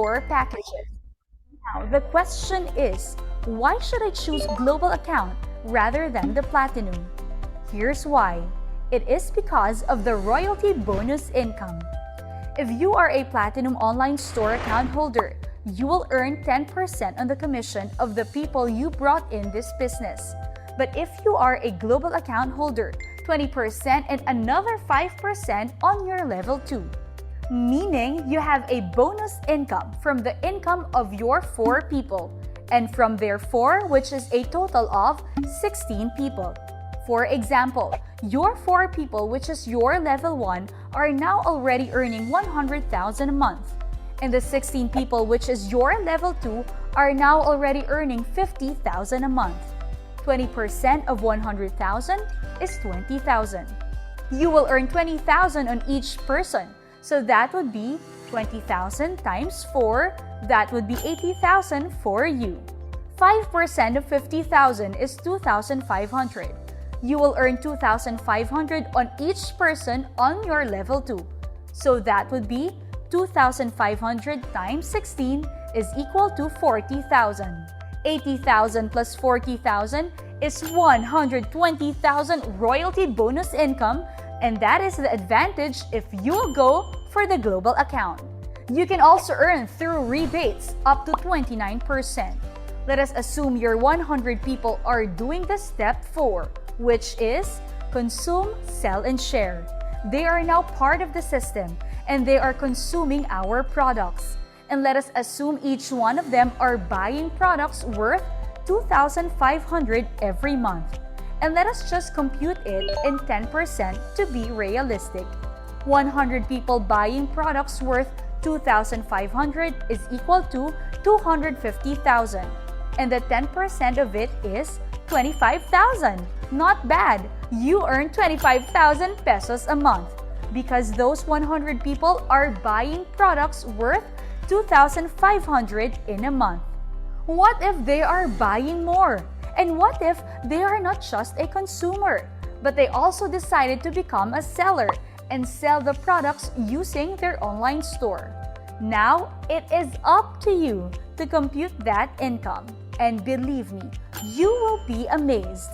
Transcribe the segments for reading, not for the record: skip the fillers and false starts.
store packages. Now, the question is, why should I choose global account rather than the platinum? Here's why. It is because of the royalty bonus income. If you are a platinum online store account holder, you will earn 10% on the commission of the people you brought in this business. But if you are a global account holder, 20% and another 5% on your level 2. Meaning you have a bonus income from the income of your 4 people and from their 4, which is a total of 16 people. For example, your 4 people, which is your level 1, are now already earning 100,000 a month. And the 16 people, which is your level 2, are now already earning 50,000 a month. 20% of 100,000 is 20,000. You will earn 20,000 on each person. So that would be 20,000 times 4, that would be 80,000 for you. 5% of 50,000 is 2,500. You will earn 2,500 on each person on your level 2. So that would be 2,500 times 16 is equal to 40,000. 80,000 plus 40,000 is 120,000 royalty bonus income, and that is the advantage if you go for the global account. You can also earn through rebates up to 29%. Let us assume your 100 people are doing the step 4, which is consume, sell, and share. They are now part of the system and they are consuming our products. And let us assume each one of them are buying products worth 2,500 every month. And let us just compute it in 10% to be realistic. 100 people buying products worth 2,500 is equal to 250,000. And the 10% of it is 25,000. Not bad. You earn 25,000 pesos a month because those 100 people are buying products worth 2,500 in a month. What if they are buying more? And what if they are not just a consumer, but they also decided to become a seller and sell the products using their online store? Now, it is up to you to compute that income. And believe me, you will be amazed.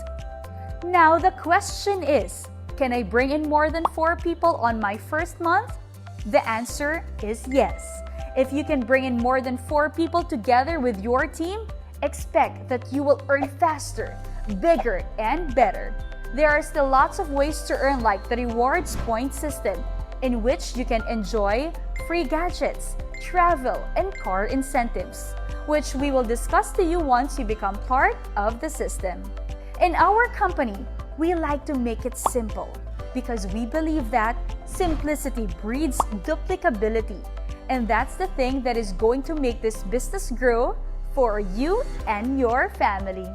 Now, the question is, can I bring in more than 4 people on my first month? The answer is yes. If you can bring in more than 4 people together with your team, expect that you will earn faster, bigger, and better. There are still lots of ways to earn, like the rewards point system, in which you can enjoy free gadgets, travel, and car incentives, which we will discuss to you once you become part of the system. In our company, we like to make it simple because we believe that simplicity breeds duplicability. And that's the thing that is going to make this business grow for you and your family.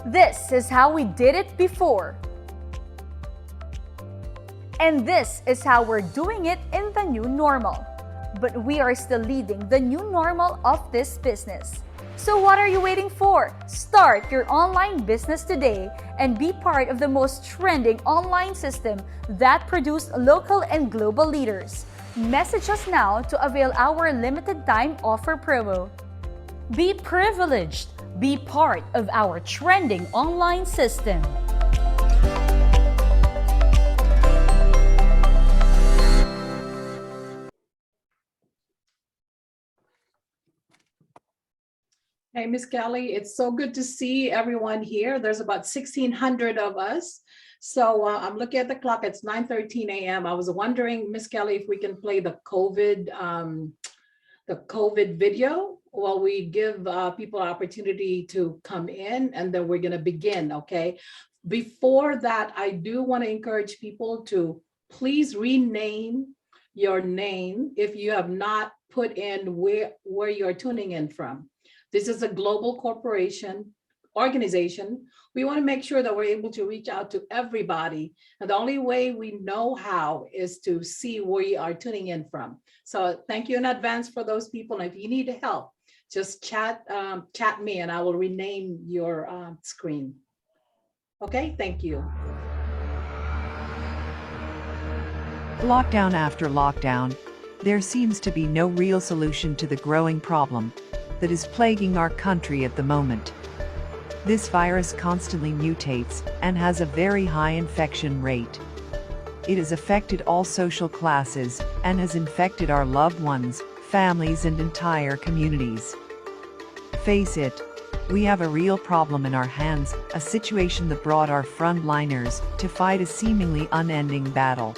This is how we did it before. And this is how we're doing it in the new normal. But we are still leading the new normal of this business. So what are you waiting for? Start your online business today and be part of the most trending online system that produce local and global leaders. Message us now to avail our limited time offer promo. Be privileged. Be part of our trending online system. Hey, Miss Kelly, it's so good to see everyone here. There's about 1,600 of us. So I'm looking at the clock, it's 9:13 a.m. I was wondering, Miss Kelly, if we can play the COVID video while we give people an opportunity to come in, and then we're gonna begin, okay? Before that, I do wanna encourage people to please rename your name if you have not put in where you're tuning in from. This is a global corporation, organization. We want to make sure that we're able to reach out to everybody. And the only way we know how is to see where you are tuning in from. So thank you in advance for those people. And if you need help, just chat me and I will rename your screen. Okay, thank you. Lockdown after lockdown, There seems to be no real solution to the growing problem that is plaguing our country at the moment. This virus constantly mutates and has a very high infection rate. It has affected all social classes and has infected our loved ones, families, and entire communities. Face it, we have a real problem in our hands, a situation that brought our frontliners to fight a seemingly unending battle.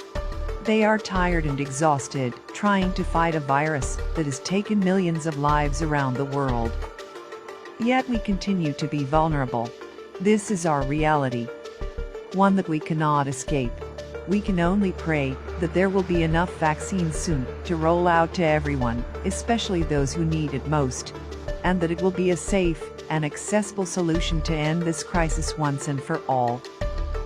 They are tired and exhausted, trying to fight a virus that has taken millions of lives around the world. Yet we continue to be vulnerable. This is our reality, one that we cannot escape. We can only pray that there will be enough vaccines soon to roll out to everyone, especially those who need it most, and that it will be a safe and accessible solution to end this crisis once and for all.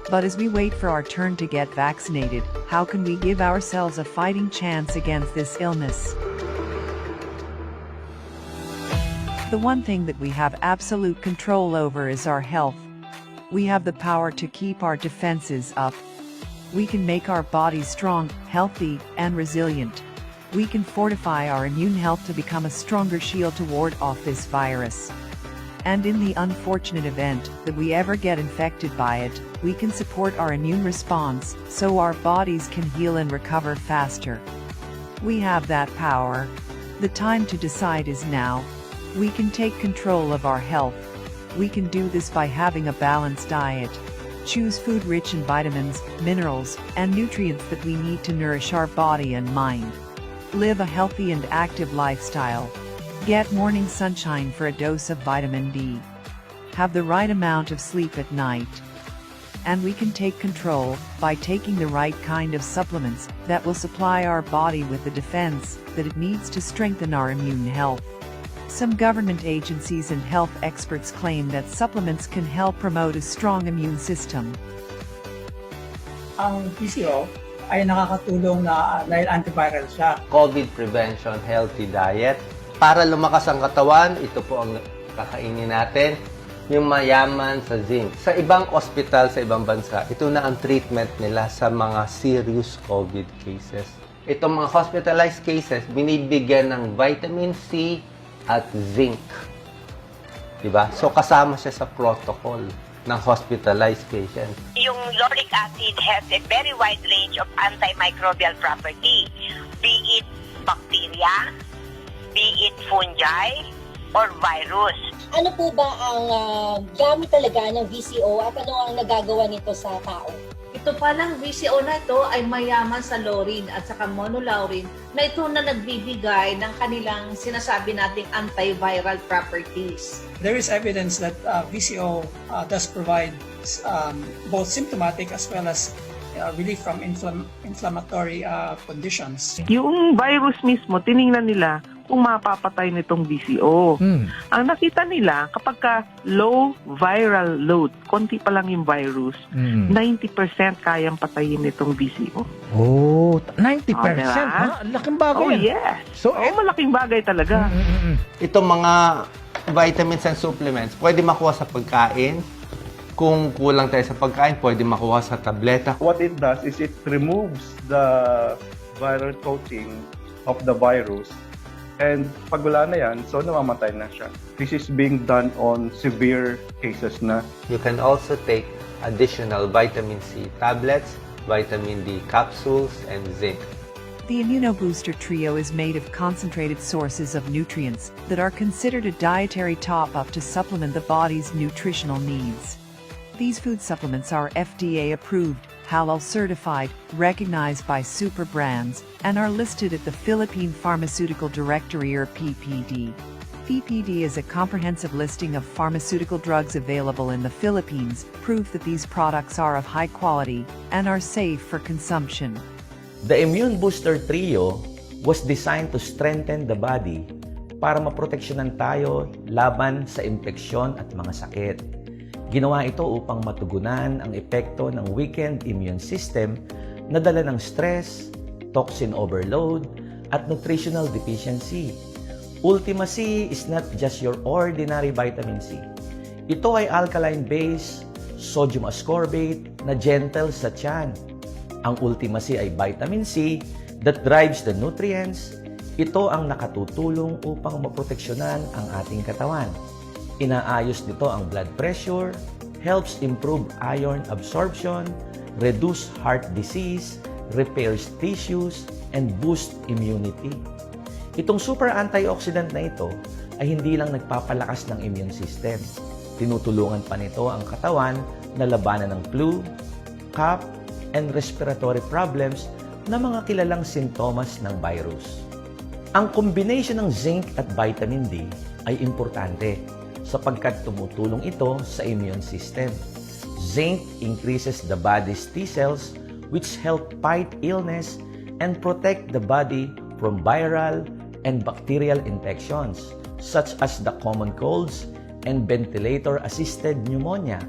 But as we wait for our turn to get vaccinated, how can we give ourselves a fighting chance against this illness? The one thing that we have absolute control over is our health. We have the power to keep our defenses up. We can make our bodies strong, healthy, and resilient. We can fortify our immune health to become a stronger shield to ward off this virus. And in the unfortunate event that we ever get infected by it, we can support our immune response so our bodies can heal and recover faster. We have that power. The time to decide is now. We can take control of our health. We can do this by having a balanced diet. Choose food rich in vitamins, minerals, and nutrients that we need to nourish our body and mind. Live a healthy and active lifestyle. Get morning sunshine for a dose of vitamin D. Have the right amount of sleep at night. And we can take control by taking the right kind of supplements that will supply our body with the defense that it needs to strengthen our immune health. Some government agencies and health experts claim that supplements can help promote a strong immune system. Ang PCO ay nakakatulong na dahil antiviral siya. COVID prevention, healthy diet. Para lumakas ang katawan, ito po ang kakainin natin, yung mayaman sa zinc. Sa ibang ospital, sa ibang bansa, ito na ang treatment nila sa mga serious COVID cases. Itong mga hospitalized cases, binibigyan ng vitamin C at zinc. Diba? So, kasama siya sa protocol ng hospitalized patient. Yung lauric acid has a very wide range of antimicrobial property, be it bacteria, be it fungi, or virus. Ano po ba ang gamit talaga ng VCO at ano ang nagagawa nito sa tao? Ito palang VCO na ito ay mayaman sa laurin at saka monolaurin na ito na nagbibigay ng kanilang sinasabi nating antiviral properties. There is evidence that VCO does provide both symptomatic as well as relief from inflammatory conditions. Yung virus mismo, tiningnan nila kung mapapatay nitong VCO. Ang nakita nila, kapag ka low viral load, konti pa lang yung virus, 90% kayang patayin nitong VCO. Oh, 90%? Diba? Ha? Laking bagay Oh, yan. yes. So, malaking bagay talaga. Itong mga vitamins and supplements, pwede makuha sa pagkain. Kung kulang tayo sa pagkain, pwede makuha sa tableta. What it does is it removes the viral coating of the virus. And pag wala na yan, so namamatay na siya. This is being done on severe cases na. You can also take additional vitamin C tablets, vitamin D capsules, and zinc. The Immunobooster Trio is made of concentrated sources of nutrients that are considered a dietary top-up to supplement the body's nutritional needs. These food supplements are FDA approved, Halal Certified, recognized by super brands, and are listed at the Philippine Pharmaceutical Directory or PPD. PPD is a comprehensive listing of pharmaceutical drugs available in the Philippines, proof that these products are of high quality and are safe for consumption. The Immunobooster Trio was designed to strengthen the body para maproteksyonan tayo laban sa impeksyon at mga sakit. Ginawa ito upang matugunan ang epekto ng weakened immune system na dala ng stress, toxin overload, at nutritional deficiency. Ultima C is not just your ordinary vitamin C. Ito ay alkaline-based, sodium ascorbate na gentle sa tiyan. Ang Ultima C ay vitamin C that drives the nutrients. Ito ang nakatutulong upang maproteksyonan ang ating katawan. Inaayos nito ang blood pressure, helps improve iron absorption, reduce heart disease, repairs tissues, and boost immunity. Itong super antioxidant na ito ay hindi lang nagpapalakas ng immune system. Tinutulungan pa nito ang katawan na labanan ng flu, cough, and respiratory problems na mga kilalang sintomas ng virus. Ang combination ng zinc at vitamin D ay importante sapagkat tumutulong ito sa immune system. Zinc increases the body's T cells which help fight illness and protect the body from viral and bacterial infections such as the common colds and ventilator-assisted pneumonia.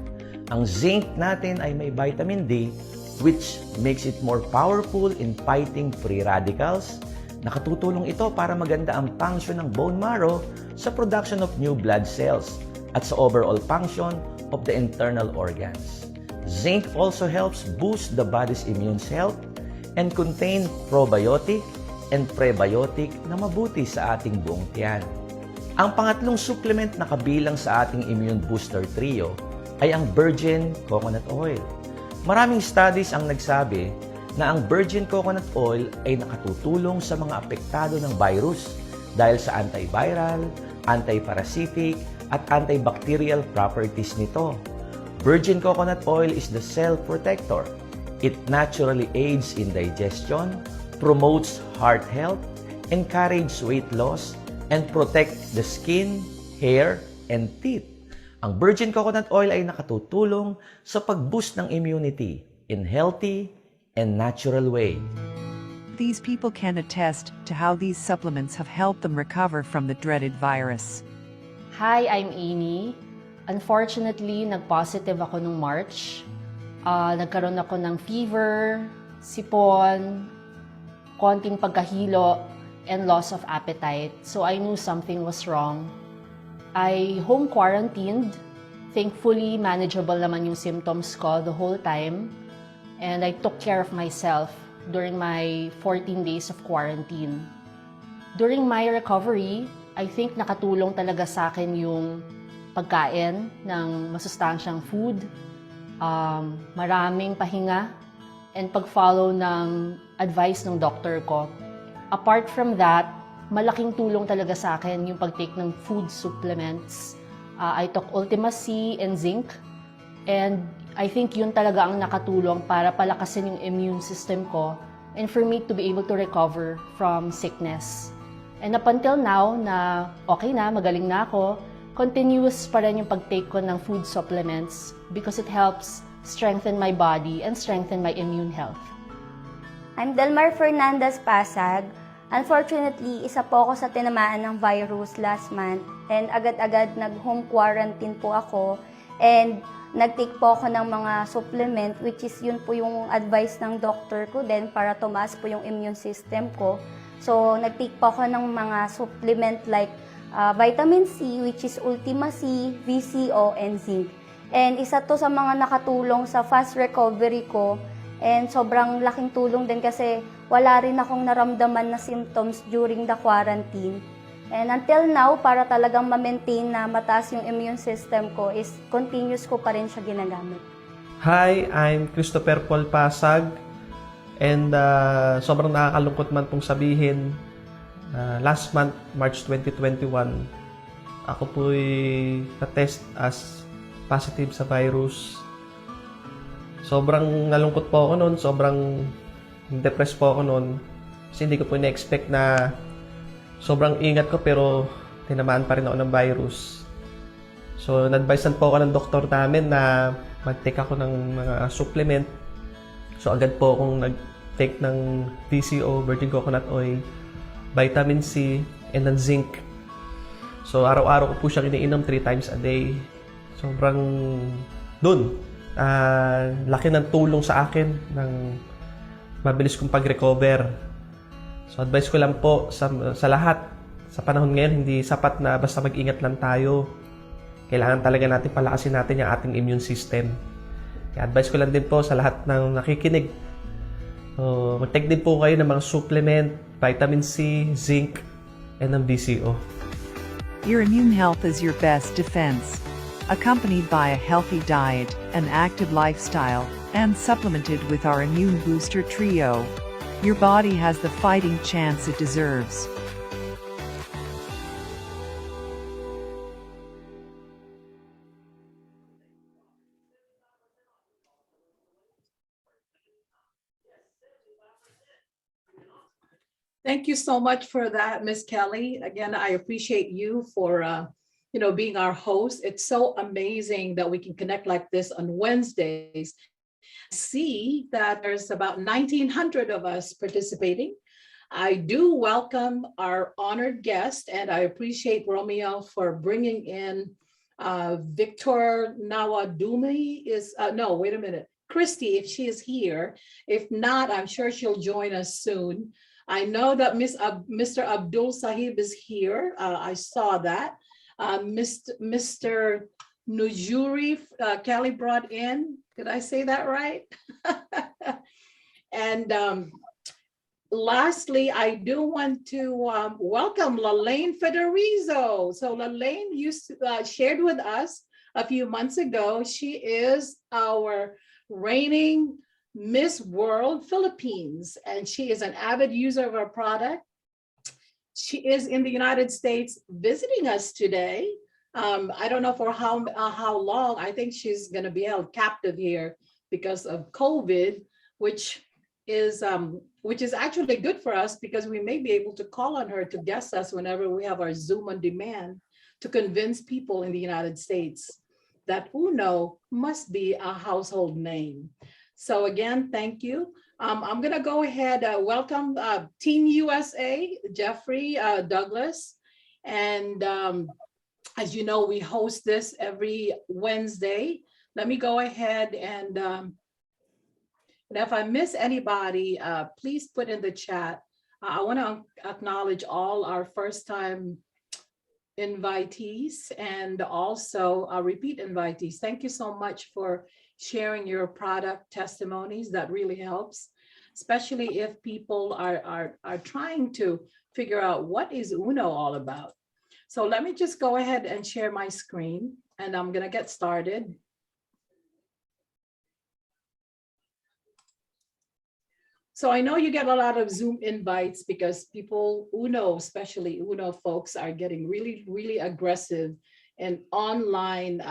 Ang zinc natin ay may vitamin D which makes it more powerful in fighting free radicals. Nakatutulong ito para maganda ang function ng bone marrow sa production of new blood cells at sa overall function of the internal organs. Zinc also helps boost the body's immune health and contain probiotic and prebiotic na mabuti sa ating buong tiyan. Ang pangatlong supplement na kabilang sa ating Immune Booster Trio ay ang virgin coconut oil. Maraming studies ang nagsabi na ang virgin coconut oil ay nakatutulong sa mga apektado ng virus dahil sa antiviral, antiparasitic, at antibacterial properties nito. Virgin coconut oil is the cell protector. It naturally aids in digestion, promotes heart health, encourages weight loss, and protect the skin, hair, and teeth. Ang virgin coconut oil ay nakatutulong sa pag-boost ng immunity in healthy and natural way. These people can attest to how these supplements have helped them recover from the dreaded virus. Hi, I'm Amy. Unfortunately, nag-positive ako nung March. Nagkaroon ako ng fever, sipon, konting pagkahilo, and loss of appetite. So I knew something was wrong. I home quarantined. Thankfully, manageable naman yung symptoms ko the whole time. And I took care of myself during my 14 days of quarantine. During my recovery, I think nakatulong talaga sa akin yung pagkain ng masustansyang food, maraming pahinga, and pag-follow ng advice ng doctor ko. Apart from that, malaking tulong talaga sa akin yung pag-take ng food supplements. I took Ultima C and zinc, and I think yun talaga ang nakatulong para palakasin yung immune system ko and for me to be able to recover from sickness. And up until now, na okay na, magaling na ako, continuous pa rin yung pag-take ko ng food supplements because it helps strengthen my body and strengthen my immune health. I'm Delmar Fernandez Pasag. Unfortunately, isa po ako sa tinamaan ng virus last month and agad-agad nag-home quarantine po ako and nag-take po ako ng mga supplement which is yun po yung advice ng doctor ko din para tumaas po yung immune system ko. So, nag-take po ako ng mga supplement like vitamin C which is Ultima C, VCO, and zinc. And isa to sa mga nakatulong sa fast recovery ko. And sobrang laking tulong din kasi wala rin akong naramdaman na symptoms during the quarantine. And until now, para talagang ma-maintain na mataas yung immune system ko is continuous ko pa rin siya ginagamit. Hi, I'm Christopher Paul Pasag. And sobrang nakakalungkot man pong sabihin, last month, March 2021, ako po'y na-test as positive sa virus. Sobrang nalungkot po ako noon, sobrang depressed po ako noon. Kasi hindi ko po na-expect na sobrang ingat ko pero tinamaan pa rin ako ng virus. So, na-advisean po ako ng doktor namin na mag-take ako ng mga supplement. So, agad po akong nag-take ng VCO, virgin coconut oil, vitamin C, and ng zinc. So, araw-araw ko po siyang iniinom 3 times a day. Sobrang dun. Laki ng tulong sa akin ng mabilis kong pag-recover. So, advice ko lang po sa lahat. Sa panahon ngayon, hindi sapat na basta mag-ingat lang tayo. Kailangan talaga natin palakasin natin yung ating immune system. Kaya advice ko lang din po sa lahat ng nakikinig. So, mag-take din po kayo ng mga supplement, vitamin C, zinc, and ng VCO. Your immune health is your best defense. Accompanied by a healthy diet, an active lifestyle, and supplemented with our Immunobooster Trio, your body has the fighting chance it deserves. Thank you so much for that, Miss Kelly. Again, I appreciate you for being our host. It's so amazing that we can connect like this on Wednesdays. See that there's about 1,900 of us participating. I do welcome our honored guest, and I appreciate Romeo for bringing in Victor Nawadumi no, wait a minute. Christy, if she is here. If not, I'm sure she'll join us soon. I know that Mr. Abdul Sahib is here. I saw that. Mr. Nujuri, Kelly brought in. Did I say that right? And lastly, I do want to welcome Lalaine Federizo. So Lalaine, you shared with us a few months ago. She is our reigning Miss World Philippines, and she is an avid user of our product. She is in the United States visiting us today. I don't know for how long. I think she's going to be held captive here because of COVID, which is actually good for us because we may be able to call on her to guest us whenever we have our Zoom on demand to convince people in the United States that UNO must be a household name. So again, thank you. I'm going to go ahead, welcome Team USA, Jeffrey Douglas. And as you know, we host this every Wednesday. Let me go ahead and if I miss anybody, please put in the chat. I want to acknowledge all our first-time invitees and also repeat invitees. Thank you so much for sharing your product testimonies. That really helps, especially if people are trying to figure out what is UNO all about. So let me just go ahead and share my screen, and I'm going to get started. So I know you get a lot of Zoom invites because people, UNO, especially UNO folks, are getting really, really aggressive in online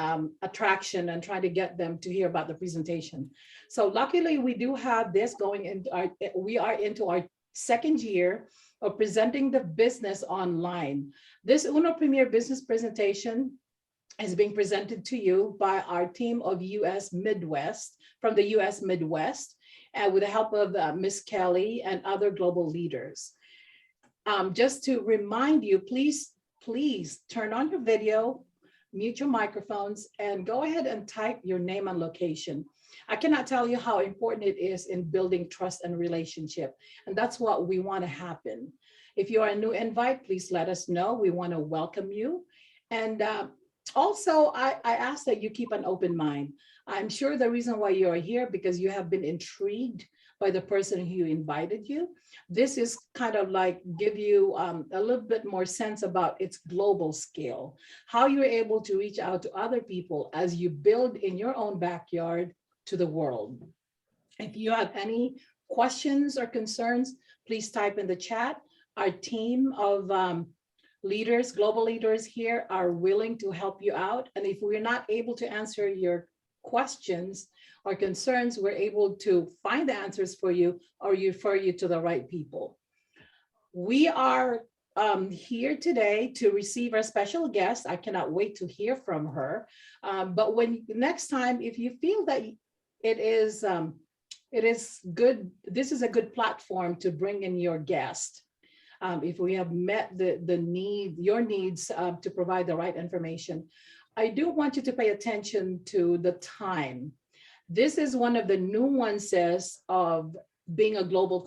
attraction and trying to get them to hear about the presentation. So luckily we do have this going into we are into our second year of presenting the business online. This UNO Premier Business presentation is being presented to you by our team of US Midwest, from the US Midwest, and with the help of Miss Kelly and other global leaders. Just to remind you, please turn on your video, mute your microphones, and go ahead and type your name and location. I cannot tell you how important it is in building trust and relationship, and that's what we want to happen. If you are a new invite, please let us know. We want to welcome you. And also, I ask that you keep an open mind. I'm sure the reason why you are here because you have been intrigued by the person who invited you. This is kind of like give you a little bit more sense about its global scale, how you're able to reach out to other people as you build in your own backyard to the world. If you have any questions or concerns, please type in the chat. Our team of leaders, global leaders here are willing to help you out. And if we're not able to answer your questions or concerns, we're able to find the answers for you or refer you to the right people. We are here today to receive our special guest. I cannot wait to hear from her. But next time, if you feel that it is good, this is a good platform to bring in your guest. If we have met your needs to provide the right information. I do want you to pay attention to the time. This is one of the nuances of being a global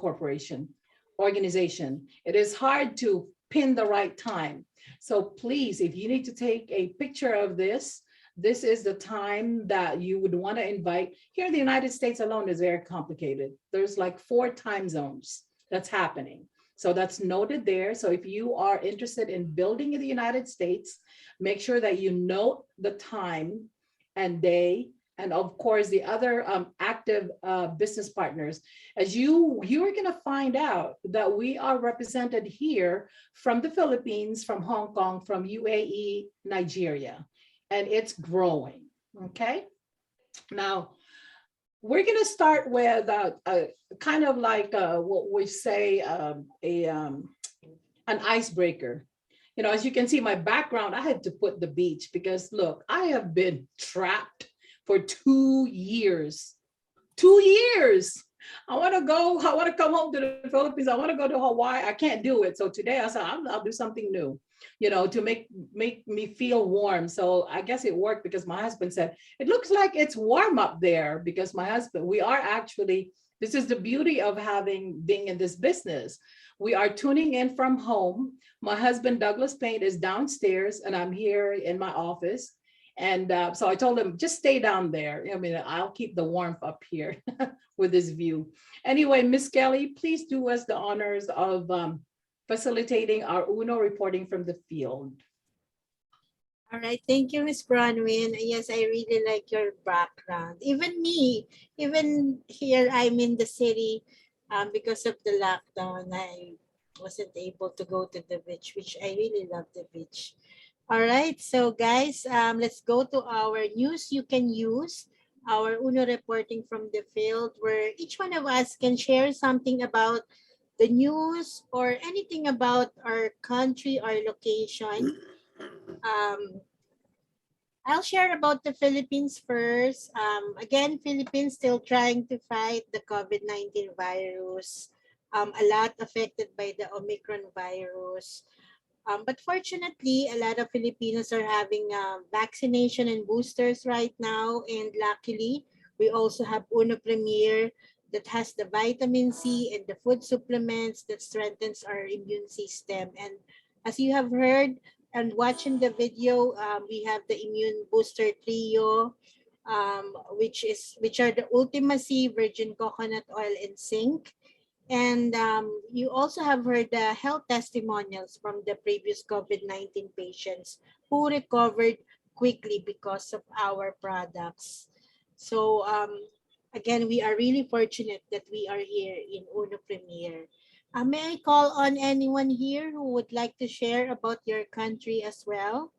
organization. It is hard to pin the right time. So please, if you need to take a picture of this, this is the time that you would want to invite. Here in the United States alone is very complicated. There's like 4 time zones that's happening. So that's noted there. So if you are interested in building in the United States, make sure that you note the time and day, and of course the other active business partners. As you are going to find out that we are represented here from the Philippines, from Hong Kong, from UAE, Nigeria, and it's growing. Okay, now we're going to start with kind of like what we say an icebreaker. You know, as you can see, my background, I had to put the beach because look, I have been trapped for 2 years. 2 years. I want to come home to the Philippines. I want to go to Hawaii. I can't do it. So today I said, I'll do something new, you know, to make me feel warm. So I guess it worked because my husband said, it looks like it's warm up there, because my husband, we are actually, this is the beauty of being in this business. We are tuning in from home. My husband, Douglas Paint, is downstairs and I'm here in my office. And so I told him, just stay down there. I mean, I'll keep the warmth up here with this view. Anyway, Miss Kelly, please do us the honors of facilitating our UNO reporting from the field. All right, thank you, Miss Bronwyn. Yes, I really like your background. Even me, even here, I'm in the city, because of the lockdown, I wasn't able to go to the beach, which I really love the beach. All right, so guys, let's go to our news you can use, our UNO reporting from the field, where each one of us can share something about the news or anything about our country or location. I'll share about the Philippines first. Again, Philippines still trying to fight the COVID-19 virus. A lot affected by the Omicron virus. But fortunately, a lot of Filipinos are having vaccination and boosters right now. And luckily, we also have Uno Premier that has the vitamin C and the food supplements that strengthens our immune system. And as you have heard and watching the video, we have the Immunobooster Trio, which are the Ultima C, virgin coconut oil, and zinc. And you also have heard the health testimonials from the previous COVID-19 patients who recovered quickly because of our products. So again, we are really fortunate that we are here in Uno Premier. May I call on anyone here who would like to share about your country as well?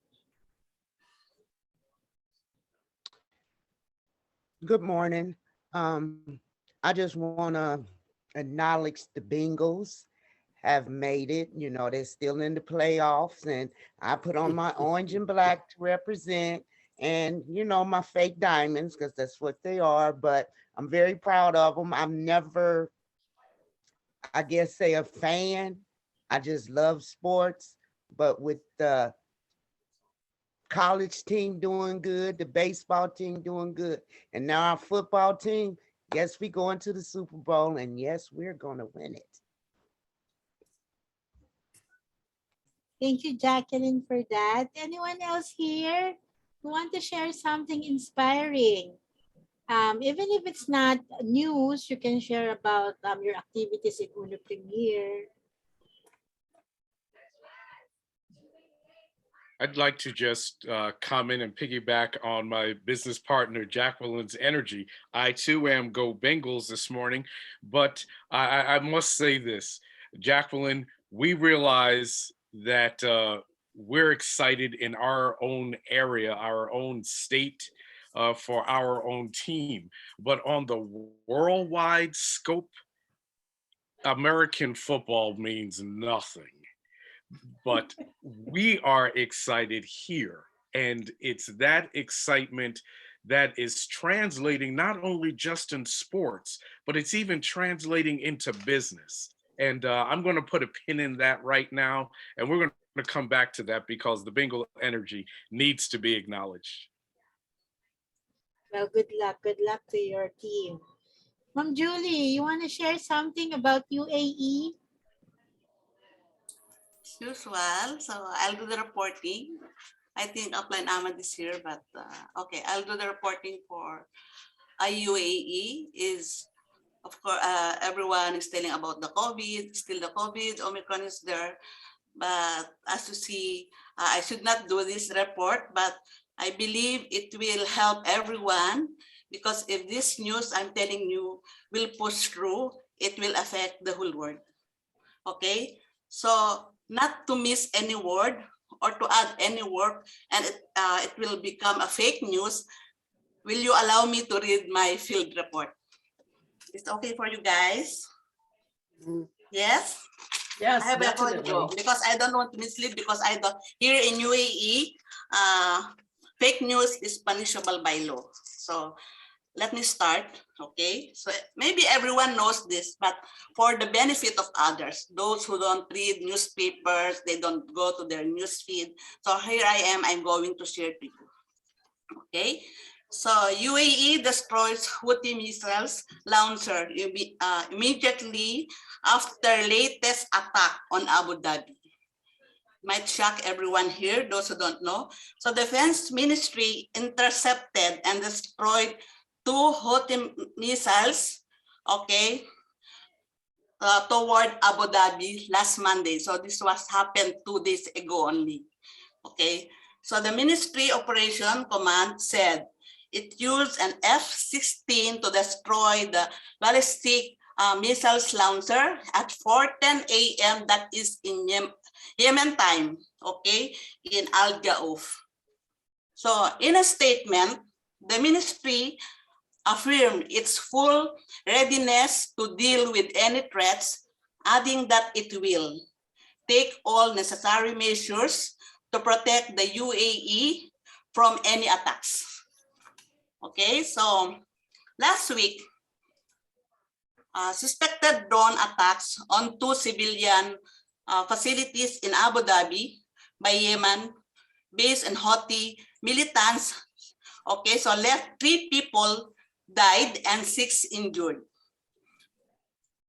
Good morning. I just want to acknowledge the Bengals have made it. You know, they're still in the playoffs, and I put on my orange and black to represent, and, you know, my fake diamonds, because that's what they are, but I'm very proud of them. I'm never, I guess, say a fan. I just love sports, but with the college team doing good, the baseball team doing good, and now our football team, yes, we going to the Super Bowl, and yes, we're going to win it. Thank you, Jacqueline, for that. Anyone else here who want to share something inspiring? Even if it's not news, you can share about your activities in Uno Premier. I'd like to just comment and piggyback on my business partner, Jacqueline's energy. I too am Go Bengals this morning, but I must say this, Jacqueline, we realize that we're excited in our own area, our own state, for our own team. But on the worldwide scope, American football means nothing. But we are excited here. And it's that excitement that is translating not only just in sports, but it's even translating into business. And I'm going to put a pin in that right now. And we're going to come back to that because the Bengal energy needs to be acknowledged. Well, good luck. Good luck to your team. Ma'am Julie, you want to share something about UAE? Usual, so I'll do the reporting. I think Upline Ahmad is here, but okay, I'll do the reporting for IUAE. Is of course everyone is telling about the COVID, still the COVID, Omicron is there. But as you see, I should not do this report, but I believe it will help everyone, because if this news I'm telling you will push through, it will affect the whole world. Okay, so not to miss any word or to add any word, and it will become a fake news. Will you allow me to read my field report? It's okay for you guys? Yes? Yes, I have a whole definitely. joke because I don't want to mislead, because I don't, here in UAE, fake news is punishable by law. So let me start, okay? So maybe everyone knows this, but for the benefit of others, those who don't read newspapers, they don't go to their news feed. So here I am, I'm going to share to you, okay? So UAE destroys Houthi missiles launcher immediately after latest attack on Abu Dhabi. Might shock everyone here, those who don't know. So Defense Ministry intercepted and destroyed 2 Houthi missiles, okay, toward Abu Dhabi last Monday. So this was happened 2 days ago only, okay. So the Ministry Operation Command said it used an F-16 to destroy the ballistic missiles launcher at 4:10 a.m. that is in Yemen time, okay, in Al Jaouf. So in a statement, the ministry affirmed its full readiness to deal with any threats, adding that it will take all necessary measures to protect the UAE from any attacks. Okay, so last week, suspected drone attacks on 2 civilian facilities in Abu Dhabi by Yemen-based and Houthi militants. Okay, so left 3 people died and 6 injured.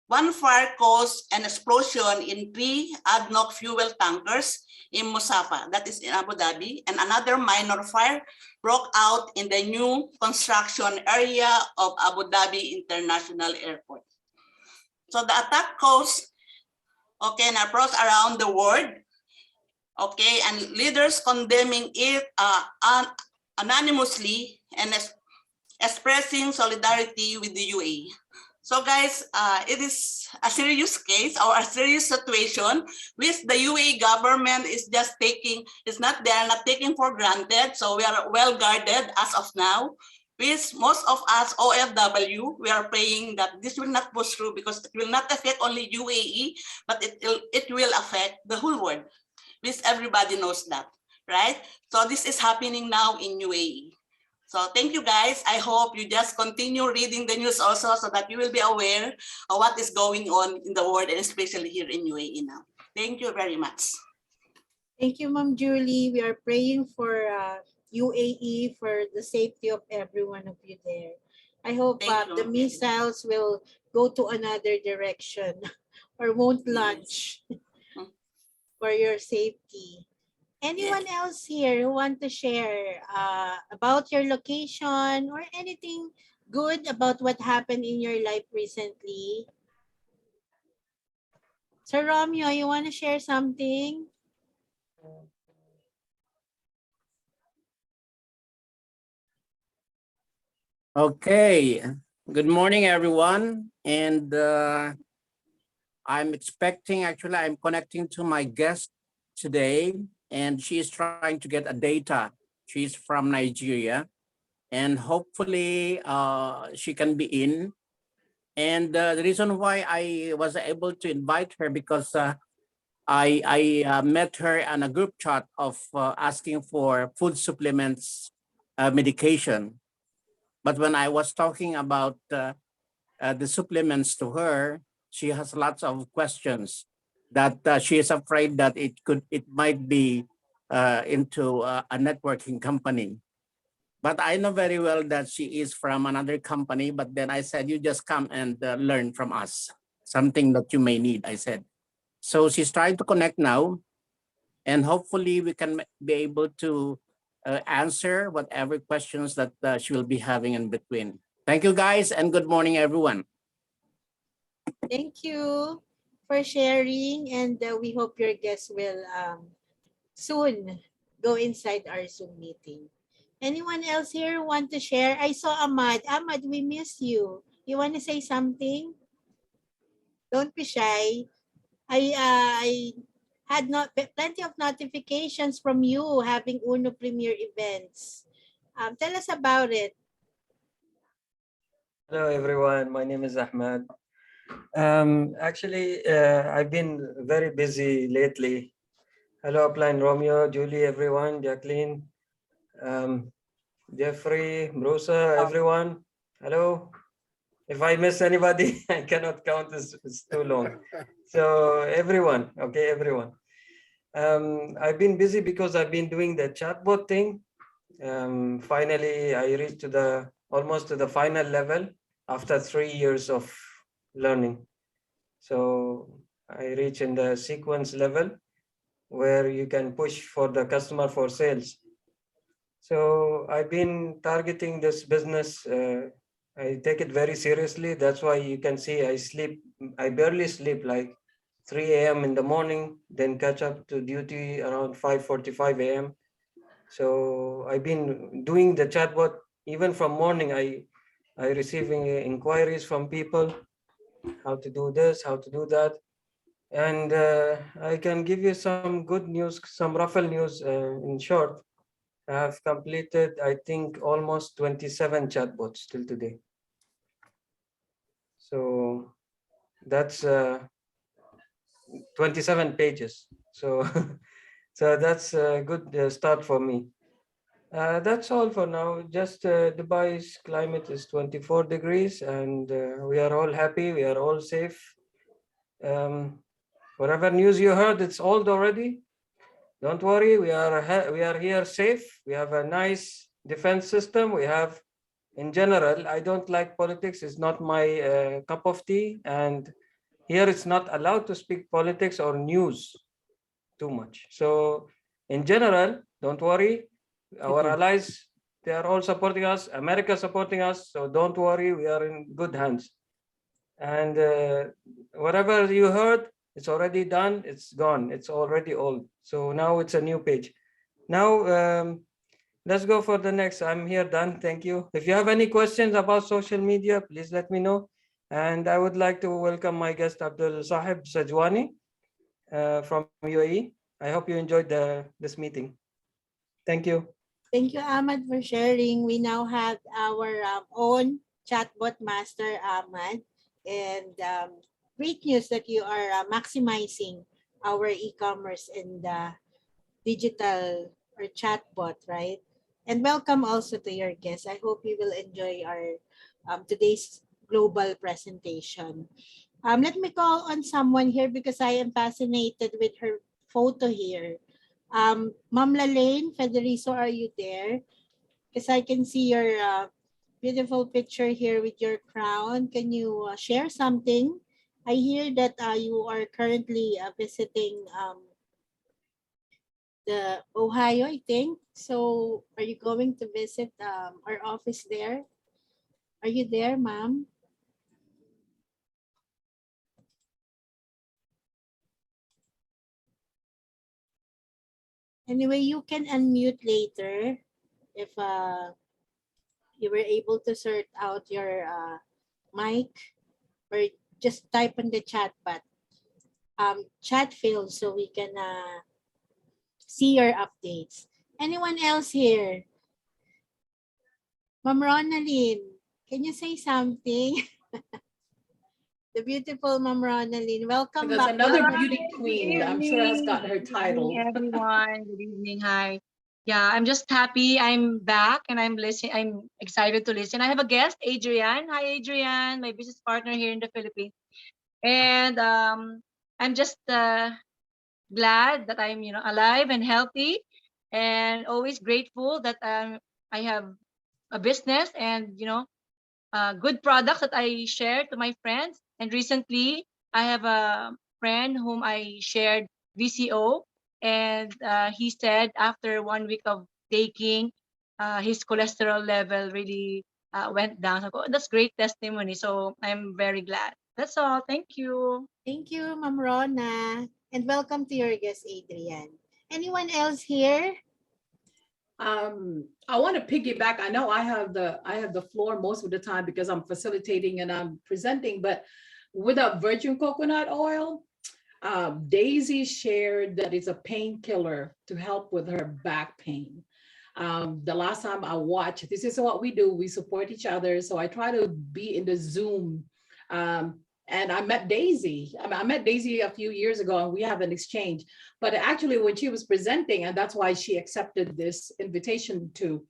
One fire caused an explosion in 3 ADNOC fuel tankers in Musafa, that is in Abu Dhabi, and another minor fire broke out in the new construction area of Abu Dhabi International Airport. So the attack caused, okay, an uproar around the world, okay, and leaders condemning it anonymously and expressing solidarity with the UAE. So guys, it is a serious case or a serious situation which the UAE government is just taking, they are not taking for granted. So we are well guarded as of now. With most of us OFW, we are praying that this will not push through, because it will not affect only UAE, but it will affect the whole world, which everybody knows that, right? So this is happening now in UAE. So thank you guys. I hope you just continue reading the news also, so that you will be aware of what is going on in the world, and especially here in UAE now. Thank you very much. Thank you, Ma'am Julie. We are praying for UAE, for the safety of every one of you there. I hope the missiles will go to another direction or won't launch for your safety. Anyone else here who want to share about your location or anything good about what happened in your life recently? Sir Romeo, you want to share something? Okay, good morning, everyone. And I'm connecting to my guest today, and she's trying to get a data. She's from Nigeria, and hopefully she can be in. And the reason why I was able to invite her, because I met her on a group chat of asking for food supplements, medication. But when I was talking about the supplements to her, she has lots of questions that she is afraid that it might be into a networking company. But I know very well that she is from another company. But then I said, you just come and learn from us, something that you may need, I said. So she's trying to connect now. And hopefully we can be able to answer whatever questions that she will be having in between. Thank you, guys, and good morning, everyone. Thank you for sharing, and we hope your guests will soon go inside our Zoom meeting. Anyone else here want to share? I saw Ahmad. Ahmad, we miss you. You want to say something? Don't be shy. I had not plenty of notifications from you having Uno Premier events. Tell us about it. Hello everyone, my name is Ahmed. Actually, I've been very busy lately. Hello, Upline Romeo, Julie, everyone, Jacqueline, Jeffrey, Brusa, everyone. Hello. If I miss anybody, I cannot count. It's too long. So everyone, okay, everyone. I've been busy because I've been doing the chatbot thing. Finally, I reached to the almost to the final level after 3 years of learning. So I reach in the sequence level where you can push for the customer for sales. So I've been targeting this business. I take it very seriously. That's why you can see I barely sleep, like 3 a.m. in the morning, then catch up to duty around 5:45 a.m. So I've been doing the chatbot even from morning. I receiving inquiries from people, how to do this, how to do that. And I can give you some good news, some Referral news in short. I have completed, I think, almost 27 chatbots till today. So that's 27 pages. So, so that's a good start for me. That's all for now. Just Dubai's climate is 24 degrees and we are all happy. We are all safe. Whatever news you heard, it's old already. Don't worry, we are here safe. We have a nice defense system. We have, in general, I don't like politics. It's not my cup of tea. And here it's not allowed to speak politics or news too much. So in general, don't worry. Our allies, they are all supporting us. America supporting us. So don't worry, we are in good hands. And whatever you heard, it's already done. It's gone. It's already old. So now it's a new page. Now, let's go for the next. I'm here done. Thank you. If you have any questions about social media, please let me know. And I would like to welcome my guest, Abdul Sahib Sajwani from UAE. I hope you enjoyed this meeting. Thank you. Thank you, Ahmad, for sharing. We now have our own chatbot master, Ahmad. And great news that you are maximizing our e-commerce and digital or chatbot, right? And welcome also to your guests. I hope you will enjoy our today's global presentation. Let me call on someone here because I am fascinated with her photo here. Ma'am Lalaine Federizo, are you there? Because I can see your beautiful picture here with your crown. Can you share something? I hear that you are currently visiting the Ohio, I think. So are you going to visit our office there? Are you there, ma'am? Anyway, you can unmute later if you were able to sort out your mic, or just type in the chat, but chat field so we can see your updates. Anyone else here? Ma'am Ronaldine, can you say something? The beautiful Ma'am Ronaldine, welcome Because back. another beauty queen, I'm sure, has got her title. Good evening, everyone. Good evening. Hi. Yeah, I'm just happy I'm back and I'm listening. I'm excited to listen. I have a guest, Adrian. Hi, Adrian, my business partner here in the Philippines. And I'm just glad that I'm, alive and healthy, and always grateful that I have a business and, good products that I share to my friends. And recently, I have a friend whom I shared VCO, And he said after 1 week of taking, his cholesterol level really went down. So that's great testimony. So I'm very glad. That's all. Thank you. Thank you, Ma'am Rona. And welcome to your guest, Adrian. Anyone else here? I want to piggyback. I know I have the floor most of the time because I'm facilitating and I'm presenting, but without virgin coconut oil, Daisy shared that it's a painkiller to help with her back pain. The last time I watched, this is what we do. We support each other. So I try to be in the Zoom. And I met Daisy. I met Daisy a few years ago and we have an exchange. But actually when she was presenting, and that's why she accepted this invitation to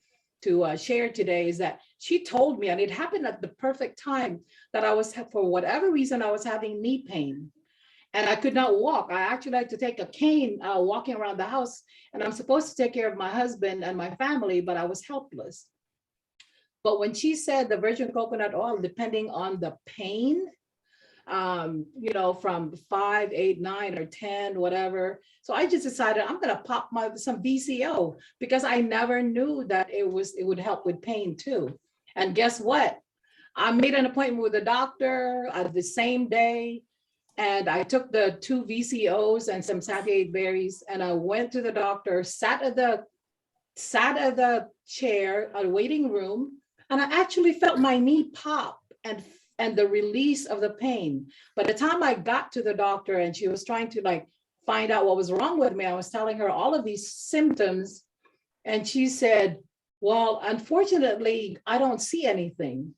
share today, is that she told me, and it happened at the perfect time, that I was, for whatever reason, I was having knee pain. And I could not walk. I actually had to take a cane walking around the house. And I'm supposed to take care of my husband and my family, but I was helpless. But when she said the virgin coconut oil, depending on the pain, from 5, 8, 9, or 10, whatever. So I just decided I'm gonna pop some VCO because I never knew that it would help with pain too. And guess what? I made an appointment with the doctor the same day. And I took the 2 VCOs and some satiate berries, and I went to the doctor, sat at the chair, a waiting room, and I actually felt my knee pop and the release of the pain. By the time I got to the doctor and she was trying to find out what was wrong with me, I was telling her all of these symptoms, and she said, "Well, unfortunately, I don't see anything."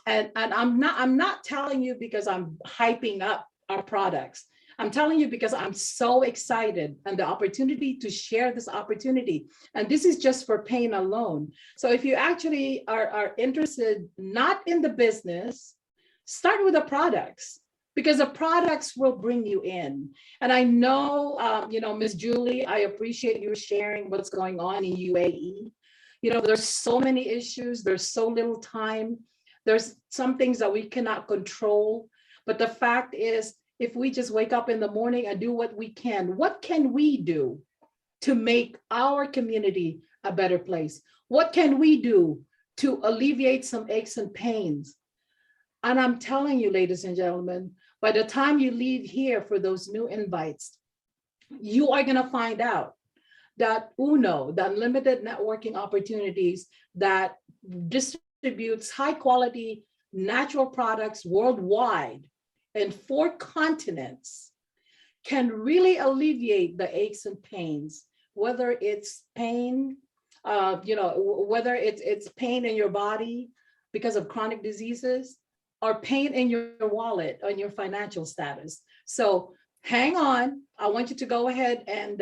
And I'm not telling you because I'm hyping up our products. I'm telling you because I'm so excited and the opportunity to share this opportunity. And this is just for pain alone. So if you actually are interested, not in the business, start with the products, because the products will bring you in. And I know, Miss Julie, I appreciate you sharing what's going on in UAE. There's so many issues. There's so little time. There's some things that we cannot control. But the fact is, if we just wake up in the morning and do what can we do to make our community a better place? What can we do to alleviate some aches and pains? And I'm telling you, ladies and gentlemen, by the time you leave here for those new invites, you are going to find out that UNO, the unlimited networking opportunities that distributes high quality natural products worldwide in 4 continents, can really alleviate the aches and pains, whether it's pain, whether it's pain in your body because of chronic diseases, or pain in your wallet, on your financial status. So hang on. I want you to go ahead and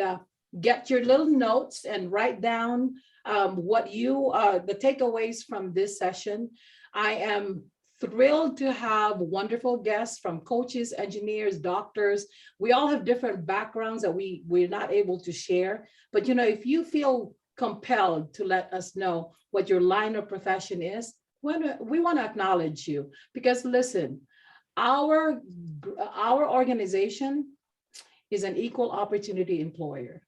get your little notes and write down the takeaways from this session. I am thrilled to have wonderful guests from coaches, engineers, doctors. We all have different backgrounds that we're not able to share. But if you feel compelled to let us know what your line of profession is, we want to acknowledge you. Because listen, our organization is an equal opportunity employer.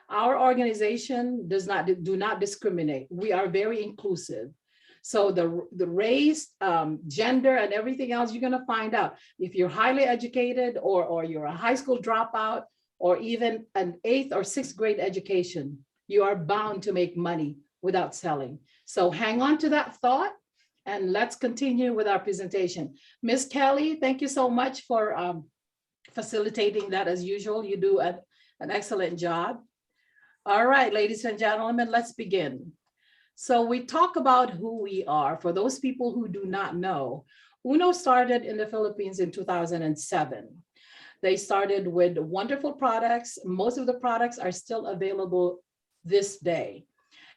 Our organization do not discriminate. We are very inclusive. So the race, gender, and everything else, you're going to find out. If you're highly educated or you're a high school dropout or even an 8th or 6th grade education, you are bound to make money without selling. So hang on to that thought and let's continue with our presentation. Ms. Kelly, thank you so much for facilitating that as usual. You do an excellent job. All right, ladies and gentlemen, let's begin. So we talk about who we are. For those people who do not know, UNO started in the Philippines in 2007. They started with wonderful products. Most of the products are still available this day.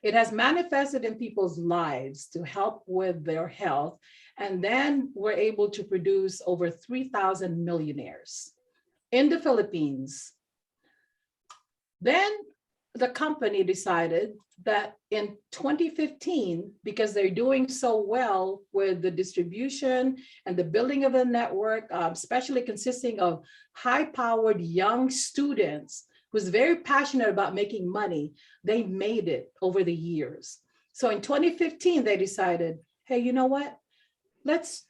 It has manifested in people's lives to help with their health. And then we're able to produce over 3,000 millionaires in the Philippines. Then the company decided that in 2015, because they're doing so well with the distribution and the building of a network, especially consisting of high-powered young students who's very passionate about making money, they made it over the years. So in 2015, they decided, hey, you know what? Let's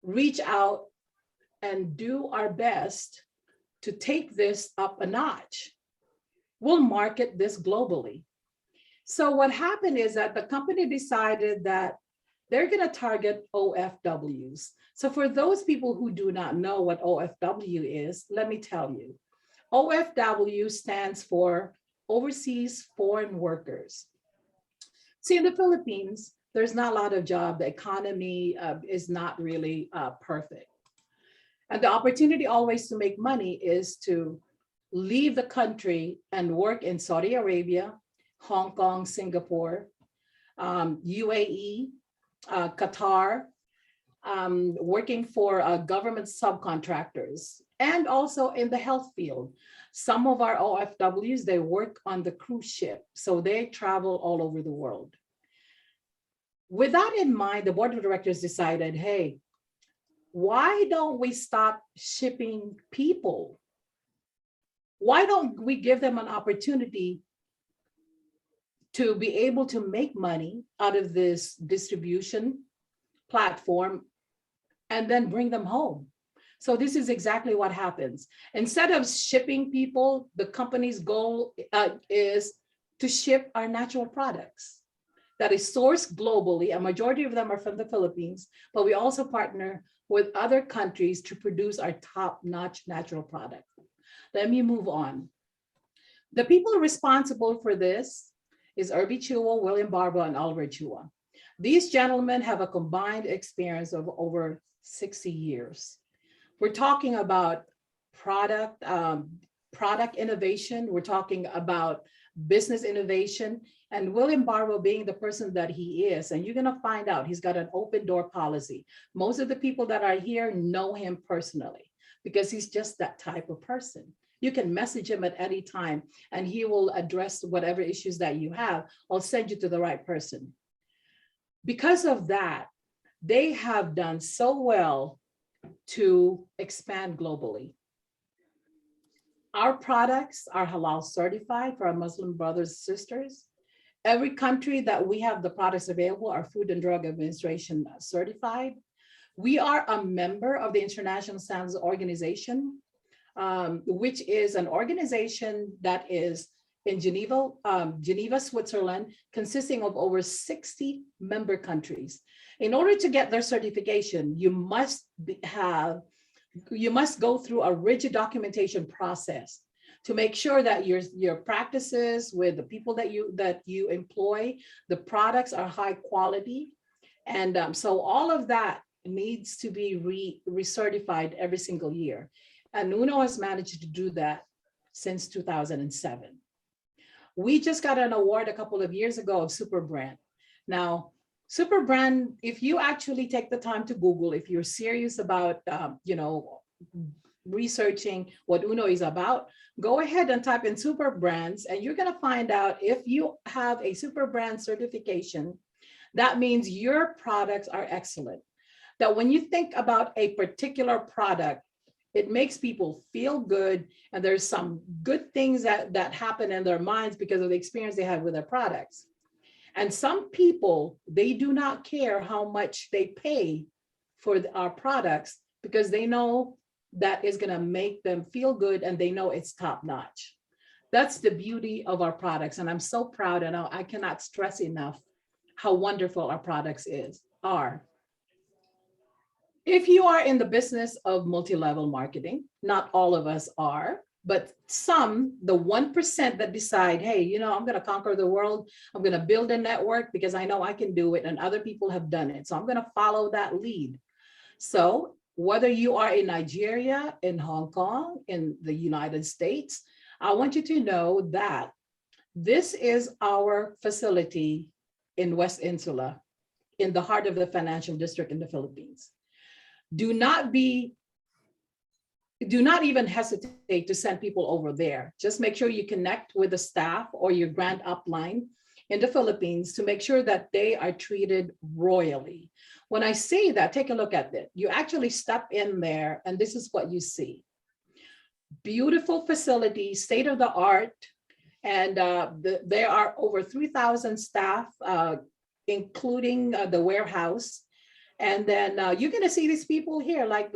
reach out and do our best to take this up a notch. We'll market this globally. So what happened is that the company decided that they're going to target OFWs. So for those people who do not know what OFW is, let me tell you. OFW stands for Overseas Foreign Workers. See, in the Philippines, there's not a lot of jobs. The economy is not really perfect. And the opportunity always to make money is to leave the country and work in Saudi Arabia, Hong Kong, Singapore, UAE, Qatar, working for government subcontractors, and also in the health field. Some of our OFWs, they work on the cruise ship, so they travel all over the world. With that in mind, the board of directors decided, hey, why don't we stop shipping people? Why don't we give them an opportunity to be able to make money out of this distribution platform and then bring them home? So this is exactly what happens. Instead of shipping people, the company's goal is to ship our natural products that is sourced globally. A majority of them are from the Philippines, but we also partner with other countries to produce our top-notch natural product. Let me move on. The people responsible for this is Irby Chua, William Barba, and Oliver Chua. These gentlemen have a combined experience of over 60 years. We're talking about product innovation. We're talking about business innovation, and William Barba being the person that he is. And you're gonna find out he's got an open door policy. Most of the people that are here know him personally because he's just that type of person. You can message him at any time and he will address whatever issues that you have. I'll send you to the right person. Because of that, they have done so well to expand globally. Our products are Halal Certified for our Muslim brothers and sisters. Every country that we have the products available are Food and Drug Administration certified. We are a member of the International Standards Organization, which is an organization that is in Geneva, Switzerland, consisting of over 60 member countries. In order to get their certification, you must go through a rigid documentation process to make sure that your practices with the people that you employ, the products are high quality. And so all of that needs to be recertified every single year. And UNO has managed to do that since 2007. We just got an award a couple of years ago of Super Brand. Now, Super Brand, if you actually take the time to Google, if you're serious about, researching what UNO is about, go ahead and type in Super Brands, and you're going to find out if you have a Super Brand certification, that means your products are excellent. That when you think about a particular product, it makes people feel good, and there's some good things that happen in their minds because of the experience they had with their products. And some people, they do not care how much they pay for our products because they know that is going to make them feel good and they know it's top notch. That's the beauty of our products. And I'm so proud, and I cannot stress enough how wonderful our products are. If you are in the business of multi-level marketing, not all of us are, but some, the 1% that decide, hey, I'm going to conquer the world. I'm going to build a network because I know I can do it and other people have done it. So I'm going to follow that lead. So whether you are in Nigeria, in Hong Kong, in the United States, I want you to know that this is our facility in West Insula, in the heart of the financial district in the Philippines. Do not even hesitate to send people over there. Just make sure you connect with the staff or your grand upline in the Philippines to make sure that they are treated royally. When I say that, take a look at it. You actually step in there and this is what you see. beautiful facility, state of the art, and there are over 3,000 staff, including the warehouse. And then you're going to see these people here like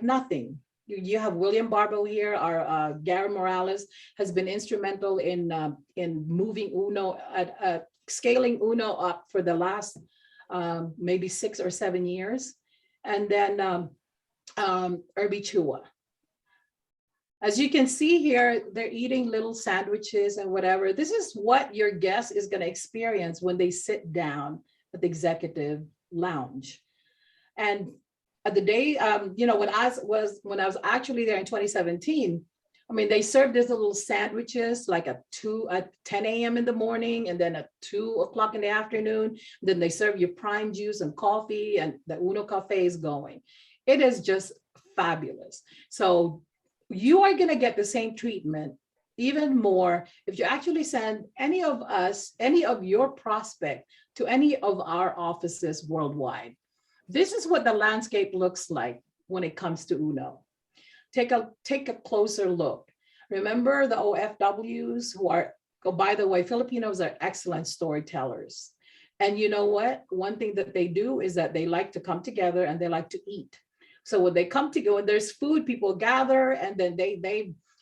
nothing. You have William Barbo here. Our Gary Morales has been instrumental in moving Uno, scaling Uno up for the last maybe 6 or 7 years. And then Irby Chua. As you can see here, they're eating little sandwiches and whatever. This is what your guest is going to experience when they sit down at the executive lounge. And at the day, when I was actually there in 2017, I mean, they served these little sandwiches like at 10 a.m. in the morning, and then at 2 o'clock in the afternoon. Then they serve you prime juice and coffee, and the Uno Cafe is going. It is just fabulous. So you are going to get the same treatment, even more, if you actually send any of us, any of your prospect to any of our offices worldwide. This is what the landscape looks like when it comes to Uno. Take a closer look. Remember the OFWs who are, oh, by the way, Filipinos are excellent storytellers. And you know what? One thing that they do is that they like to come together and they like to eat. So when they come together, when there's food, people gather, and then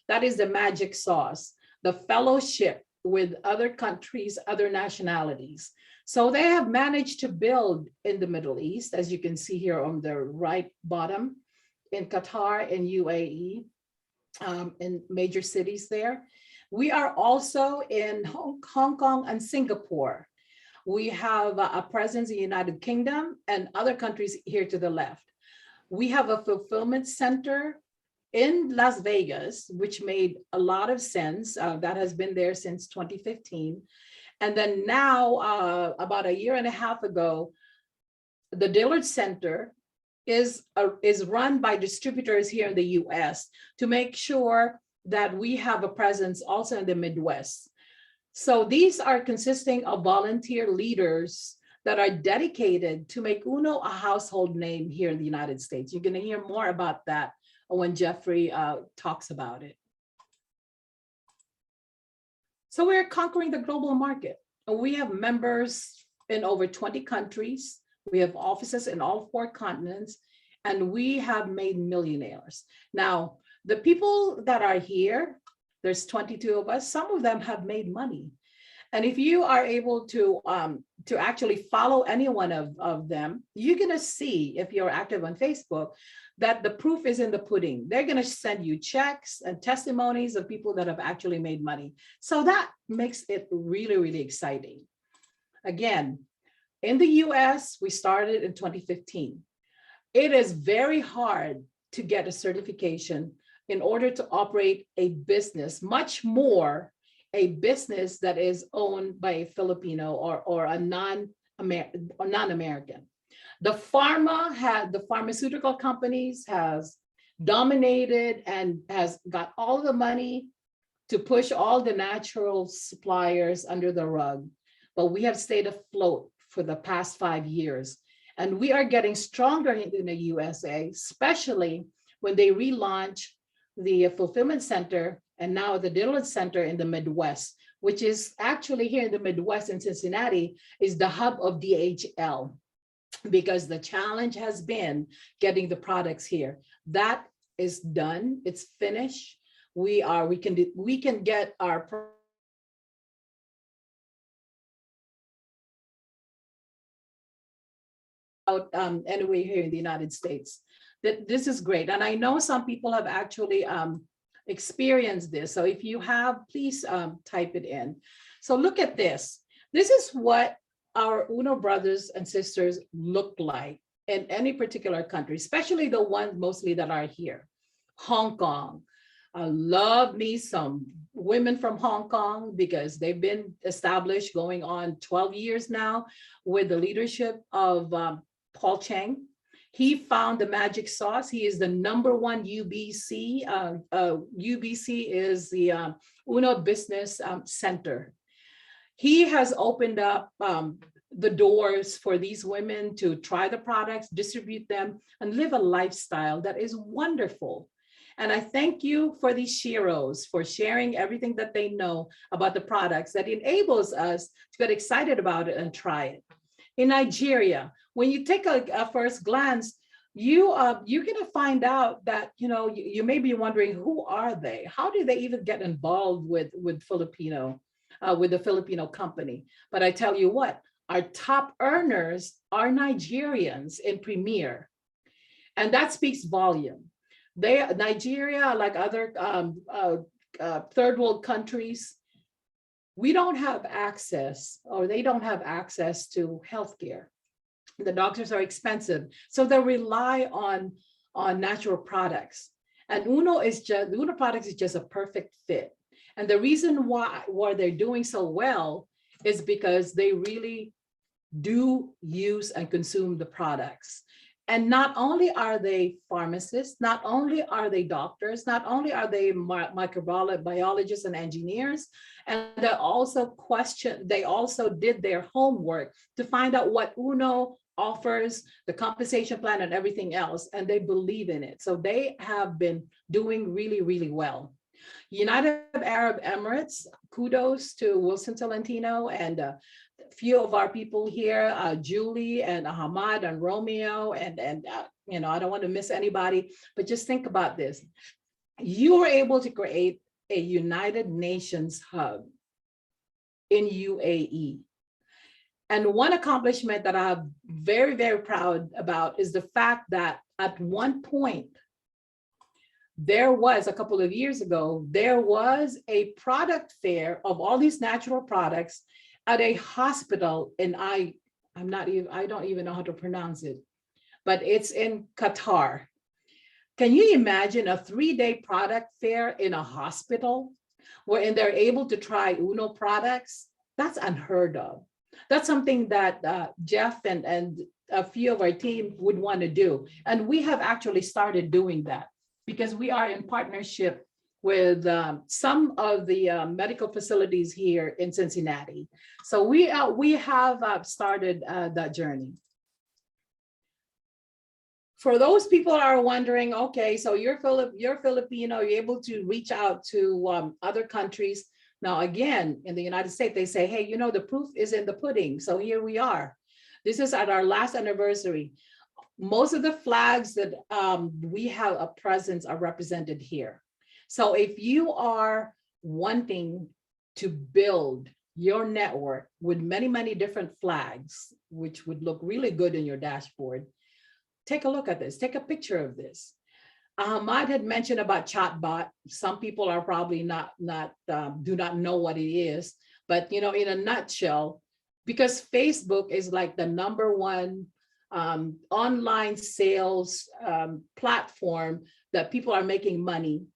that is the magic sauce, the fellowship with other countries, other nationalities. So they have managed to build in the Middle East, as you can see here on the right bottom, in Qatar and UAE, in major cities there. We are also in Hong Kong and Singapore. We have a presence in the United Kingdom and other countries here to the left. We have a fulfillment center in Las Vegas, which made a lot of sense. That has been there since 2015. And then now, about a year and a half ago, the Dillard Center is run by distributors here in the US to make sure that we have a presence also in the Midwest. So these are consisting of volunteer leaders that are dedicated to make Uno a household name here in the United States. You're going to hear more about that when Jeffrey talks about it. So we're conquering the global market. We have members in over 20 countries. We have offices in all 4 continents, and we have made millionaires. Now, the people that are here, there's 22 of us, some of them have made money. And if you are able to actually follow any one of them, you're going to see, if you're active on Facebook, that the proof is in the pudding. They're going to send you checks and testimonies of people that have actually made money. So that makes it really, really exciting. Again, in the US, we started in 2015. It is very hard to get a certification in order to operate a business, much more a business that is owned by a Filipino or a non-American. The pharmaceutical companies has dominated and has got all the money to push all the natural suppliers under the rug. But we have stayed afloat for the past 5 years. And we are getting stronger in the USA, especially when they relaunch the fulfillment center and now the Dillard Center in the Midwest, which is actually here in the Midwest in Cincinnati, is the hub of DHL, because the challenge has been getting the products here. That is done, it's finished. We can get our out anyway here in the United States. This is great. And I know some people have actually experienced this. So if you have, please type it in. So look at this. This is what our Uno brothers and sisters look like in any particular country, especially the ones mostly that are here. Hong Kong. I love me some women from Hong Kong because they've been established going on 12 years now with the leadership of Paul Cheng. He found the magic sauce. He is the #1 UBC. UBC is the Uno Business Center. He has opened up the doors for these women to try the products, distribute them, and live a lifestyle that is wonderful. And I thank you for these sheroes for sharing everything that they know about the products that enables us to get excited about it and try it. In Nigeria, when you take a first glance, you're gonna find out that you may be wondering, who are they? How did they even get involved with the Filipino company? But I tell you what, our top earners are Nigerians in Premier, and that speaks volume. Nigeria, like other third world countries, we don't have access, or they don't have access to healthcare. The doctors are expensive, so they rely on natural products. And Uno products is just a perfect fit. And the reason why they're doing so well is because they really do use and consume the products. And not only are they pharmacists, not only are they doctors, not only are they microbiologists and engineers, and they also did their homework to find out what Uno offers, the compensation plan and everything else, and they believe in it. So they have been doing really, really well. United Arab Emirates, kudos to Wilson Tolentino and a few of our people here, Julie and Ahmad and Romeo, and I don't want to miss anybody, but just think about this. You were able to create a United Nations hub in UAE. And one accomplishment that I'm very, very proud about is the fact that at one point, a couple of years ago, there was a product fair of all these natural products at a hospital, and I don't even know how to pronounce it, but it's in Qatar. Can you imagine a 3-day product fair in a hospital wherein they're able to try Uno products? That's unheard of. That's something that Jeff and a few of our team would want to do. And we have actually started doing that because we are in partnership with some of the medical facilities here in Cincinnati. So we have started that journey. For those people who are wondering, okay, so you're Filipino, you're able to reach out to other countries. Now, again, in the United States, they say, hey, the proof is in the pudding. So here we are. This is at our last anniversary. Most of the flags that we have a presence are represented here. So if you are wanting to build your network with many, many different flags, which would look really good in your dashboard, take a look at this, take a picture of this. Ahmad had mentioned about chatbot. Some people are probably do not know what it is, but in a nutshell, because Facebook is like the #1 online sales platform that people are making money.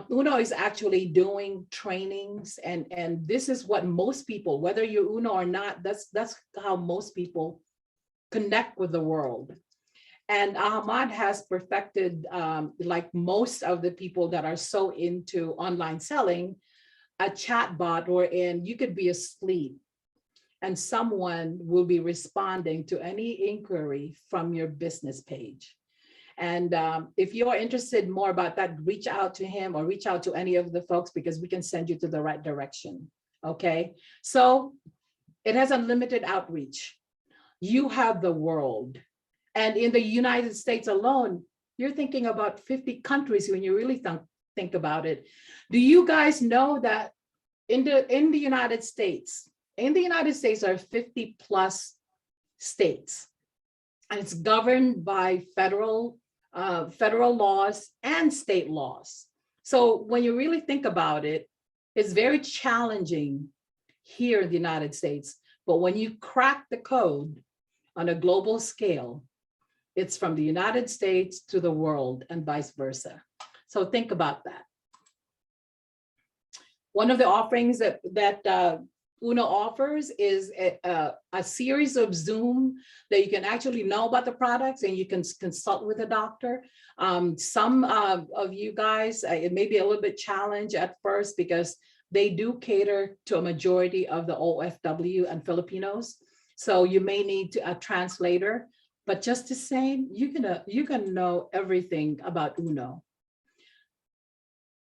Uno is actually doing trainings, and this is what most people, whether you're Uno or not, that's how most people connect with the world. And Ahmad has perfected, like most of the people that are so into online selling, a chatbot wherein you could be asleep and someone will be responding to any inquiry from your business page. And if you're interested more about that, reach out to him or reach out to any of the folks, because we can send you to the right direction. Okay, so it has unlimited outreach. You have the world. And in the United States alone, you're thinking about 50 countries when you really think about it. Do you guys know that in the United States are 50 plus states, and it's governed by federal laws and state laws. So when you really think about it, it's very challenging here in the United States. But when you crack the code on a global scale, it's from the United States to the world and vice versa. So think about that. One of the offerings that Uno offers is a series of Zoom that you can actually know about the products, and you can consult with a doctor. Some of you guys, it may be a little bit challenged at first because they do cater to a majority of the OFW and Filipinos. So you may need a translator. But just the same, you're gonna know everything about Uno.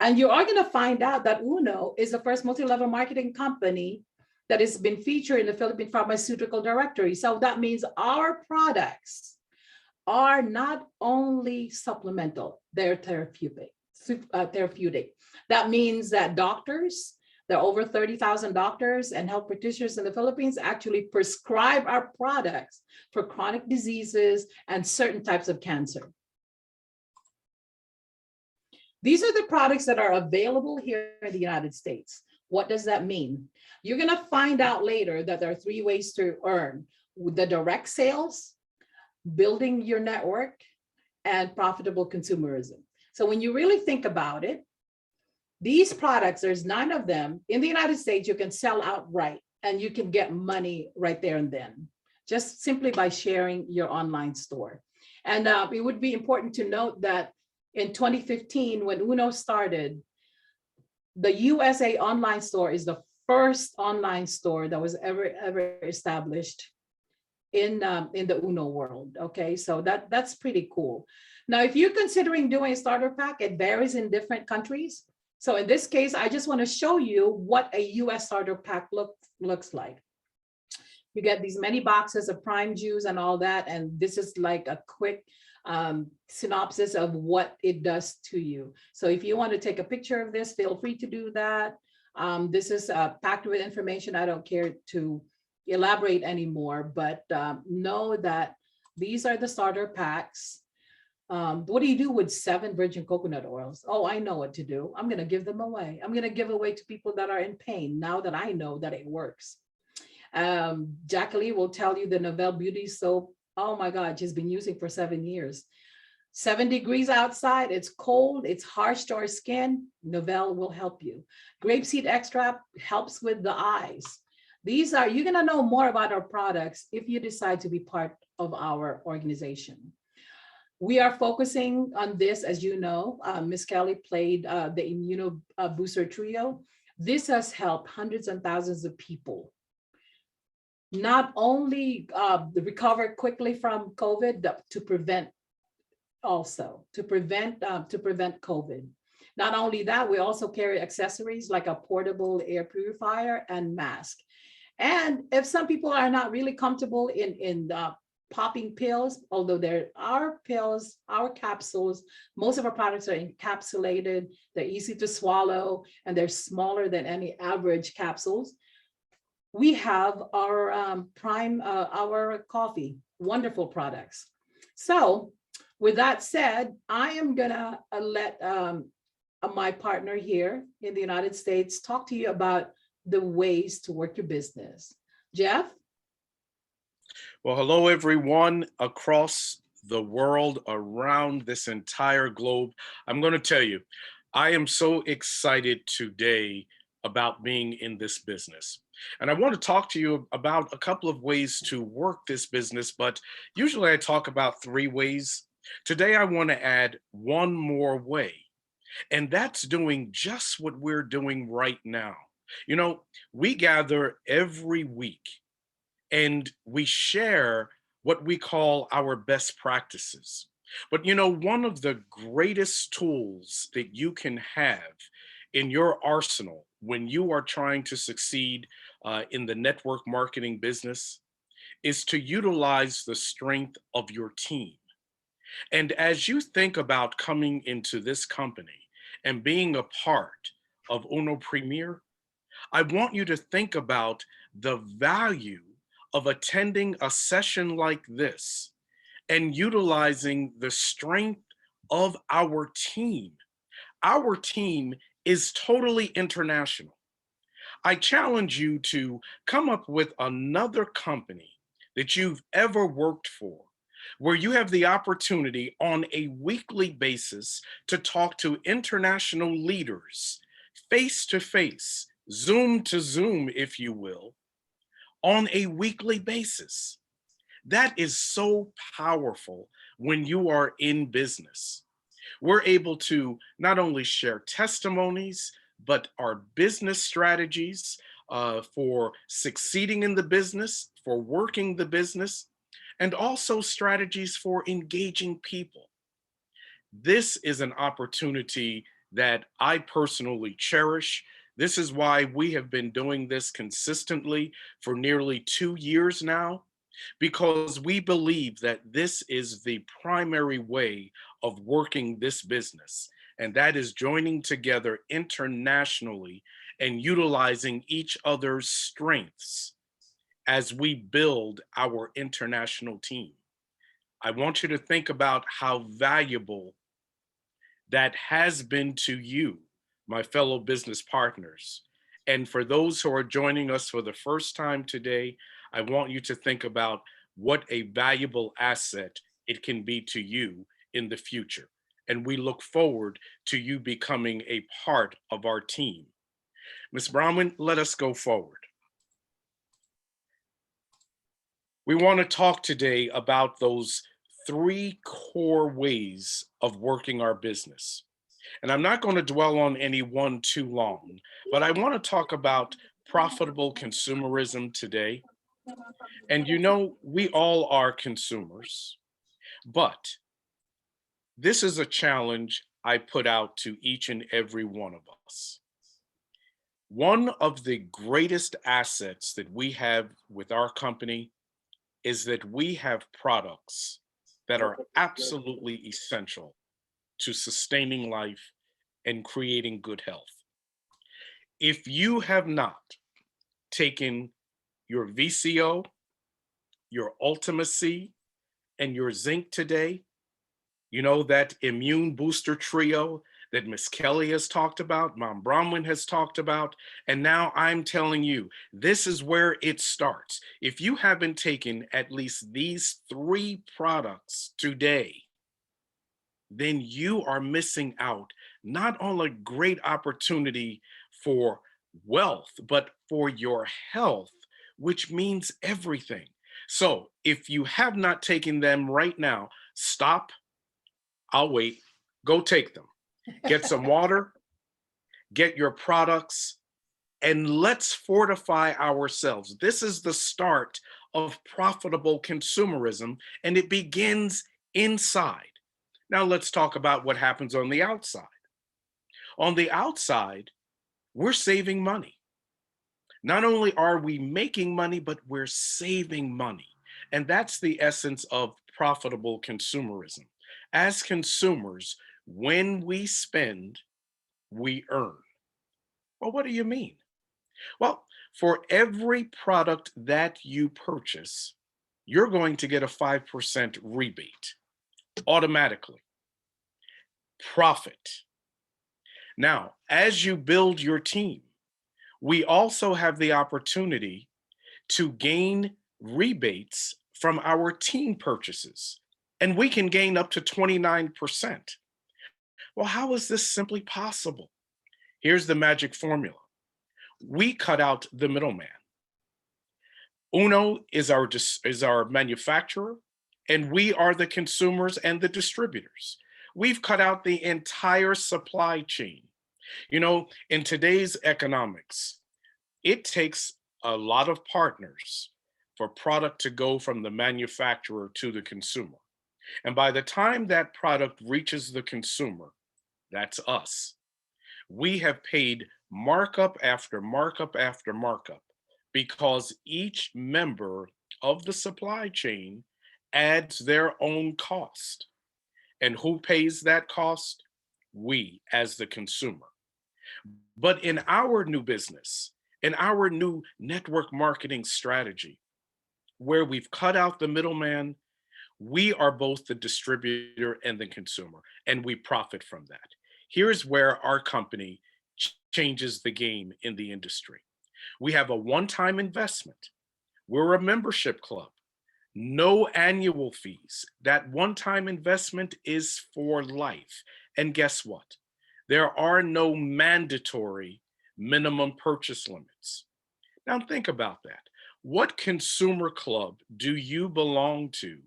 And you are gonna find out that Uno is the first multi-level marketing company that has been featured in the Philippine Pharmaceutical Directory. So that means our products are not only supplemental, they're therapeutic. That means that doctors, there are over 30,000 doctors and health practitioners in the Philippines actually prescribe our products for chronic diseases and certain types of cancer. These are the products that are available here in the United States. What does that mean? You're going to find out later that there are 3 ways to earn: the direct sales, building your network, and profitable consumerism. So when you really think about it, these products, there's 9 of them in the United States, you can sell outright and you can get money right there and then, just simply by sharing your online store. And it would be important to note that in 2015, when Uno started, the USA online store is the first online store that was ever established in the Uno world. Okay, so that's pretty cool. Now, if you're considering doing a starter pack, it varies in different countries. So in this case, I just want to show you what a US starter pack looks like. You get these many boxes of prime juice and all that, and this is like a quick synopsis of what it does to you. So if you want to take a picture of this, feel free to do that. This is packed with information. I don't care to elaborate anymore, but know that these are the starter packs. What do you do with 7 virgin coconut oils? Oh, I know what to do. I'm going to give them away. I'm going to give away to people that are in pain now that I know that it works. Jacqueline will tell you the Novell Beauty Soap. Oh my God, she's been using for 7 years. 7 degrees outside, it's cold, it's harsh to our skin. Novell will help you. Grapeseed extract helps with the eyes. These are, you're gonna know more about our products if you decide to be part of our organization. We are focusing on this, as you know, Ms. Kelly played the Immunobooster Trio. This has helped hundreds and thousands of people not only recover quickly from COVID, to prevent COVID. Not only that, we also carry accessories like a portable air purifier and mask. And if some people are not really comfortable in popping pills, although there are pills, our capsules, most of our products are encapsulated, they're easy to swallow, and they're smaller than any average capsules. We have our our coffee, wonderful products. So with that said, I am gonna let my partner here in the United States talk to you about the ways to work your business. Jeff? Well, hello, everyone across the world, around this entire globe. I'm going to tell you, I am so excited today about being in this business. And I want to talk to you about a couple of ways to work this business, but usually I talk about 3 ways. Today, I want to add one more way, and that's doing just what we're doing right now. You know, we gather every week and we share what we call our best practices. But you know, one of the greatest tools that you can have in your arsenal when you are trying to succeed in the network marketing business is to utilize the strength of your team. And as you think about coming into this company and being a part of Uno Premier, I want you to think about the value of attending a session like this and utilizing the strength of our team. Our team is totally international. I challenge you to come up with another company that you've ever worked for, where you have the opportunity on a weekly basis to talk to international leaders face to face, Zoom to Zoom, if you will, on a weekly basis. That is so powerful when you are in business. We're able to not only share testimonies, but our business strategies for succeeding in the business, for working the business. and also strategies for engaging people. This is an opportunity that I personally cherish. This is why we have been doing this consistently for nearly 2 years now, because we believe that this is the primary way of working this business, and that is joining together internationally and utilizing each other's strengths as we build our international team. I want you to think about how valuable that has been to you, my fellow business partners. And for those who are joining us for the first time today, I want you to think about what a valuable asset it can be to you in the future. And we look forward to you becoming a part of our team. Ms. Bronwyn, let us go forward. We want to talk today about those 3 core ways of working our business. And I'm not going to dwell on any one too long, but I want to talk about profitable consumerism today. And you know, we all are consumers, but this is a challenge I put out to each and every one of us. One of the greatest assets that we have with our company is that we have products that are absolutely essential to sustaining life and creating good health. If you have not taken your VCO, your Ultimacy, and your zinc today, you know, that Immunobooster Trio that Miss Kelly has talked about, Mom Bronwyn has talked about, and now I'm telling you, this is where it starts. If you haven't taken at least these 3 products today, then you are missing out not on a great opportunity for wealth, but for your health, which means everything. So if you have not taken them right now, stop. I'll wait. Go take them. Get some water, get your products, and let's fortify ourselves. This is the start of profitable consumerism, and it begins inside. Now let's talk about what happens on the outside. On the outside, we're saving money. Not only are we making money, but we're saving money. And that's the essence of profitable consumerism. As consumers, when we spend, we earn. Well, what do you mean? Well, for every product that you purchase, you're going to get a 5% rebate automatically. Profit. Now, as you build your team, we also have the opportunity to gain rebates from our team purchases, and we can gain up to 29%. Well, how is this simply possible? Here's the magic formula. We cut out the middleman. Uno is our manufacturer, and we are the consumers and the distributors. We've cut out the entire supply chain. You know, in today's economics, it takes a lot of partners for product to go from the manufacturer to the consumer. And by the time that product reaches the consumer, that's us. We have paid markup after markup after markup because each member of the supply chain adds their own cost. And who pays that cost? We, as the consumer. But in our new business, in our new network marketing strategy, where we've cut out the middleman, we are both the distributor and the consumer, and we profit from that. Here's where our company changes the game in the industry. We have a one-time investment. We're a membership club. No annual fees. That one-time investment is for life. And guess what? There are no mandatory minimum purchase limits. Now think about that. What consumer club do you belong to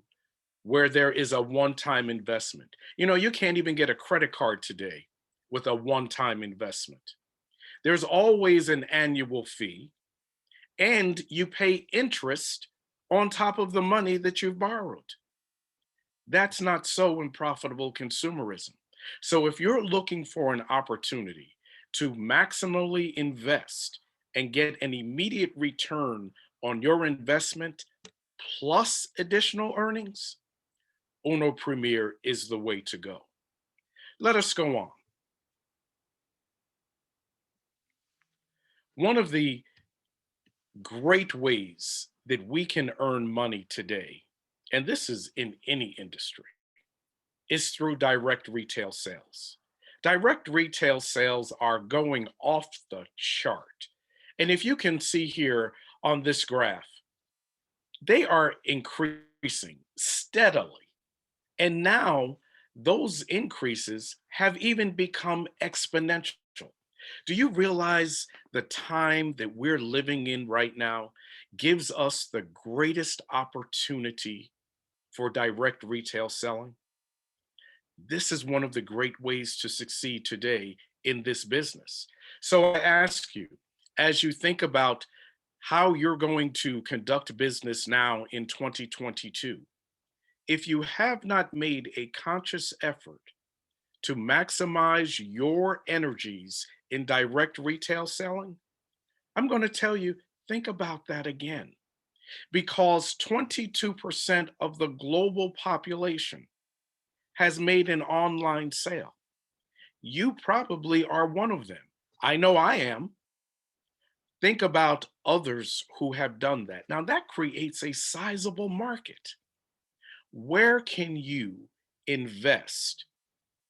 where there is a one-time investment? You know, you can't even get a credit card today with a one-time investment. There's always an annual fee, and you pay interest on top of the money that you've borrowed. That's not so in profitable consumerism. So if you're looking for an opportunity to maximally invest and get an immediate return on your investment plus additional earnings, Uno Premier is the way to go. Let us go on. One of the great ways that we can earn money today, and this is in any industry, is through direct retail sales. Direct retail sales are going off the chart. And if you can see here on this graph, they are increasing steadily. And now those increases have even become exponential. Do you realize the time that we're living in right now gives us the greatest opportunity for direct retail selling? This is one of the great ways to succeed today in this business. So I ask you, as you think about how you're going to conduct business now in 2022, if you have not made a conscious effort to maximize your energies in direct retail selling, I'm going to tell you, think about that again. Because 22% of the global population has made an online sale. You probably are one of them. I know I am. Think about others who have done that. Now that creates a sizable market. Where can you invest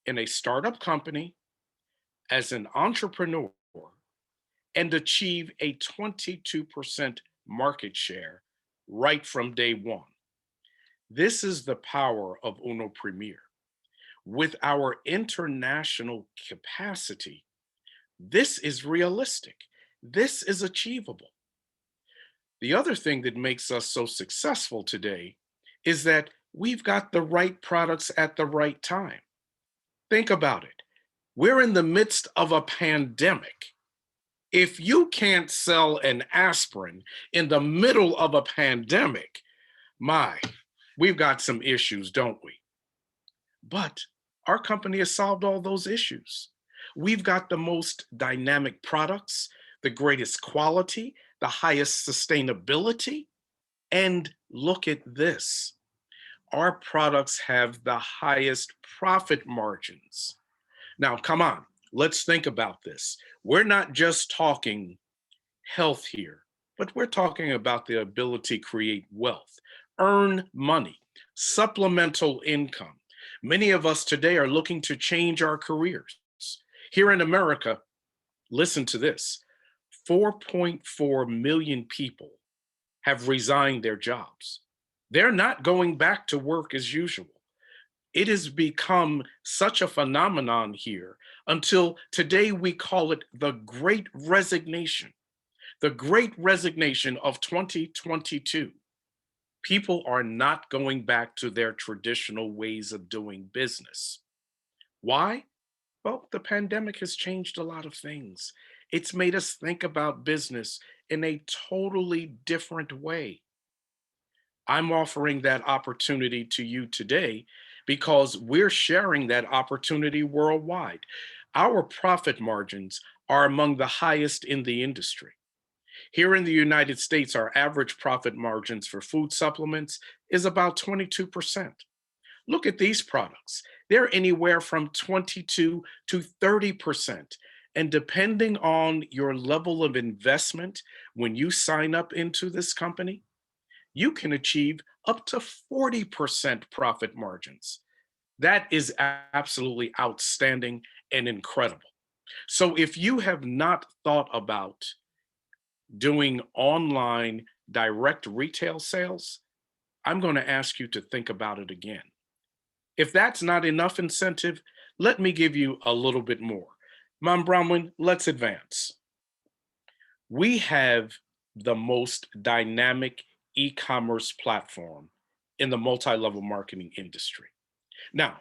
in a startup company as an entrepreneur and achieve a 22% market share right from day one? This is the power of Uno Premier. With our international capacity, this is realistic. This is achievable. The other thing that makes us so successful today is that we've got the right products at the right time. Think about it. We're in the midst of a pandemic. If you can't sell an aspirin in the middle of a pandemic, we've got some issues, don't we? But our company has solved all those issues. We've got the most dynamic products, the greatest quality, the highest sustainability. And look at this. Our products have the highest profit margins. Now, come on, let's think about this. We're not just talking health here, but we're talking about the ability to create wealth, earn money, supplemental income. Many of us today are looking to change our careers. Here in America, listen to this, 4.4 million people have resigned their jobs. They're not going back to work as usual. It has become such a phenomenon here until today we call it the Great Resignation. The Great Resignation of 2022. People are not going back to their traditional ways of doing business. Why? Well, the pandemic has changed a lot of things. It's made us think about business in a totally different way. I'm offering that opportunity to you today because we're sharing that opportunity worldwide. Our profit margins are among the highest in the industry. Here in the United States, our average profit margins for food supplements is about 22%. Look at these products. They're anywhere from 22 to 30%. And depending on your level of investment, when you sign up into this company, you can achieve up to 40% profit margins. That is absolutely outstanding and incredible. So if you have not thought about doing online direct retail sales, I'm going to ask you to think about it again. If that's not enough incentive, let me give you a little bit more. Mom Bronwyn, let's advance. We have the most dynamic e-commerce platform in the multi-level marketing industry. Now,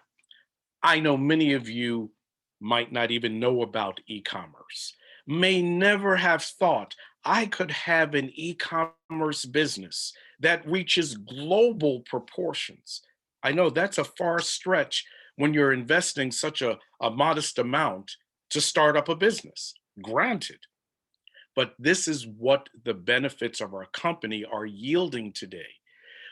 I know many of you might not even know about e-commerce, may never have thought I could have an e-commerce business that reaches global proportions. I know that's a far stretch when you're investing such a modest amount to start up a business, granted. But this is what the benefits of our company are yielding today.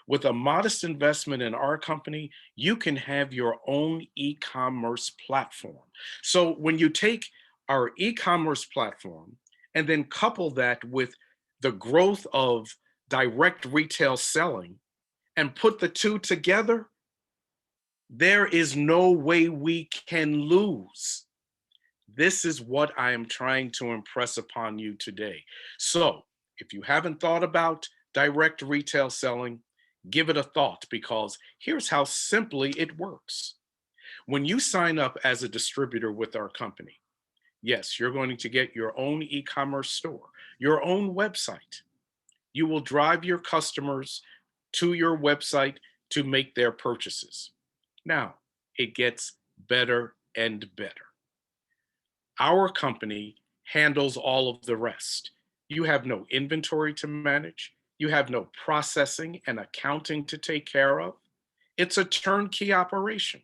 With a modest investment in our company, you can have your own e-commerce platform. So when you take our e-commerce platform and then couple that with the growth of direct retail selling and put the two together, there is no way we can lose. This is what I am trying to impress upon you today. So if you haven't thought about direct retail selling, give it a thought, because here's how simply it works. When you sign up as a distributor with our company, yes, you're going to get your own e-commerce store, your own website. You will drive your customers to your website to make their purchases. Now, it gets better and better. Our company handles all of the rest. You have no inventory to manage. You have no processing and accounting to take care of. It's a turnkey operation.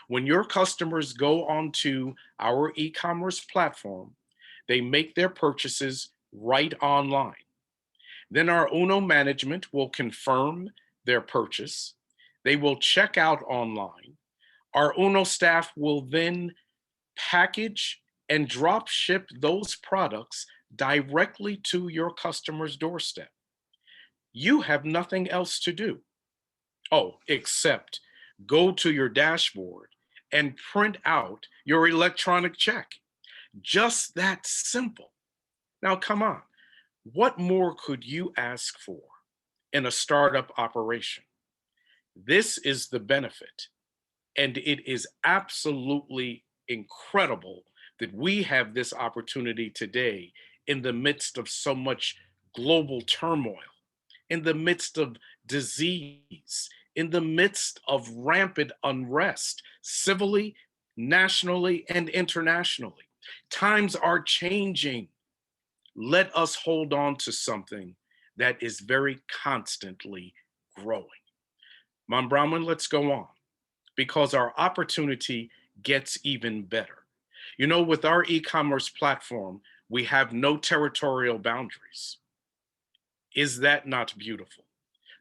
When your customers go onto our e-commerce platform, they make their purchases right online. Then our Uno management will confirm their purchase. They will check out online. Our Uno staff will then package and drop ship those products directly to your customer's doorstep. You have nothing else to do. Oh, except go to your dashboard and print out your electronic check. Just that simple. Now, come on. What more could you ask for in a startup operation? This is the benefit. And it is absolutely incredible that we have this opportunity today in the midst of so much global turmoil, in the midst of disease, in the midst of rampant unrest, civilly, nationally, and internationally. Times are changing. Let us hold on to something that is very constantly growing. Mom Brahman, let's go on, because our opportunity gets even better. You know, with our e-commerce platform, we have no territorial boundaries. Is that not beautiful?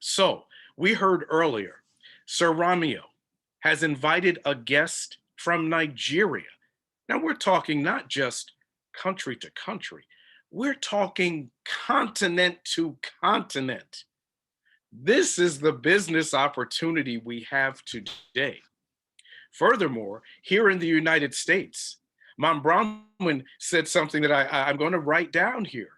So we heard earlier, Sir Ramio has invited a guest from Nigeria. Now we're talking not just country to country, we're talking continent to continent. This is the business opportunity we have today. Furthermore, here in the United States, Mom Brahman said something that I'm going to write down here.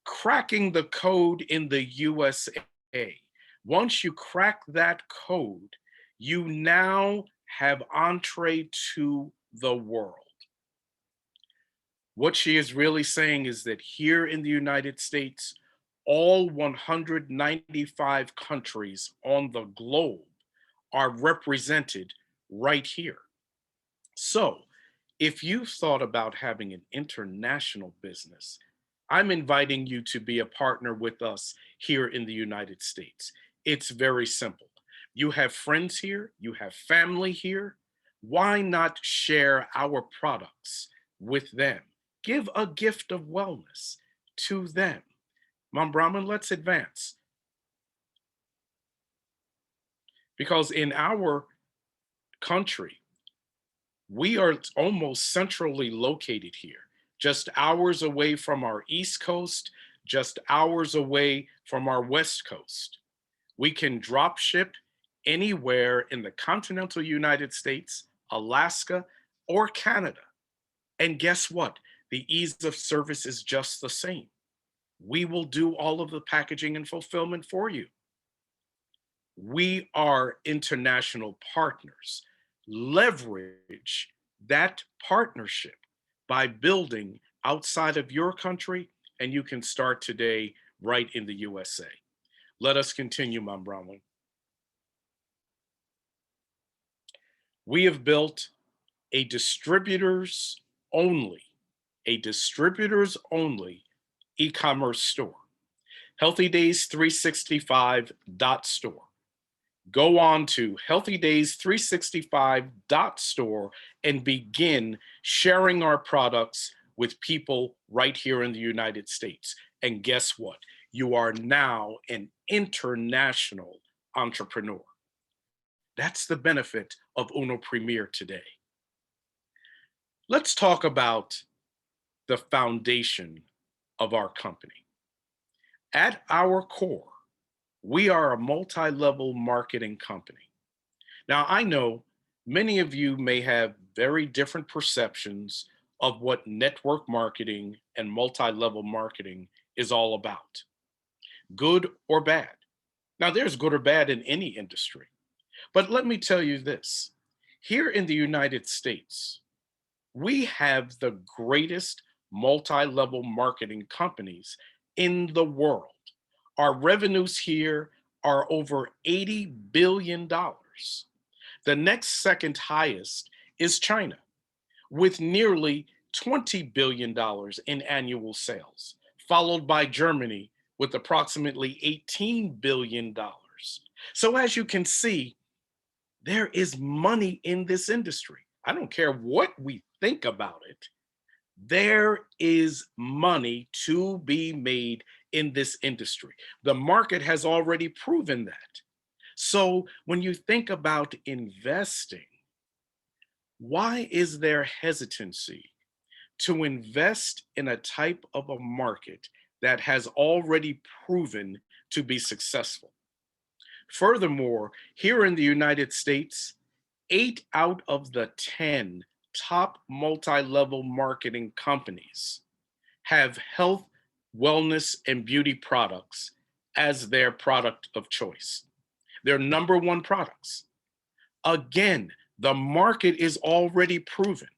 Cracking the code in the USA. Once you crack that code, you now have entree to the world. What she is really saying is that here in the United States, all 195 countries on the globe are represented right here. So if you've thought about having an international business, I'm inviting you to be a partner with us here in the United States. It's very simple. You have friends here, you have family here. Why not share our products with them? Give a gift of wellness to them. Mom Brahman, let's advance. Because in our country, we are almost centrally located here, just hours away from our East Coast, just hours away from our West Coast. We can drop ship anywhere in the continental United States, Alaska, or Canada. And guess what? The ease of service is just the same. We will do all of the packaging and fulfillment for you. We are international partners. Leverage that partnership by building outside of your country, and you can start today right in the USA. Let us continue, Mom Bromley. We have built a distributors only e-commerce store. healthydays365.store. Go on to healthydays365.store and begin sharing our products with people right here in the United States. And guess what? You are now an international entrepreneur. That's the benefit of Uno Premier today. Let's talk about the foundation of our company. At our core, we are a multi-level marketing company. Now, I know many of you may have very different perceptions of what network marketing and multi-level marketing is all about, good or bad. Now, there's good or bad in any industry, but let me tell you this. Here in the United States, we have the greatest multi-level marketing companies in the world. Our revenues here are over $80 billion. The next second highest is China, with nearly $20 billion in annual sales, followed by Germany with approximately $18 billion. So as you can see, there is money in this industry. I don't care what we think about it. There is money to be made in this industry. The market has already proven that. So when you think about investing, why is there hesitancy to invest in a type of a market that has already proven to be successful? Furthermore, here in the United States, 8 out of the 10 top multi-level marketing companies have health, wellness, and beauty products as their product of choice. Their number one products. Again, the market is already proven.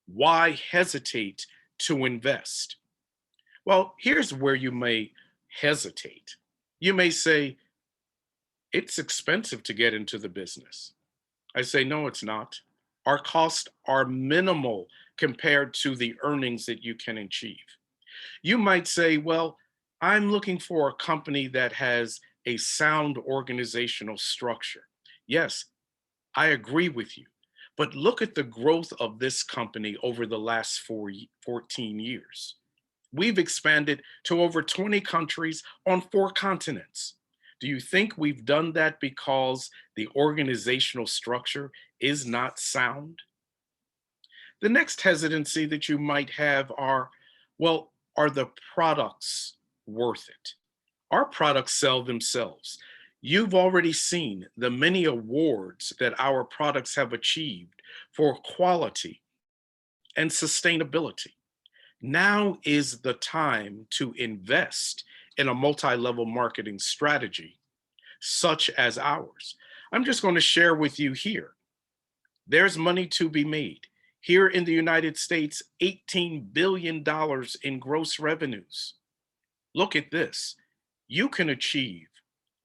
Why hesitate to invest? Well, here's where you may hesitate. You may say, it's expensive to get into the business. I say, no, it's not. Our costs are minimal compared to the earnings that you can achieve. You might say, well, I'm looking for a company that has a sound organizational structure. Yes, I agree with you. But look at the growth of this company over the last 14 years. We've expanded to over 20 countries on 4 continents. Do you think we've done that because the organizational structure is not sound? The next hesitancy that you might have are, well, are the products worth it? Our products sell themselves. You've already seen the many awards that our products have achieved for quality and sustainability. Now is the time to invest in a multi-level marketing strategy such as ours. I'm just going to share with you here. There's money to be made. Here in the United States, $18 billion in gross revenues. Look at this. You can achieve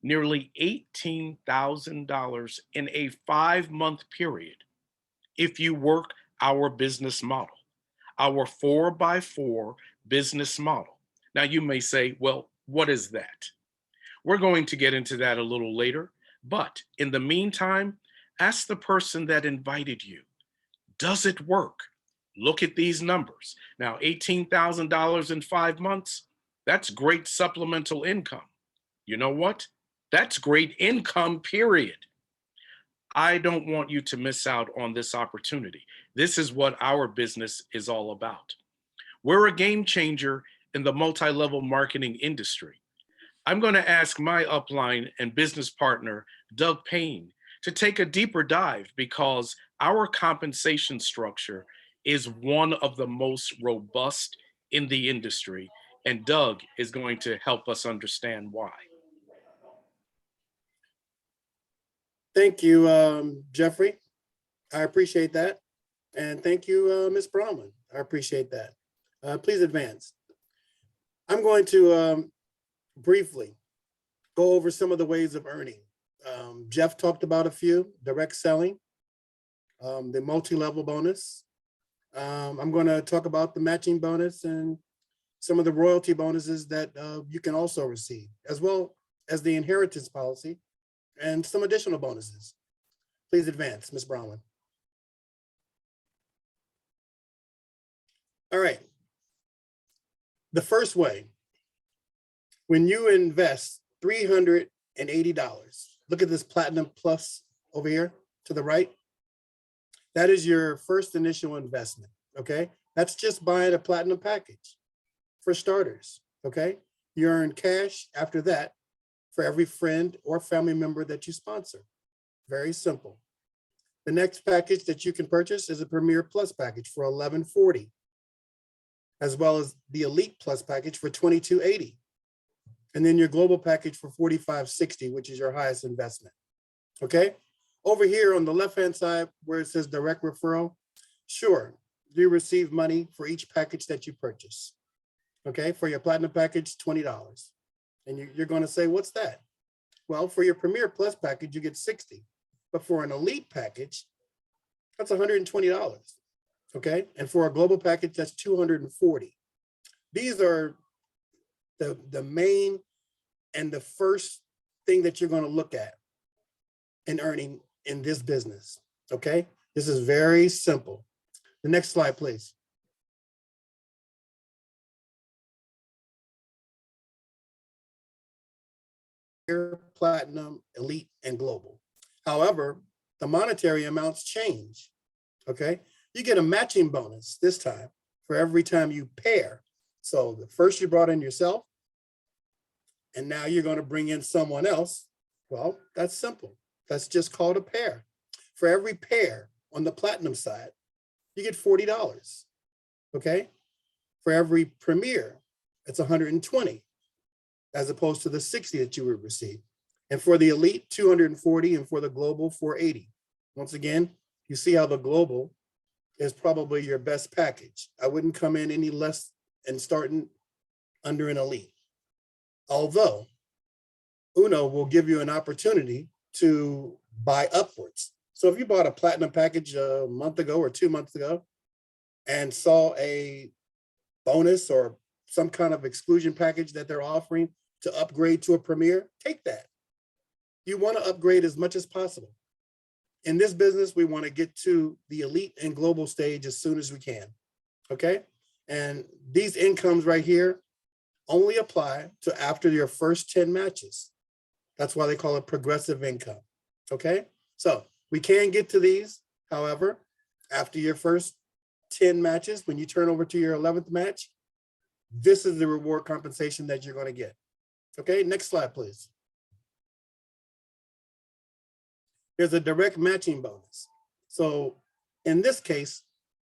nearly $18,000 in a 5-month period if you work our business model, our 4x4 business model. Now you may say, well, what is that? We're going to get into that a little later, but in the meantime, ask the person that invited you, does it work? Look at these numbers. Now, $18,000 in 5 months, that's great supplemental income. You know what? That's great income, period. I don't want you to miss out on this opportunity. This is what our business is all about. We're a game changer in the multi-level marketing industry. I'm going to ask my upline and business partner, Doug Payne, to take a deeper dive because our compensation structure is one of the most robust in the industry, and Doug is going to help us understand why. Thank you, Jeffrey. I appreciate that. And thank you, Ms. Bronwyn. I appreciate that. Please advance. I'm going to briefly go over some of the ways of earning. Jeff talked about a few: direct selling, the multi-level bonus. I'm going to talk about the matching bonus and some of the royalty bonuses that you can also receive, as well as the inheritance policy and some additional bonuses. Please advance, Ms. Bronwyn. All right. The first way, when you invest $380, look at this Platinum Plus over here to the right. That is your first initial investment, okay? That's just buying a Platinum package for starters, okay? You earn cash after that for every friend or family member that you sponsor. Very simple. The next package that you can purchase is a Premier Plus package for $1140, as well as the Elite Plus package for $2280. And then your Global package for $4560, which is your highest investment, okay? Over here on the left-hand side where it says direct referral, sure, you receive money for each package that you purchase, okay? For your Platinum package, $20. And you're gonna say, what's that? Well, for your Premier Plus package, you get $60. But for an Elite package, that's $120, okay? And for a Global package, that's $240. These are the main and the first thing that you're gonna look at in earning in this business, okay? This is very simple. The next slide, please. Platinum, Elite, and Global. However, the monetary amounts change, okay? You get a matching bonus this time for every time you pair. So the first you brought in yourself, and now you're gonna bring in someone else. Well, that's simple. That's just called a pair. For every pair on the Platinum side, you get $40, okay? For every Premier, it's $120, as opposed to the $60 that you would receive. And for the Elite, $240, and for the Global, $480. Once again, you see how the Global is probably your best package. I wouldn't come in any less and starting under an Elite. Although, Uno will give you an opportunity to buy upwards. So if you bought a Platinum package a month ago or 2 months ago and saw a bonus or some kind of exclusion package that they're offering to upgrade to a Premier, take that. You want to upgrade as much as possible. In this business, we want to get to the Elite and Global stage as soon as we can, okay? And these incomes right here only apply to after your first 10 matches. That's why they call it progressive income, okay? So we can get to these, however, after your first 10 matches, when you turn over to your 11th match, this is the reward compensation that you're gonna get. Okay, next slide, please. There's a direct matching bonus. So in this case,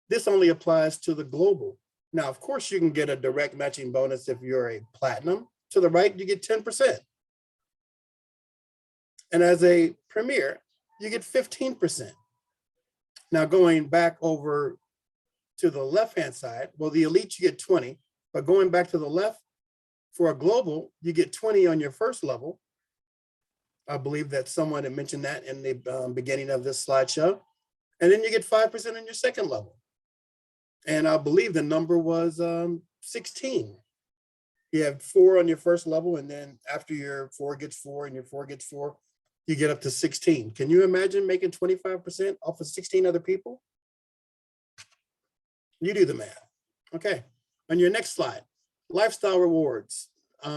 this only applies to the Global. Now, of course, you can get a direct matching bonus if you're a Platinum. To the right, you get 10%. And as a Premier, you get 15%. Now going back over to the left-hand side, well, the Elite, you get 20, but going back to the left, for a Global, you get 20 on your first level. I believe that someone had mentioned that in the beginning of this slideshow. And then you get 5% on your second level. And I believe the number was 16. You have 4 on your first level, and then after your 4 gets 4 and your 4 gets 4, you get up to 16. Can you imagine making 25% off of 16 other people? You do the math. Okay, on your next slide, lifestyle rewards. I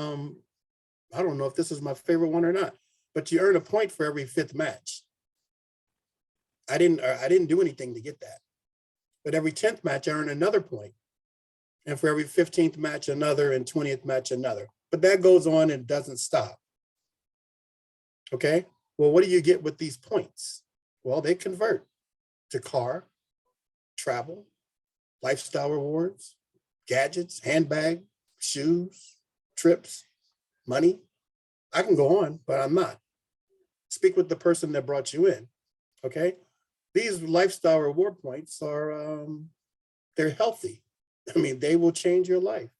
don't know if this is my favorite one or not, but you earn a point for every 5th match. I didn't do anything to get that. But every 10th match, I earn another point. And for every 15th match, another, and 20th match, another. But that goes on and doesn't stop. Okay, well, what do you get with these points? Well, they convert to car, travel, lifestyle rewards, gadgets, handbag, shoes, trips, money. I can go on, but I'm not. Speak with the person that brought you in, okay? These lifestyle reward points are, they're healthy. I mean, they will change your life,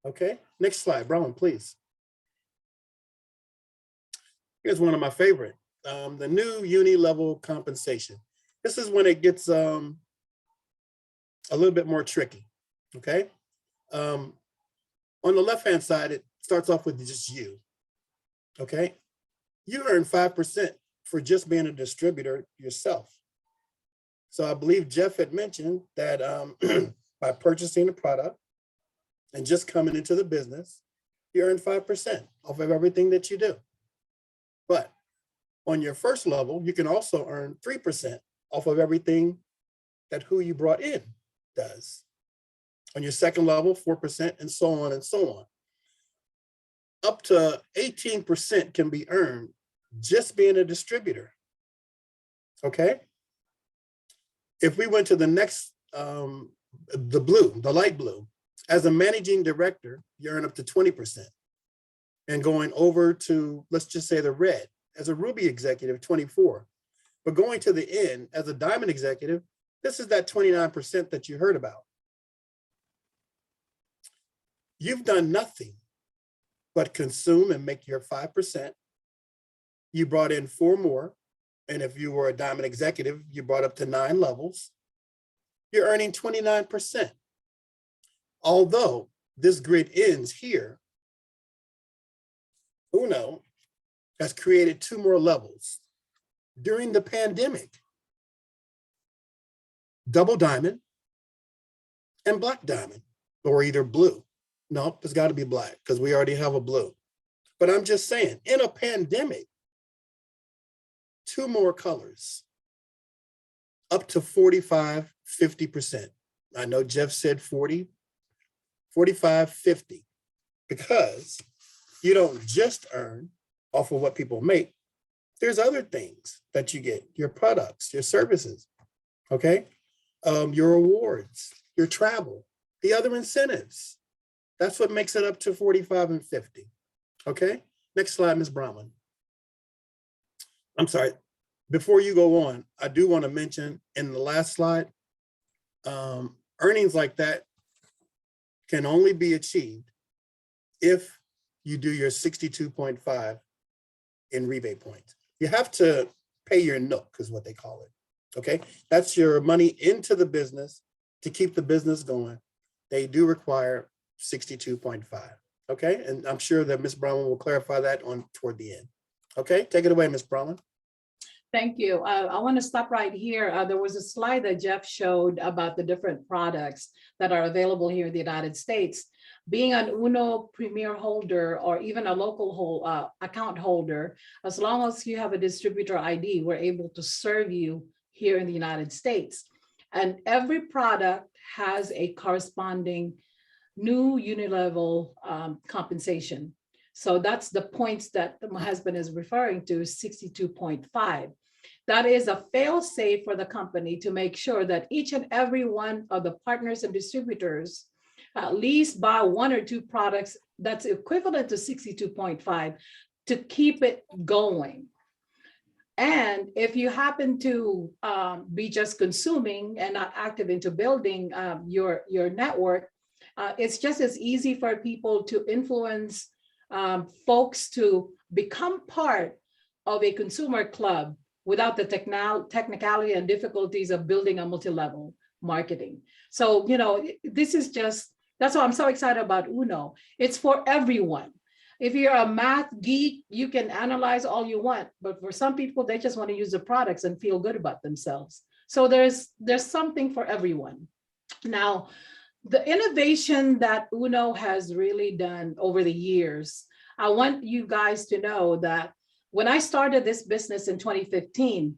okay? Next slide, Brian, please. Here's one of my favorite, the new Uni Level Compensation. This is when it gets a little bit more tricky, okay? On the left-hand side, it starts off with just you, okay? You earn 5% for just being a distributor yourself. So I believe Jeff had mentioned that by purchasing the product and just coming into the business, you earn 5% off of everything that you do. But on your first level, you can also earn 3% off of everything that who you brought in does. On your second level, 4%, and so on and so on. Up to 18% can be earned just being a distributor, okay? If we went to the next, the light blue, as a managing director, you earn up to 20%. And going over to, let's just say the red, as a Ruby executive, 24. But going to the end, as a diamond executive, this is that 29% that you heard about. You've done nothing but consume and make your 5%. You brought in 4 more. And if you were a diamond executive, you brought up to 9 levels. You're earning 29%. Although this grid ends here, Uno has created 2 more levels during the pandemic. Double diamond and black diamond, or either blue. No, it's got to be black because we already have a blue. But I'm just saying, in a pandemic, 2 more colors, up to 45, 50%. I know Jeff said 40, 45, 50, because you don't just earn off of what people make. There's other things that you get, your products, your services, okay? Your awards, your travel, the other incentives. That's what makes it up to 45 and 50, okay? Next slide, Ms. Brahman. I'm sorry, before you go on, I do want to mention in the last slide, earnings like that can only be achieved if you do your 62.5 in rebate points. You have to pay your nook is what they call it, okay? That's your money into the business to keep the business going. They do require 62.5, okay? And I'm sure that Ms. Brown will clarify that on toward the end. Okay, take it away, Ms. Brown. Thank you. I want to stop right here. There was a slide that Jeff showed about the different products that are available here in the United States. Being an Uno Premier holder or even a local account holder, as long as you have a distributor ID, we're able to serve you here in the United States. And every product has a corresponding new Uni Level compensation. So that's the points that my husband is referring to, 62.5. That is a fail-safe for the company to make sure that each and every one of the partners and distributors at least buy 1 or 2 products that's equivalent to 62.5 to keep it going. And if you happen to be just consuming and not active into building your network, it's just as easy for people to influence folks to become part of a consumer club without the technicality and difficulties of building a multi-level marketing. So, you know, this is just, that's why I'm so excited about Uno. It's for everyone. If you're a math geek, you can analyze all you want, but for some people, they just want to use the products and feel good about themselves. So there's something for everyone. Now, the innovation that Uno has really done over the years, I want you guys to know that when I started this business in 2015,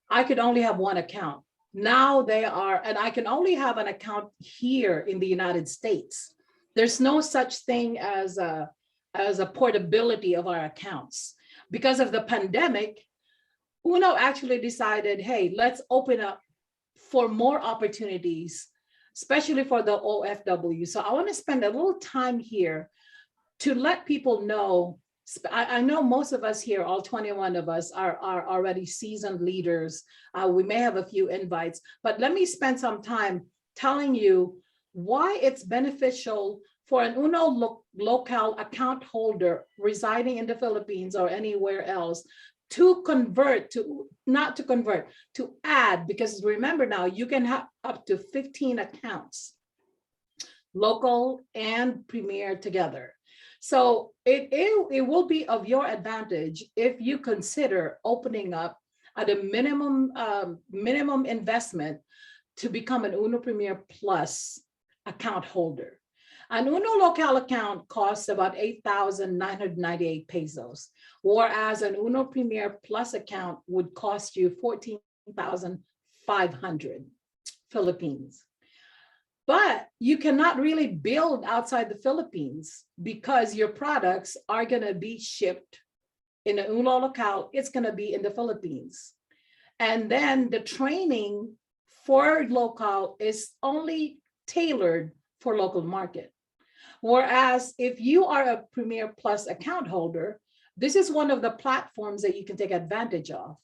I could only have 1 account. Now they are, and I can only have an account here in the United States. There's no such thing as a portability of our accounts. Because of the pandemic, Uno actually decided, hey, let's open up for more opportunities, especially for the OFW. So I want to spend a little time here to let people know. I know most of us here, all 21 of us, are already seasoned leaders. We may have a few invites, but let me spend some time telling you why it's beneficial for an Uno local account holder residing in the Philippines or anywhere else to convert to, not to convert, to add, because remember now, you can have up to 15 accounts. local and premier together. So it will be of your advantage if you consider opening up at a minimum investment to become an Uno Premier Plus account holder. An Uno Local account costs about 8,998 pesos, whereas an Uno Premier Plus account would cost you 14,500 Philippines. But you cannot really build outside the Philippines because your products are going to be shipped in an Uno Local. It's going to be in the Philippines. And then the training for local is only tailored for local market. Whereas if you are a Premier Plus account holder, this is one of the platforms that you can take advantage of,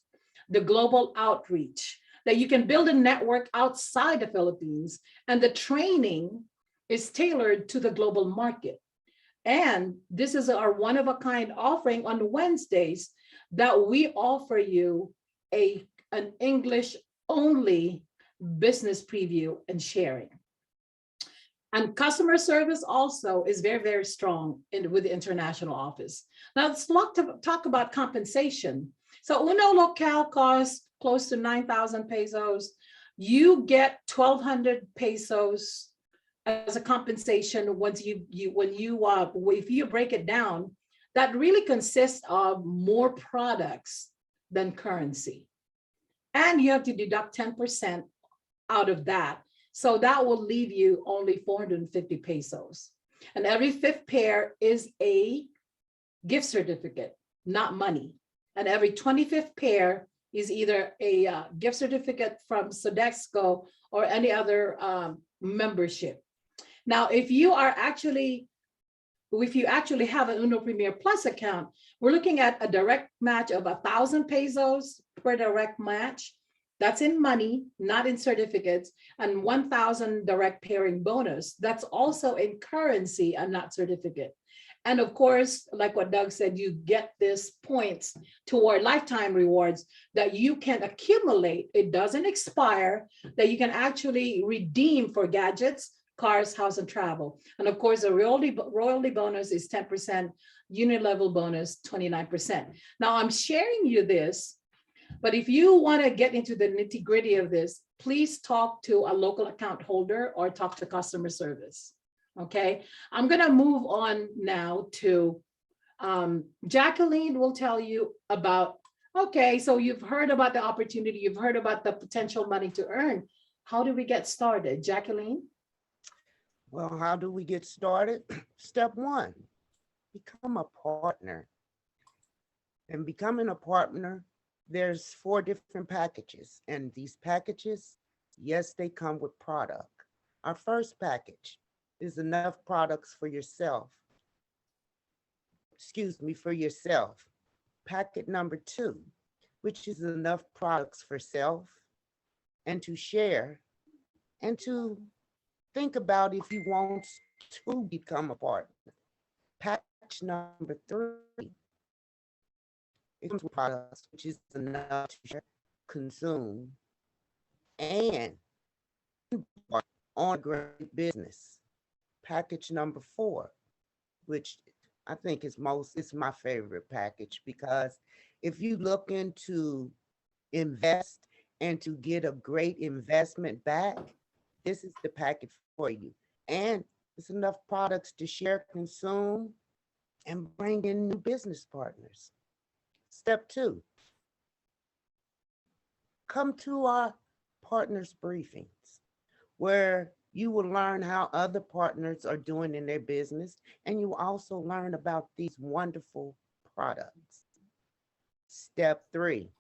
the global outreach, that you can build a network outside the Philippines, and the training is tailored to the global market. And this is our one-of-a-kind offering on Wednesdays that we offer you an English-only business preview and sharing. And customer service also is very, very strong with the international office. Now let's talk about compensation. So Uno Local costs close to 9,000 pesos. You get 1,200 pesos as a compensation once if you break it down, that really consists of more products than currency. And you have to deduct 10% out of that. So that will leave you only 450 pesos. And every fifth pair is a gift certificate, not money. And every 25th pair is either a gift certificate from Sodexo or any other membership. Now, if you actually have an Uno Premier Plus account, we're looking at a direct match of 1,000 pesos per direct match. That's in money, not in certificates, and 1,000 direct pairing bonus. That's also in currency and not certificate. And of course, like what Doug said, you get this points toward lifetime rewards that you can accumulate. It doesn't expire, that you can actually redeem for gadgets, cars, house, and travel. And of course, the royalty bonus is 10%, Uni Level bonus 29%. Now I'm sharing you this, but if you want to get into the nitty-gritty of this, please talk to a local account holder or talk to customer service. Okay, I'm going to move on now to Jacqueline will tell you about, okay, so you've heard about the opportunity, you've heard about the potential money to earn. How do we get started? Jacqueline? Well, how do we get started? Step one, become a partner. And becoming a partner, there's 4 different packages. And these packages, yes, they come with product. Our first package is enough products for yourself. For yourself. Packet number 2, which is enough products for self and to share and to think about if you want to become a partner. Package number 3, it comes with products, which is enough to share, consume, and on great business. Package number 4, which I think is it's my favorite package, because if you look into invest and to get a great investment back, this is the package for you. And it's enough products to share, consume, and bring in new business partners. Step 2, come to our partners briefings, where you will learn how other partners are doing in their business, and you also learn about these wonderful products. Step 3,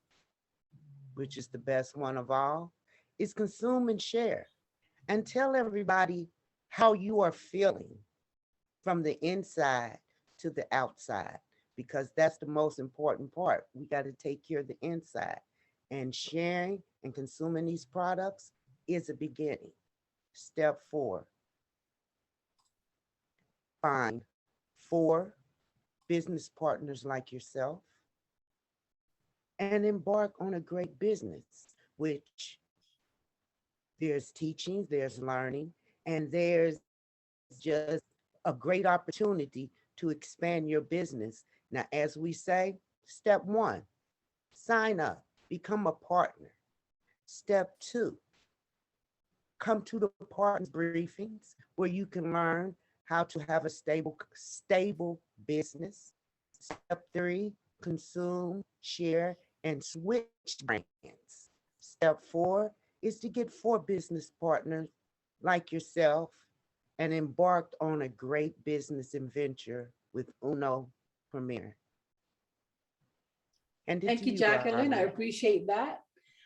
which is the best one of all, is consume and share, and tell everybody how you are feeling from the inside to the outside, because that's the most important part. We got to take care of the inside, and sharing and consuming these products is a beginning. Step 4, find 4 business partners like yourself and embark on a great business, which there's teaching, there's learning, and there's just a great opportunity to expand your business. Now, as we say, step 1, sign up, become a partner. Step 2, come to the partners briefings where you can learn how to have a stable business. Step 3, consume, share, and switch brands. Step 4 is to get 4 business partners like yourself and embarked on a great business adventure with Uno Premier. Thank you, Jacqueline. I appreciate that.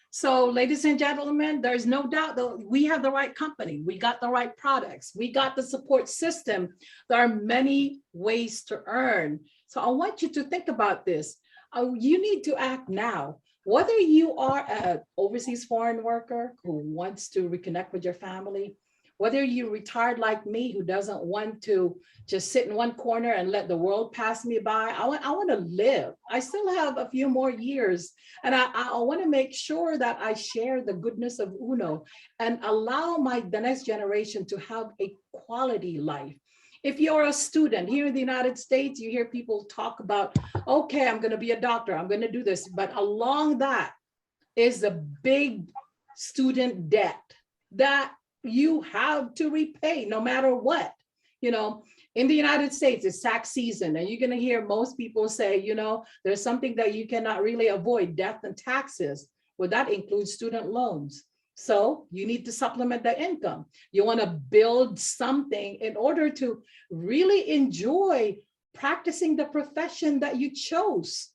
So, ladies and gentlemen, there's no doubt that we have the right company. We got the right products. We got the support system. There are many ways to earn. So I want you to think about this. You need to act now. Whether you are an overseas foreign worker who wants to reconnect with your family, whether you're retired like me who doesn't want to just sit in one corner and let the world pass me by, I want to live. I still have a few more years, and I want to make sure that I share the goodness of Uno and allow the next generation to have a quality life. If you're a student here in the United States, you hear people talk about, okay, I'm going to be a doctor, I'm going to do this, but along that is a big student debt that you have to repay no matter what. You know, in the United States, it's tax season, and you're going to hear most people say, you know, there's something that you cannot really avoid, death and taxes. Well, that includes student loans. So you need to supplement the income. You want to build something in order to really enjoy practicing the profession that you chose.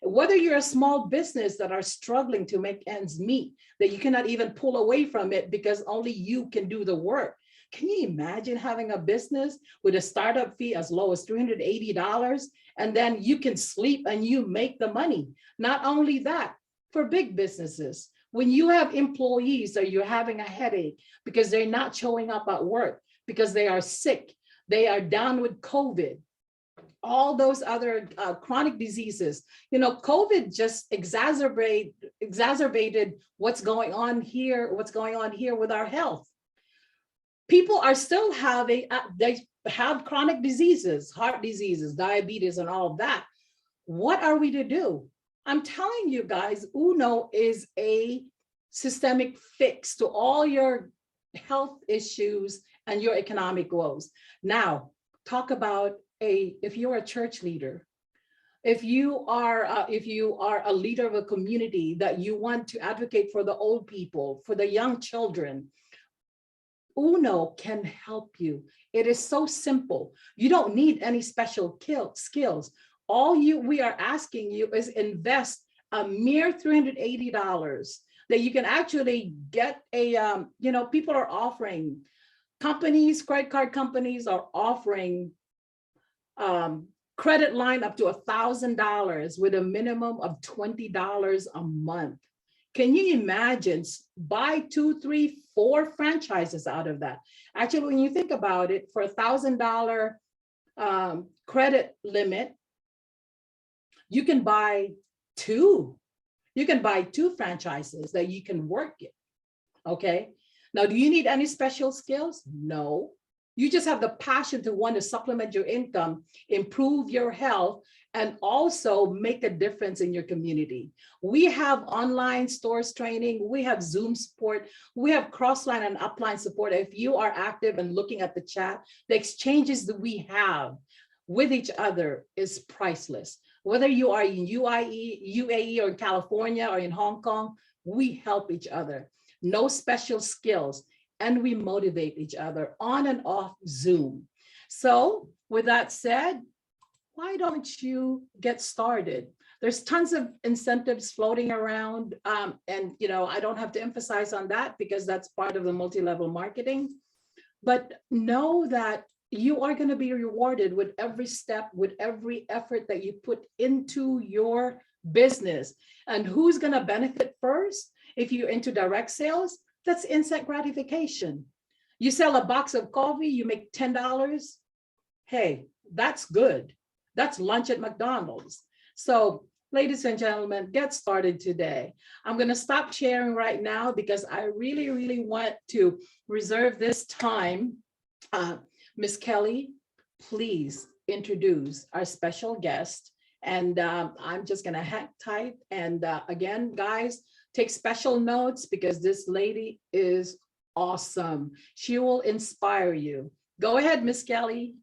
Whether you're a small business that are struggling to make ends meet, that you cannot even pull away from it because only you can do the work. Can you imagine having a business with a startup fee as low as $380, and then you can sleep and you make the money? Not only that, for big businesses, when you have employees or you're having a headache because they're not showing up at work, because they are sick, they are down with COVID, all those other chronic diseases. You know, COVID just exacerbated what's going on here with our health. People are still having, they have chronic diseases, heart diseases, diabetes, and all of that. What are we to do? I'm telling you guys, Uno is a systemic fix to all your health issues and your economic woes. Now, talk about if you're a church leader, if you are a leader of a community that you want to advocate for the old people, for the young children, Uno can help you. It is so simple. You don't need any special skills. All we are asking you is invest a mere $380 that you can actually get a, people are offering, credit card companies are offering credit line up to $1,000 with a minimum of $20 a month. Can you imagine? Buy 2, 3, 4 franchises out of that. Actually, when you think about it, for $1,000 credit limit, you can buy 2. You can buy 2 franchises that you can work it. Okay. Now, do you need any special skills? No. You just have the passion to want to supplement your income, improve your health, and also make a difference in your community. We have online stores training, we have Zoom support, we have crossline and upline support. If you are active and looking at the chat, the exchanges that we have with each other is priceless. Whether you are in UAE or in California or in Hong Kong, we help each other. No special skills, and we motivate each other on and off Zoom. So with that said, why don't you get started? There's tons of incentives floating around. And I don't have to emphasize on that because that's part of the multi-level marketing. But know that you are going to be rewarded with every step, with every effort that you put into your business. And who's going to benefit first? If you're into direct sales, that's instant gratification. You sell a box of coffee, you make $10. Hey, that's good. That's lunch at McDonald's. So, ladies and gentlemen, get started today. I'm going to stop sharing right now because I really, really want to reserve this time. Miss Kelly, please introduce our special guest. And I'm just gonna hang tight. And again, guys, take special notes because this lady is awesome. She will inspire you. Go ahead, Miss Kelly.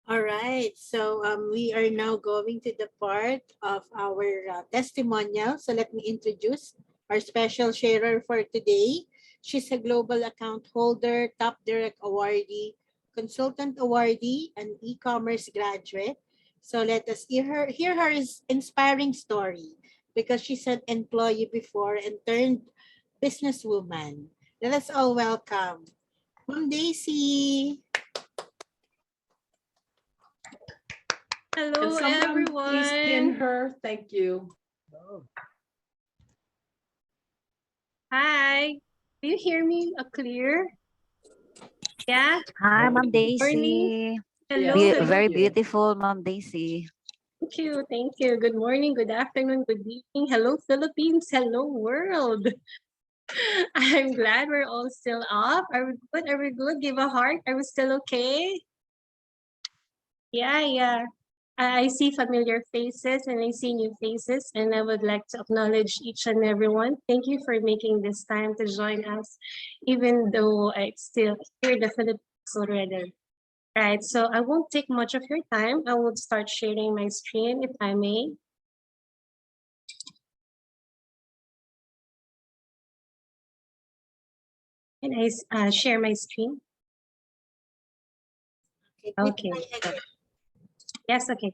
All right, so we are now going to the part of our testimonial. So let me introduce our special sharer for today. She's a global account holder, top direct awardee, consultant awardee, and e-commerce graduate. So let us hear her inspiring story because she's an employee before and turned businesswoman. Let us all welcome Ma'am Daisy. Can Hello, someone please pin everyone. her? Thank you. Hi. Do you hear me clear? Yeah. Hi, Ma'am Morning. Daisy. Hello, hello. Very beautiful, Ma'am Daisy. Thank you. Thank you. Good morning, good afternoon, good evening. Hello, Philippines. Hello, world. I'm glad we're all still up. Are we good? Are we good? Give a heart. Are we still okay? Yeah, yeah. I see familiar faces and I see new faces, and I would like to acknowledge each and every one. Thank you for making this time to join us, even though it's still here in the Philippines already. Right, so I won't take much of your time. I will start sharing my screen if I may. Can I share my screen? Okay. Yes, okay.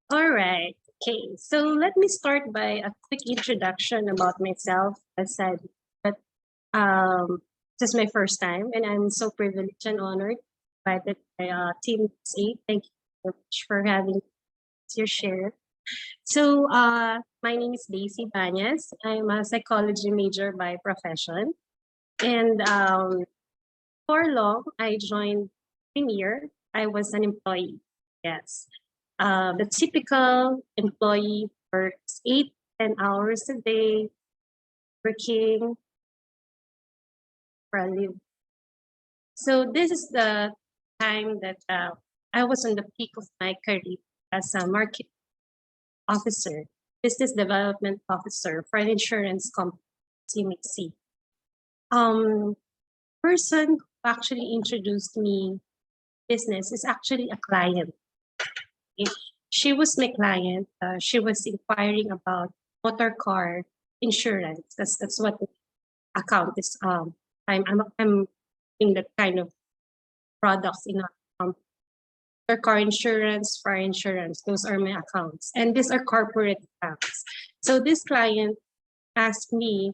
All right. Okay, so let me start by a quick introduction about myself. As said, but this is my first time, and I'm so privileged and honored by the Team 8. Thank you so much for having your share. So, my name is Daisy Banyas. I'm a psychology major by profession, and for long I joined Premier. I was an employee. Yes. The typical employee works 8-10 hours a day, working for a living. So this is the time that I was on the peak of my career as a market officer, business development officer for an insurance company, as you may see. Person who actually introduced me business is actually a client. She was my client. She was inquiring about motor car insurance. That's what the account is. I'm in that kind of products in motor car insurance, fire insurance. Those are my accounts, and these are corporate accounts. So this client asked me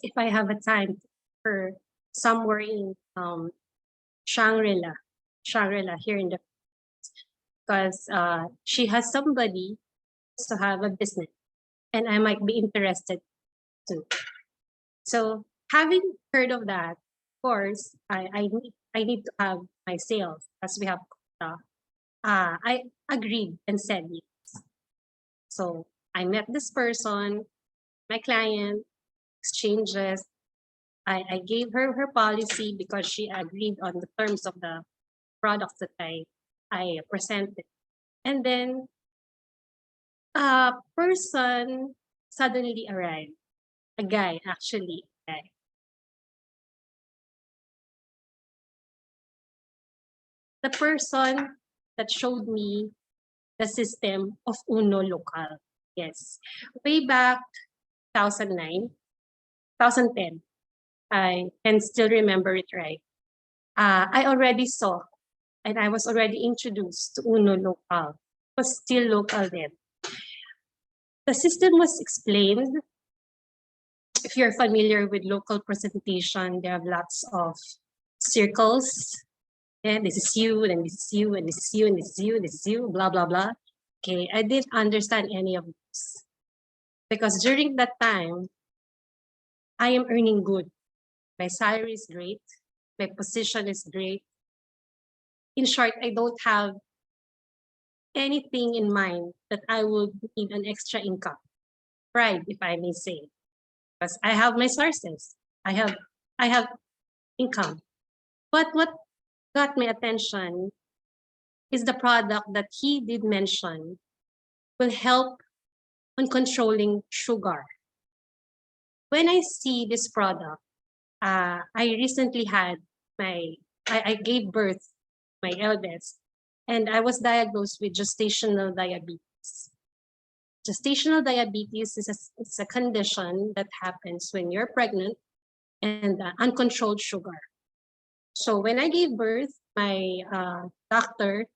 if I have a time for somewhere in Shangri-La here in the, because she has somebody to have a business and I might be interested too. So having heard of that, of course, I need to have my sales as we have. I agreed and said yes. So I met this person, my client, exchanges. I gave her her policy because she agreed on the terms of the products that I presented. And then a person suddenly arrived, a guy actually. A guy. The person that showed me the system of Uno Local. Yes. Way back 2009, 2010, I can still remember it right. I already saw and I was already introduced to Uno Local. It was still local then. The system was explained. If you're familiar with local presentation, there are lots of circles. And this is you, and this is you, and this is you, and this is you, this is you, blah, blah, blah. Okay, I didn't understand any of this. Because during that time, I am earning good. My salary is great. My position is great. in short, I don't have anything in mind that I would need an extra income. Pride, if I may say, because I have my sources. I have income. But what got my attention is the product that he did mention will help on controlling sugar. When I see this product, I recently had I gave birth my eldest, and I was diagnosed with gestational diabetes. Gestational diabetes is a condition that happens when you're pregnant and uncontrolled sugar. So when I gave birth, my doctor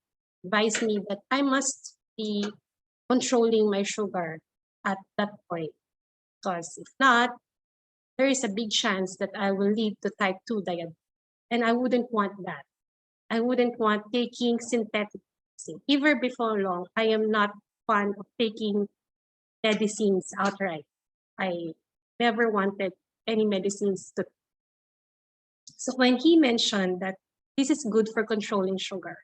advised me that I must be controlling my sugar at that point, because if not, there is a big chance that I will lead to type 2 diabetes. And I wouldn't want that. I wouldn't want taking synthetic medicine. Even before long, I am not fond of taking medicines outright. I never wanted any medicines to. So when he mentioned that this is good for controlling sugar,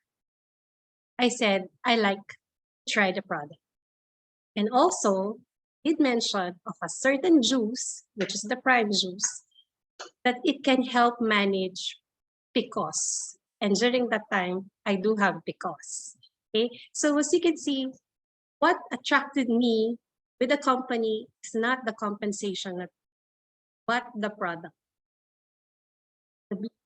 I said, I like to try the product. And also, it mentioned of a certain juice, which is the prime juice, that it can help manage PCOS. And during that time, I do have PCOS. Okay, so as you can see, what attracted me with the company is not the compensation, but the product.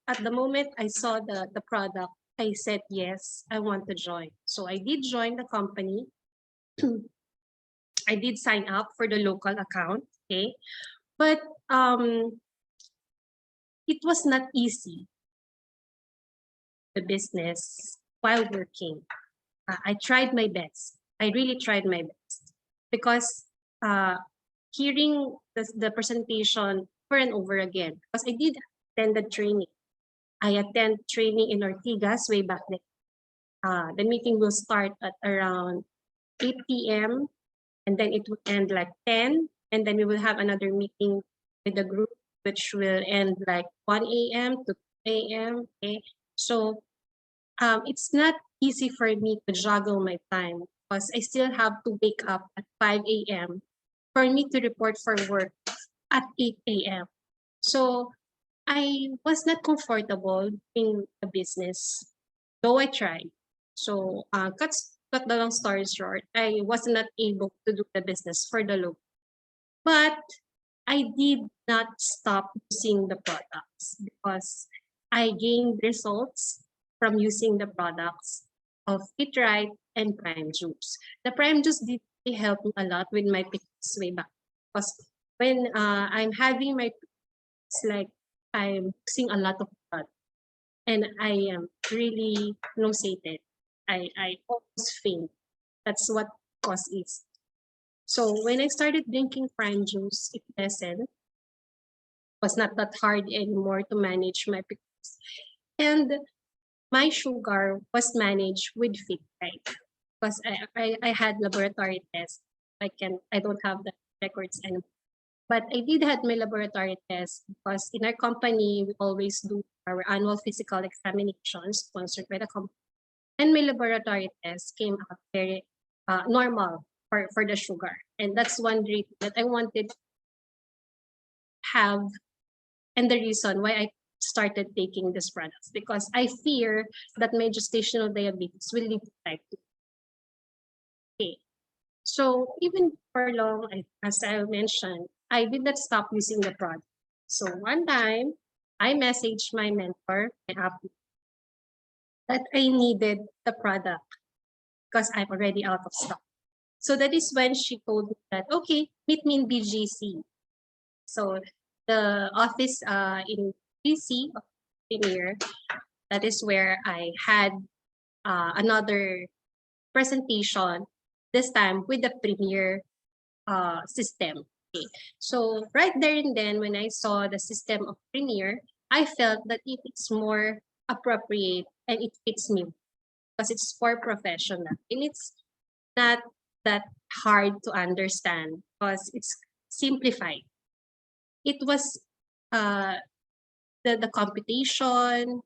At the moment I saw the product, I said, yes, I want to join. So I did join the company. I did sign up for the local account, okay? But it was not easy, the business, while working. I tried my best. I really tried my best. Because hearing the presentation over and over again, because I did attend the training. I attend training in Ortigas way back then. The meeting will start at around 8 p.m. and then it will end like 10. And then we will have another meeting with the group, which will end like 1 a.m. to 2 a.m. Okay, so it's not easy for me to juggle my time because I still have to wake up at 5 a.m. for me to report for work at 8 a.m. So I was not comfortable in the business, though I tried. So cut the long story short, I was not able to do the business for the low. But I did not stop using the products because I gained results from using the products of Fit Right and Prime Juice. The Prime Juice did help me a lot with my PCOS way back. Because when I'm having my PCOS, it's like I'm using a lot of blood and I am really nauseated. I almost faint. That's what PCOS is. So when I started drinking Prime Juice, it lessened. Was not that hard anymore to manage my PCOS. And my sugar was managed with Fit Right because I had laboratory tests. I don't have the records anymore. But I did have my laboratory tests because in our company, we always do our annual physical examinations sponsored by the company. And my laboratory tests came out very normal for the sugar. And that's one reason that I wanted to have, and the reason why I started taking these products, because I fear that my gestational diabetes will lead to type 2. Okay. So even for long, as I mentioned, I did not stop using the product. So one time, I messaged my mentor, that I needed the product because I'm already out of stock. So that is when she told me that, okay, meet me in BGC. So the office in BC, Premier, that is where I had another presentation, this time with the Premier system. Okay. So right there and then, when I saw the system of Premier, I felt that it's more appropriate and it fits me because it's for professional and it's not that hard to understand because it's simplified. It was the computation,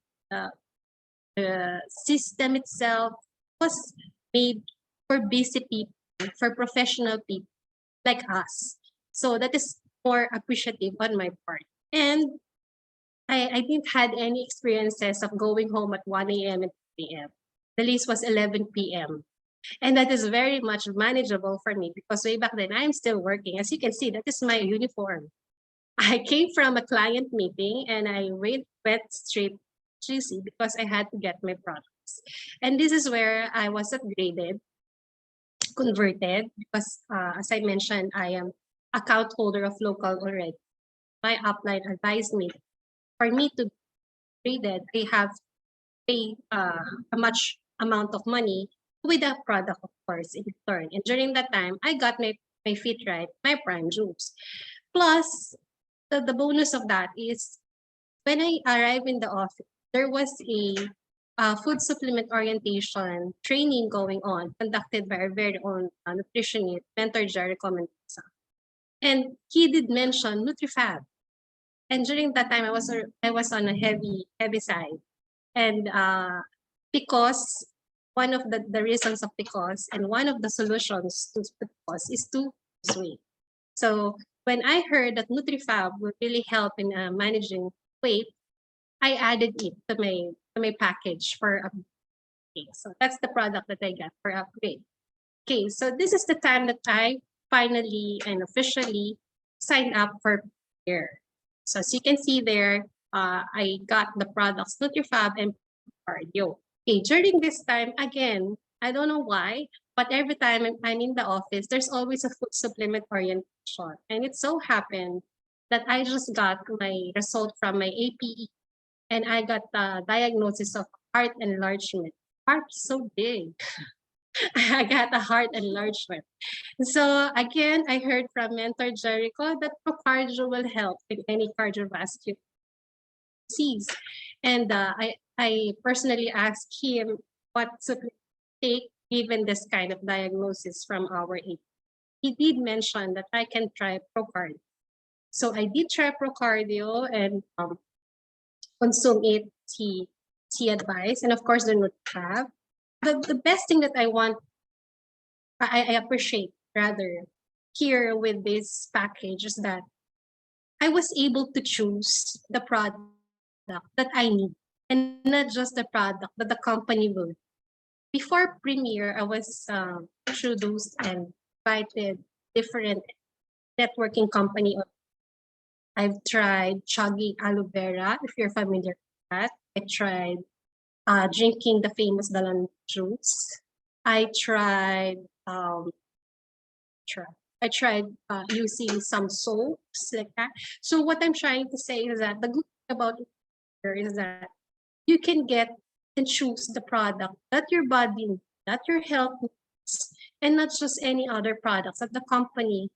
the system itself was made for busy people, for professional people like us. So that is more appreciative on my part. And I didn't had any experiences of going home at 1 a.m. and 2 a.m. The least was 11 p.m. And that is very much manageable for me because way back then I'm still working. As you can see, that is my uniform. I came from a client meeting and I went straight to GC because I had to get my products. And this is where I was upgraded, converted, because as I mentioned, I am account holder of local already. My upline advised me for me to be graded, I have to pay a much amount of money with the product, of course, in return. And during that time, I got my feet right, my prime juice. Plus, the bonus of that is when I arrived in the office, there was a food supplement orientation training going on, conducted by our very own nutritionist, Mentor Jerry Comendoza. And he did mention NutriFab. And during that time, I was on a heavy side. And because one of the reasons of PCOS and one of the solutions to PCOS is to lose weight. So when I heard that NutriFab would really help in managing weight, I added it to my package for upgrade. So that's the product that I got for upgrade. Okay, so this is the time that I finally and officially signed up for Care. So as you can see there, I got the products NutriFab and Cardio. Okay, during this time, again, I don't know why, but every time I'm in the office, there's always a food supplement orientation. And it so happened that I just got my result from my APE and I got the diagnosis of heart enlargement. Heart is so big. I got a heart enlargement. So again, I heard from Mentor Jericho that Procardio will help with any cardiovascular disease. And I personally asked him what to take given this kind of diagnosis from our AP. He did mention that I can try Procardio. So I did try Procardio and consume it, he advised, and of course the NutriFab. The best thing that I appreciate rather here with this package is that I was able to choose the product that I need and not just the product that the company will. Before premiere, I was introduced and invited different networking company. I've tried chugging aloe vera, if you're familiar with that. I tried drinking the famous Dalan juice. I tried using some soaps like that. So what I'm trying to say is that the good thing about it here is that you can get and choose the product that your body needs, that your health needs, and not just any other products that the company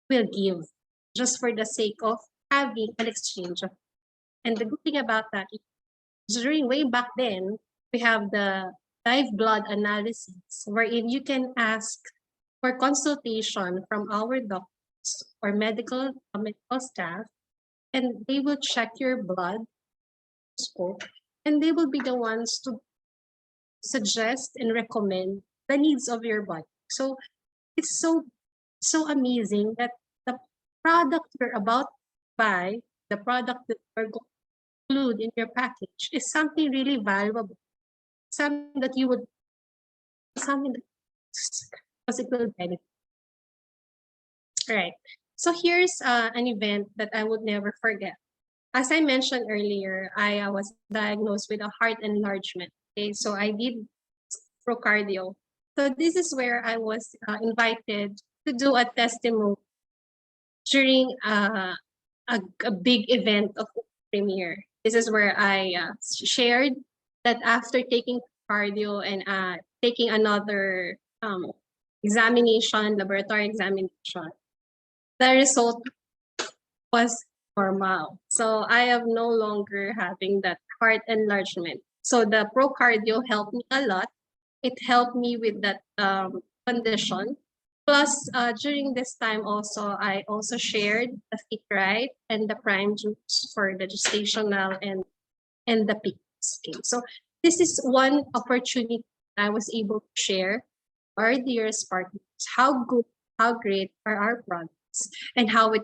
will give just for the sake of having an exchange of. And the good thing about that is during way back then, we have the live blood analysis wherein you can ask for consultation from our doctors or medical staff, and they will check your blood scope, and they will be the ones to suggest and recommend the needs of your body. So it's so amazing that the product you're about to buy, the product that you're going to include in your package is something really valuable, something that you would, something that because it will benefit. All right. So here's an event that I would never forget. As I mentioned earlier, I was diagnosed with a heart enlargement. Okay, so I did Procardio. So this is where I was invited to do a testimony during a big event of premiere. This is where I shared that after taking cardio and taking another examination, laboratory examination, the result was normal. So I am no longer having that heart enlargement. So the Procardio helped me a lot. It helped me with that condition. Plus, during this time also, I also shared the Fit Right and the Prime Juice for the gestational and the PCOS. Okay. So this is one opportunity I was able to share our dearest partners how good, how great are our products, and how it.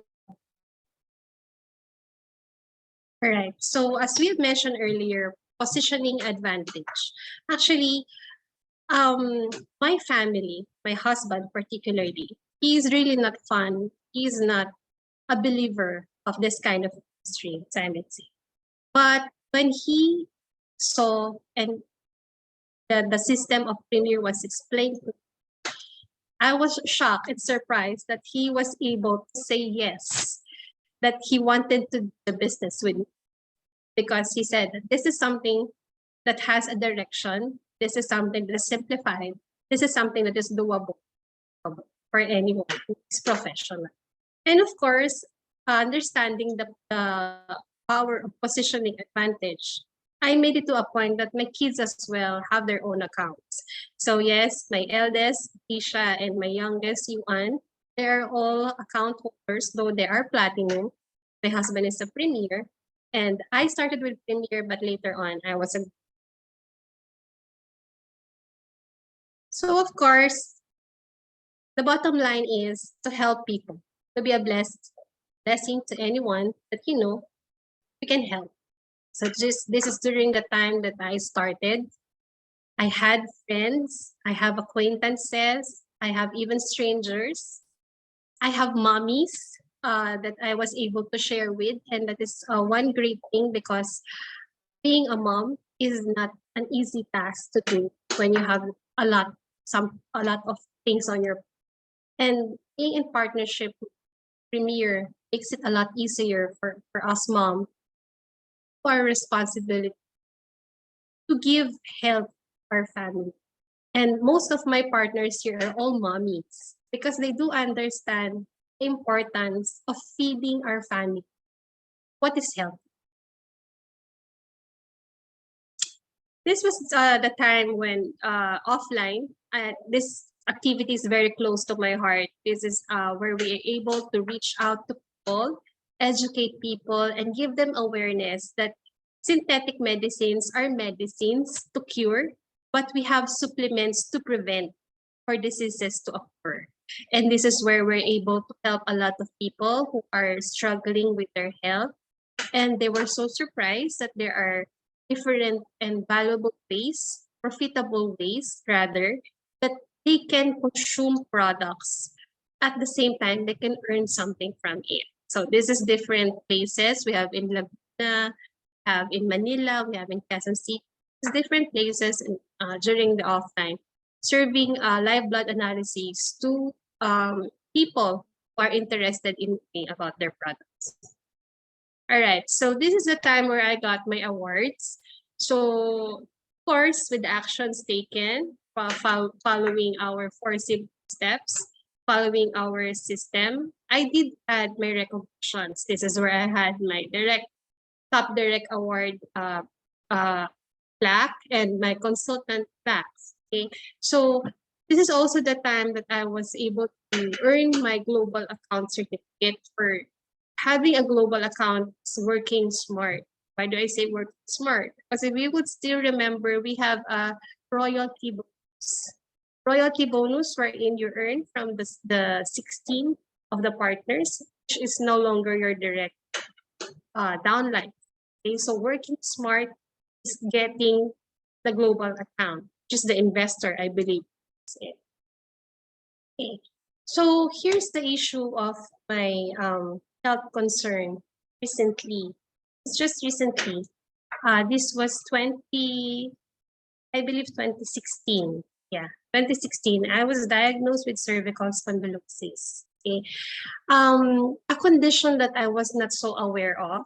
All right. So as we have mentioned earlier, positioning advantage. Actually, my family, my husband particularly, he's really not fun. He's not a believer of this kind of industry, I would say. But when he saw and the system of Premier was explained to me, I was shocked and surprised that he was able to say yes, that he wanted to do the business with me. Because he said that this is something that has a direction, this is something that is simplified, this is something that is doable for anyone who is professional. And of course, understanding the power of positioning advantage, I made it to a point that my kids as well have their own accounts. So yes, my eldest, Isha, and my youngest, Yuan, they are all account holders, though they are platinum. My husband is a premier. And I started with premier, but later on, I was a. So of course, the bottom line is to help people, to be a blessing to anyone that you know we can help. So this is during the time that I started. I had friends, I have acquaintances, I have even strangers. I have mommies that I was able to share with, and that is one great thing because being a mom is not an easy task to do when you have a lot of things on your. And being in partnership with Premier makes it a lot easier for us mom, our responsibility to give help to our family. And most of my partners here are all mommies because they do understand the importance of feeding our family. What is health? This was the time when offline, this activity is very close to my heart. This is where we are able to reach out to people, educate people, and give them awareness that synthetic medicines are medicines to cure, but we have supplements to prevent for diseases to occur. And this is where we're able to help a lot of people who are struggling with their health. And they were so surprised that there are different and valuable ways, profitable ways rather, that they can consume products. At the same time, they can earn something from it. So this is different places. We have in Laguna, have in Manila, we have in Quezon City. It's different places during the off time, serving live blood analyses to people who are interested in knowing about their products. All right, so this is the time where I got my awards. So, of course, with the actions taken, following our 4 simple steps, following our system, I did add my recognitions. This is where I had my top direct award plaque and my consultant plaques. Okay, so this is also the time that I was able to earn my global account certificate for having a global account is working smart. Why do I say work smart? Because if you would still remember, we have a royalty bonus. Royalty bonus wherein you earn from the 16 of the partners, which is no longer your direct downline. Okay, so working smart is getting the global account, which is the investor, I believe. Okay. So here's the issue of my health concern recently. It's just recently. This was I believe 2016. Yeah, 2016. I was diagnosed with cervical spondylosis. Okay. A condition that I was not so aware of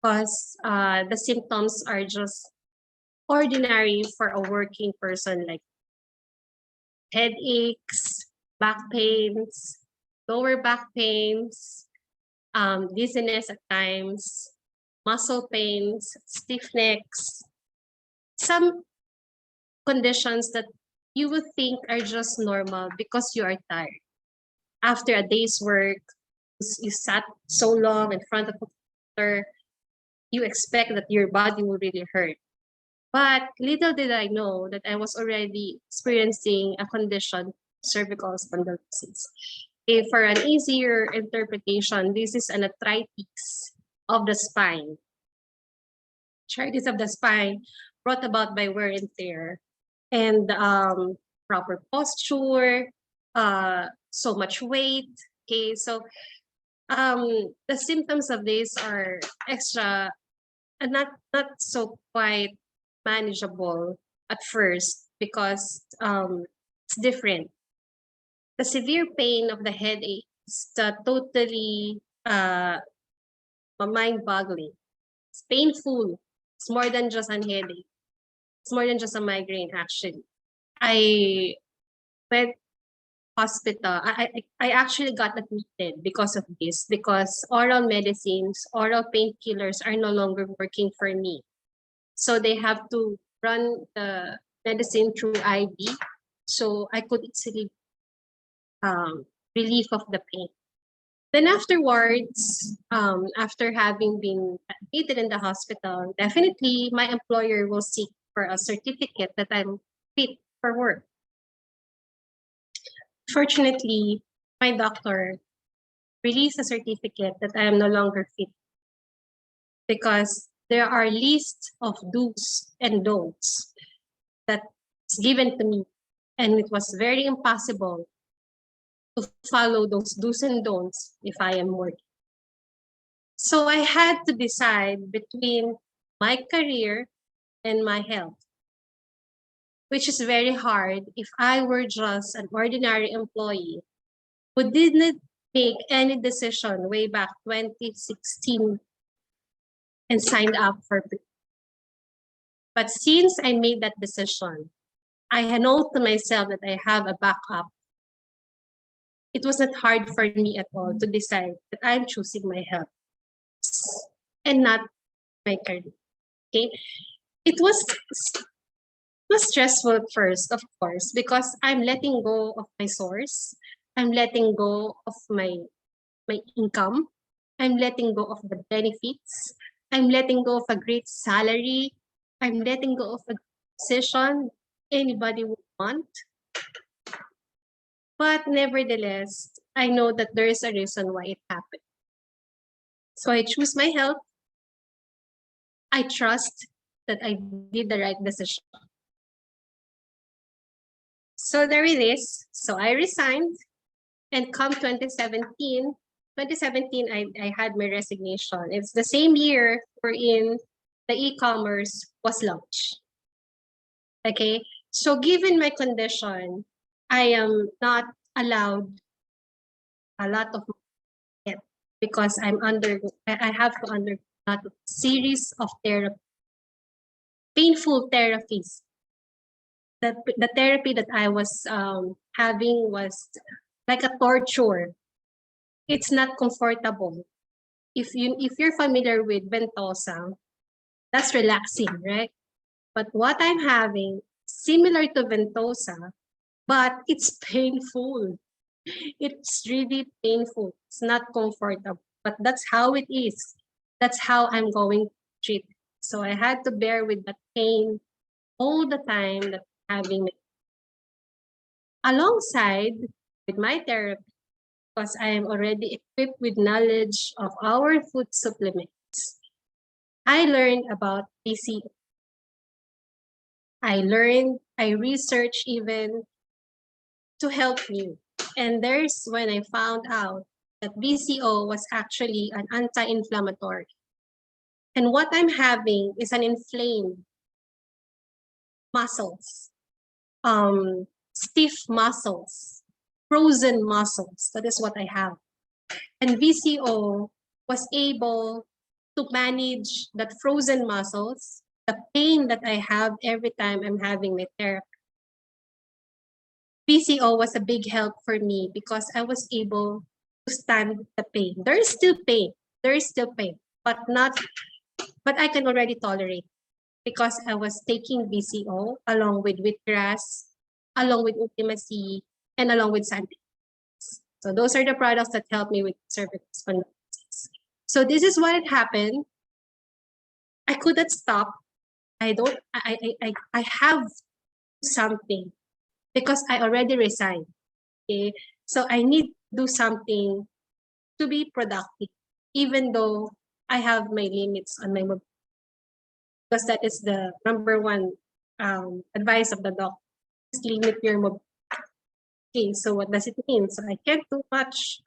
because the symptoms are just ordinary for a working person, like headaches, back pains, lower back pains, dizziness at times, muscle pains, stiff necks, some conditions that you would think are just normal because you are tired. After a day's work, you sat so long in front of a computer, you expect that your body will really hurt. But little did I know that I was already experiencing a condition, cervical spondylosis. For an easier interpretation, this is an arthritis of the spine. Arthritis of the spine brought about by wear and tear and proper posture, so much weight. Okay, so the symptoms of this are extra and not so quite manageable at first because it's different. The severe pain of the headache is totally mind-boggling. It's painful. It's more than just a headache. It's more than just a migraine, actually. I went hospital. I actually got admitted because of this, because oral medicines, oral painkillers are no longer working for me. So they have to run the medicine through IV, so I could easily relief of the pain. Then afterwards, after having been admitted in the hospital, definitely my employer will seek for a certificate that I'm fit for work. Fortunately, my doctor released a certificate that I am no longer fit because there are lists of do's and don'ts that's given to me, and it was very impossible to follow those do's and don'ts if I am working. So I had to decide between my career and my health, which is very hard if I were just an ordinary employee who didn't make any decision way back 2016 and signed up for it. But since I made that decision, I know to myself that I have a backup. It was not hard for me at all to decide that I'm choosing my health and not my career. Okay, it was stressful at first, of course, because I'm letting go of my source. I'm letting go of my income. I'm letting go of the benefits. I'm letting go of a great salary. I'm letting go of a position anybody would want. But nevertheless, I know that there is a reason why it happened. So I choose my health. I trust that I did the right decision. So there it is. So I resigned, and come 2017, I had my resignation. It's the same year wherein the e-commerce was launched. Okay, so given my condition, I am not allowed a lot of it because I have to undergo a series of therapy, painful therapies. The therapy that I was having was like a torture. It's not comfortable. If you're familiar with Ventosa, that's relaxing, right? But what I'm having, similar to Ventosa, but it's painful. It's really painful. It's not comfortable, but that's how it is. That's how I'm going to treat it. So I had to bear with that pain all the time that I'm having it. Alongside with my therapy, because I am already equipped with knowledge of our food supplements, I learned about BCO. I researched even to help you. And there's when I found out that BCO was actually an anti-inflammatory. And what I'm having is an inflamed muscles, stiff muscles, frozen muscles. That is what I have. And BCO was able to manage that frozen muscles, the pain that I have every time I'm having my therapy. BCO was a big help for me because I was able to stand the pain. There is still pain. There is still pain, but I can already tolerate because I was taking BCO along with wheatgrass, along with ultimacy, and along with sandy. So those are the products that help me with cervical spondylosis. So this is what had happened. I couldn't stop. I have something because I already resigned. Okay, so I need to do something to be productive, even though I have my limits on my mobility, because that is the number one advice of the doctor: is limit your mobility. Okay, so what does it mean? So I can't do much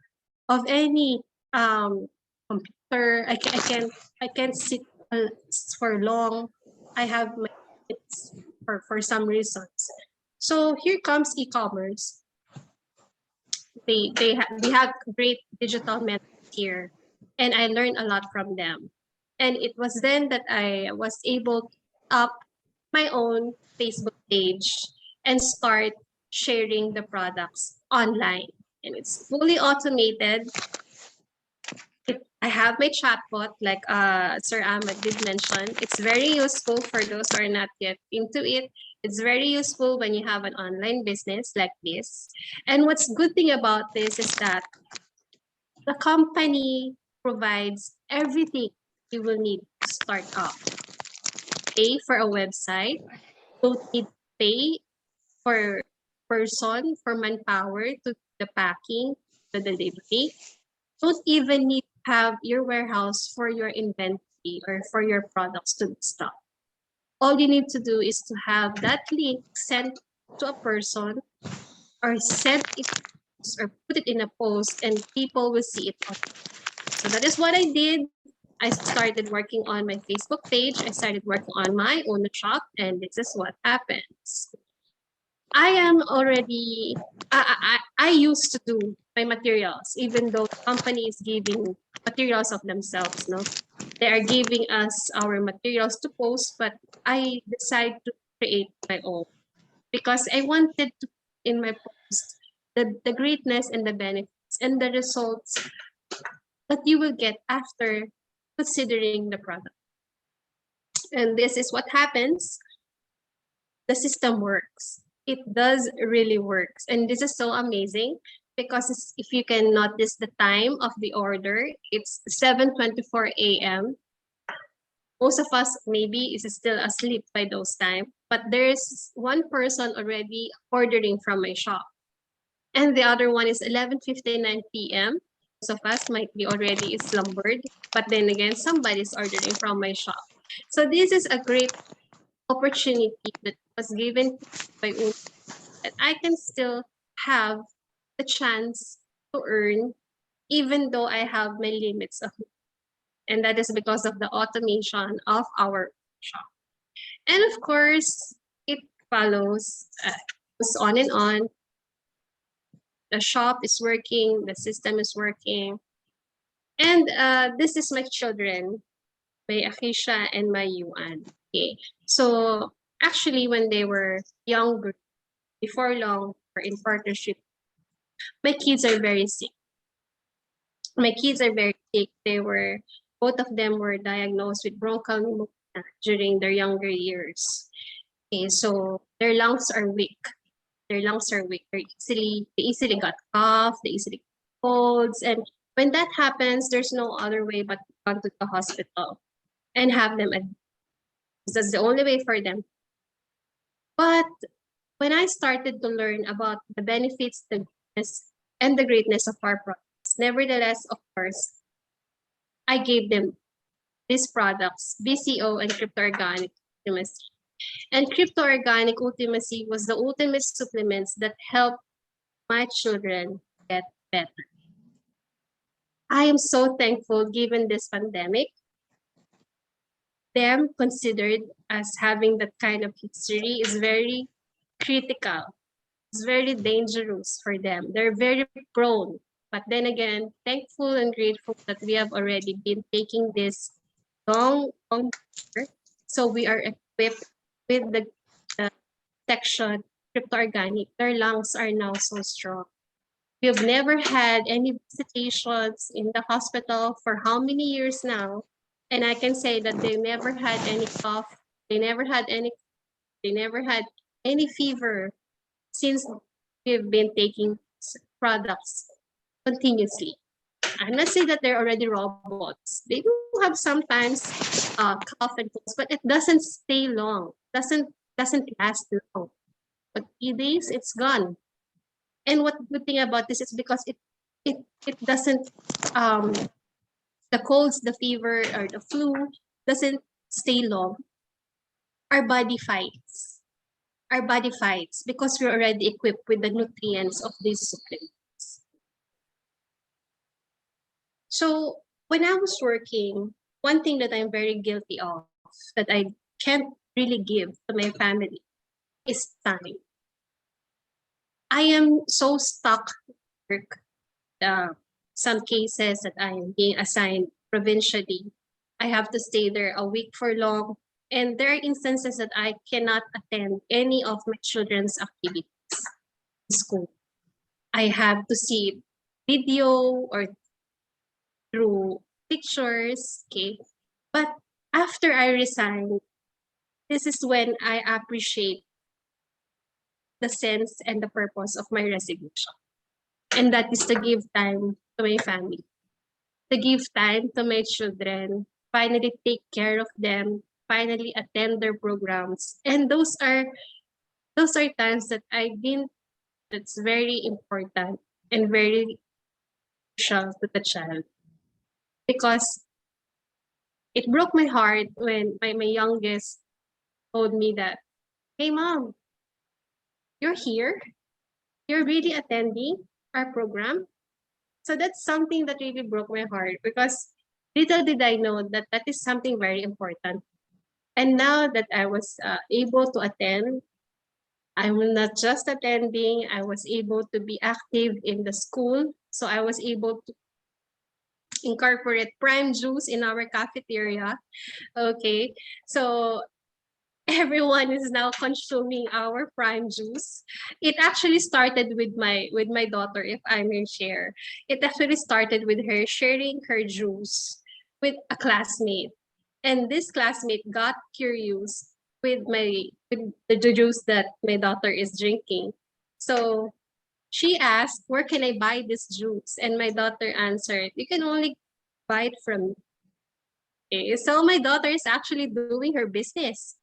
of any computer. I can't sit for long. I have my limits for some reasons. So here comes e-commerce. They have great digital methods here, and I learned a lot from them. And it was then that I was able to up my own Facebook page and start sharing the products online. And it's fully automated. I have my chatbot, like Sir Ahmed did mention. It's very useful for those who are not yet into it. It's very useful when you have an online business like this. And what's good thing about this is that the company provides everything you will need to start off. Pay for a website, don't need to pay for person, for manpower to the packing, the delivery. Don't even need to have your warehouse for your inventory or for your products to be stocked. All you need to do is to have that link sent to a person or send it or put it in a post and people will see it. So that is what I did. I started working on my Facebook page. I started working on my own shop, and this is what happens. I am already, I used to do my materials, even though the company is giving materials of themselves, no? They are giving us our materials to post, but I decided to create my own because I wanted to in my post the greatness and the benefits and the results that you will get after considering the product. And this is what happens. The system works. It does really works. And this is so amazing because if you can notice the time of the order, it's 7:24 a.m. Most of us maybe is still asleep by those time, but there's one person already ordering from my shop. And the other one is 11:59 p.m. Most of us might be already slumbered, but then again, somebody's ordering from my shop. So this is a great opportunity that was given by Uni that I can still have the chance to earn even though I have my limits of, and that is because of the automation of our shop. And of course, it follows, goes on and on. The shop is working, the system is working. And this is my children, my Akisha and my Yuan. Okay. So actually, when they were younger, before long, we're in partnership, my kids are very sick. My kids are very sick. Both of them were diagnosed with bronchial pneumonia during their younger years. Okay, so their lungs are weak. Their lungs are weak. They easily got cough, they easily get colds. And when that happens, there's no other way but to go to the hospital and have them admitted. That's the only way for them. But when I started to learn about the benefits, the goodness, and the greatness of our products, nevertheless, of course, I gave them these products, BCO and Crypto Organic Ultimacy. And Crypto Organic Ultimacy was the ultimate supplements that helped my children get better. I am so thankful given this pandemic. Them considered as having that kind of history is very critical. It's very dangerous for them. They're very prone. But then again, thankful and grateful that we have already been taking this long year. So we are equipped with the section Crypto Organic. Their lungs are now so strong. We've never had any visitations in the hospital for how many years now? And I can say that they never had any cough. They never had any fever since we've been taking products continuously. I'm not saying that they're already robots. They do have sometimes cough and colds, but it doesn't stay long. Doesn't last long. But 3 days, it's gone. And what the good thing about this is because it doesn't the colds, the fever, or the flu doesn't stay long. Our body fights. Our body fights because we're already equipped with the nutrients of these supplements. So when I was working, one thing that I'm very guilty of that I can't really give to my family is time. I am so stuck at work. Some cases that I am being assigned provincially, I have to stay there a week for long. And there are instances that I cannot attend any of my children's activities in school. I have to see video or through pictures, okay? But after I resigned, this is when I appreciate the sense and the purpose of my resignation. And that is to give time to my family, to give time to my children, finally take care of them, finally attend their programs. And those are times that I think that's very important and very crucial to the child. Because it broke my heart when my youngest told me that, hey mom, you're here? You're really attending our program? So that's something that really broke my heart because little did I know that that is something very important. And now that I was able to attend, I'm not just attending, I was able to be active in the school. So I was able to incorporate prime juice in our cafeteria. Okay, so everyone is now consuming our prime juice. It actually started with my daughter, if I may share. It actually started with her sharing her juice with a classmate. And this classmate got curious with the juice that my daughter is drinking. So she asked, where can I buy this juice? And my daughter answered, you can only buy it from me. Okay, so my daughter is actually doing her business.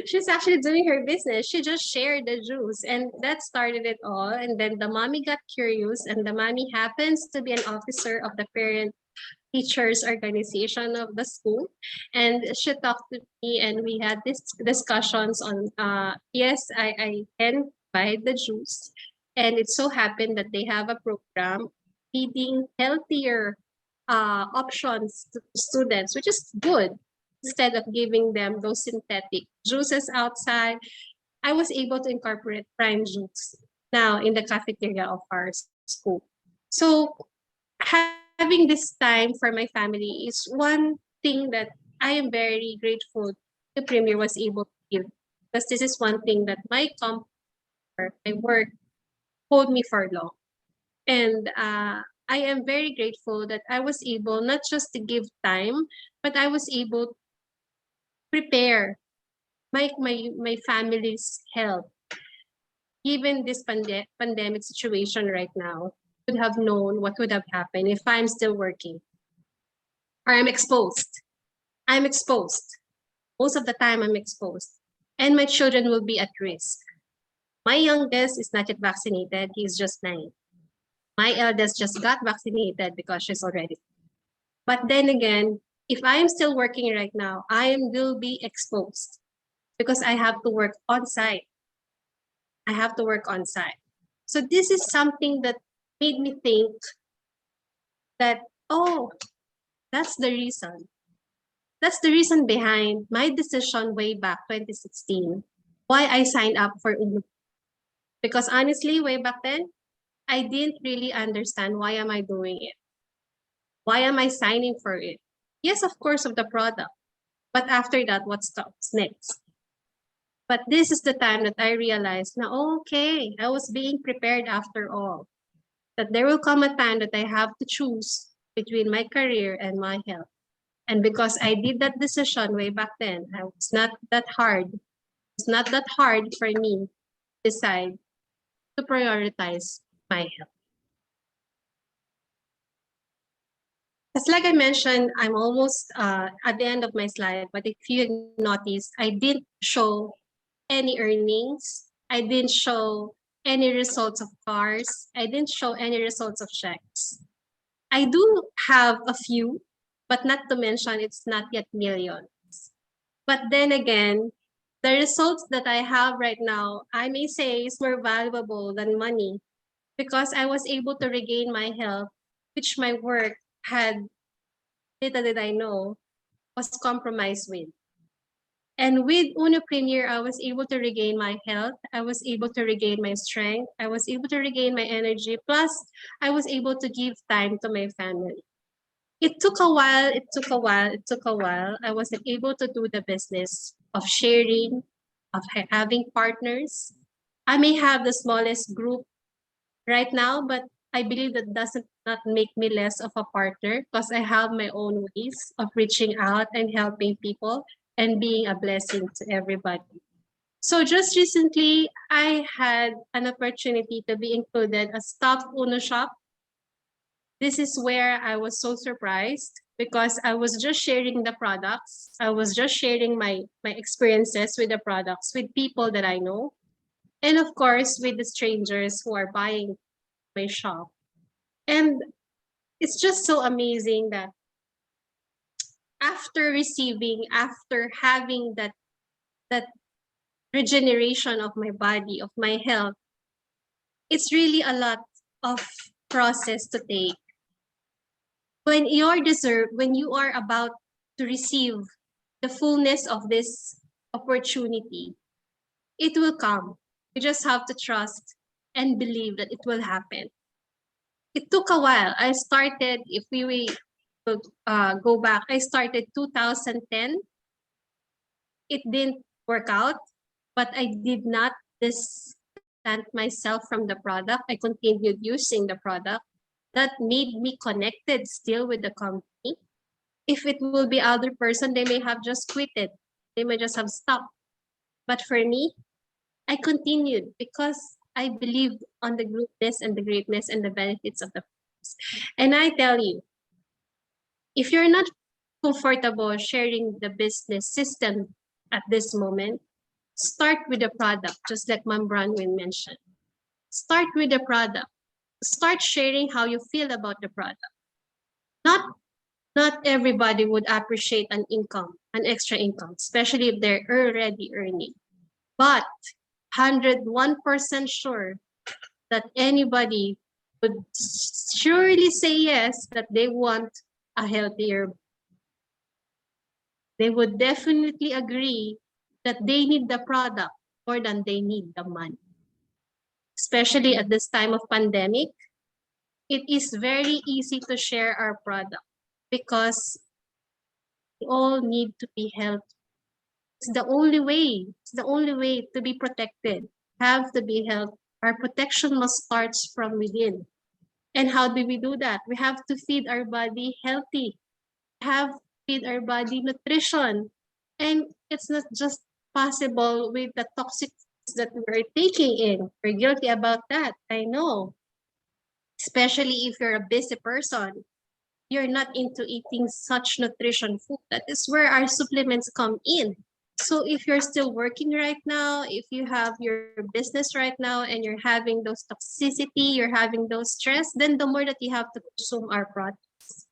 She's actually doing her business. She just shared the juice, and that started it all. And then the mommy got curious, and the mommy happens to be an officer of the parent teachers organization of the school. And she talked to me, and we had this discussions on yes, I can buy the juice. And it so happened that they have a program feeding healthier options to students, which is good. Instead of giving them those synthetic juices outside, I was able to incorporate prime juice now in the cafeteria of our school. So having this time for my family is one thing that I am very grateful the Premier was able to give, because this is one thing that my company, my work, hold me for long. And I am very grateful that I was able not just to give time, but I was able to prepare my family's health. Given this pandemic situation right now, would have known what would have happened if I'm still working or I'm exposed. I'm exposed. Most of the time I'm exposed. And my children will be at risk. My youngest is not yet vaccinated. He's just 9. My eldest just got vaccinated because she's already. But then again, if I am still working right now, I will be exposed because I have to work on site. I have to work on site. So this is something that made me think that, oh, that's the reason. That's the reason behind my decision way back 2016, why I signed up for Uni. Because honestly, way back then, I didn't really understand why am I doing it. Why am I signing for it? Yes, of course, of the product. But after that, what stops next? But this is the time that I realized, now, okay, I was being prepared after all. That there will come a time that I have to choose between my career and my health. And because I did that decision way back then, it's not that hard. It's not that hard for me to decide to prioritize my health. As like I mentioned, I'm almost at the end of my slide, but if you notice, I didn't show any earnings. I didn't show any results of cars. I didn't show any results of checks. I do have a few, but not to mention it's not yet millions. But then again, the results that I have right now, I may say is more valuable than money because I was able to regain my health, which my work had, little did I know, was compromised with. And with Uno Premier, I was able to regain my health. I was able to regain my strength. I was able to regain my energy. Plus, I was able to give time to my family. It took a while. It took a while. It took a while. I wasn't able to do the business of sharing, of having partners. I may have the smallest group right now, but I believe that doesn't not make me less of a partner because I have my own ways of reaching out and helping people and being a blessing to everybody. So just recently, I had an opportunity to be included as staff Uno Shop. This is where I was so surprised because I was just sharing the products. I was just sharing my experiences with the products with people that I know. And of course, with the strangers who are buying my shop. And it's just so amazing that after having that regeneration of my body, of my health, it's really a lot of process to take. When when you are about to receive the fullness of this opportunity, it will come. You just have to trust and believe that it will happen. It took a while. I started, if we go back, I started 2010. It didn't work out, but I did not distance myself from the product. I continued using the product. That made me connected still with the company. If it will be other person, they may have just quit it. They may just have stopped. But for me, I continued because I believed on the goodness and the greatness and the benefits of the products. And I tell you, if you're not comfortable sharing the business system at this moment, start with the product, just like Ma'am Bronwyn mentioned. Start with the product. Start sharing how you feel about the product. Not everybody would appreciate an income, an extra income, especially if they're already earning. But 101% sure that anybody would surely say yes, that they want a healthier. They would definitely agree that they need the product more than they need the money. Especially at this time of pandemic, it is very easy to share our product because we all need to be healthy. It's the only way. It's the only way to be protected. Have to be healthy. Our protection must start from within. And how do we do that? We have to feed our body healthy. Have to feed our body nutrition. And it's not just possible with the toxic that we're taking in. We're guilty about that. I know. Especially if you're a busy person. You're not into eating such nutrition food. That is where our supplements come in. So if you're still working right now, if you have your business right now and you're having those toxicity, you're having those stress, then the more that you have to consume our products,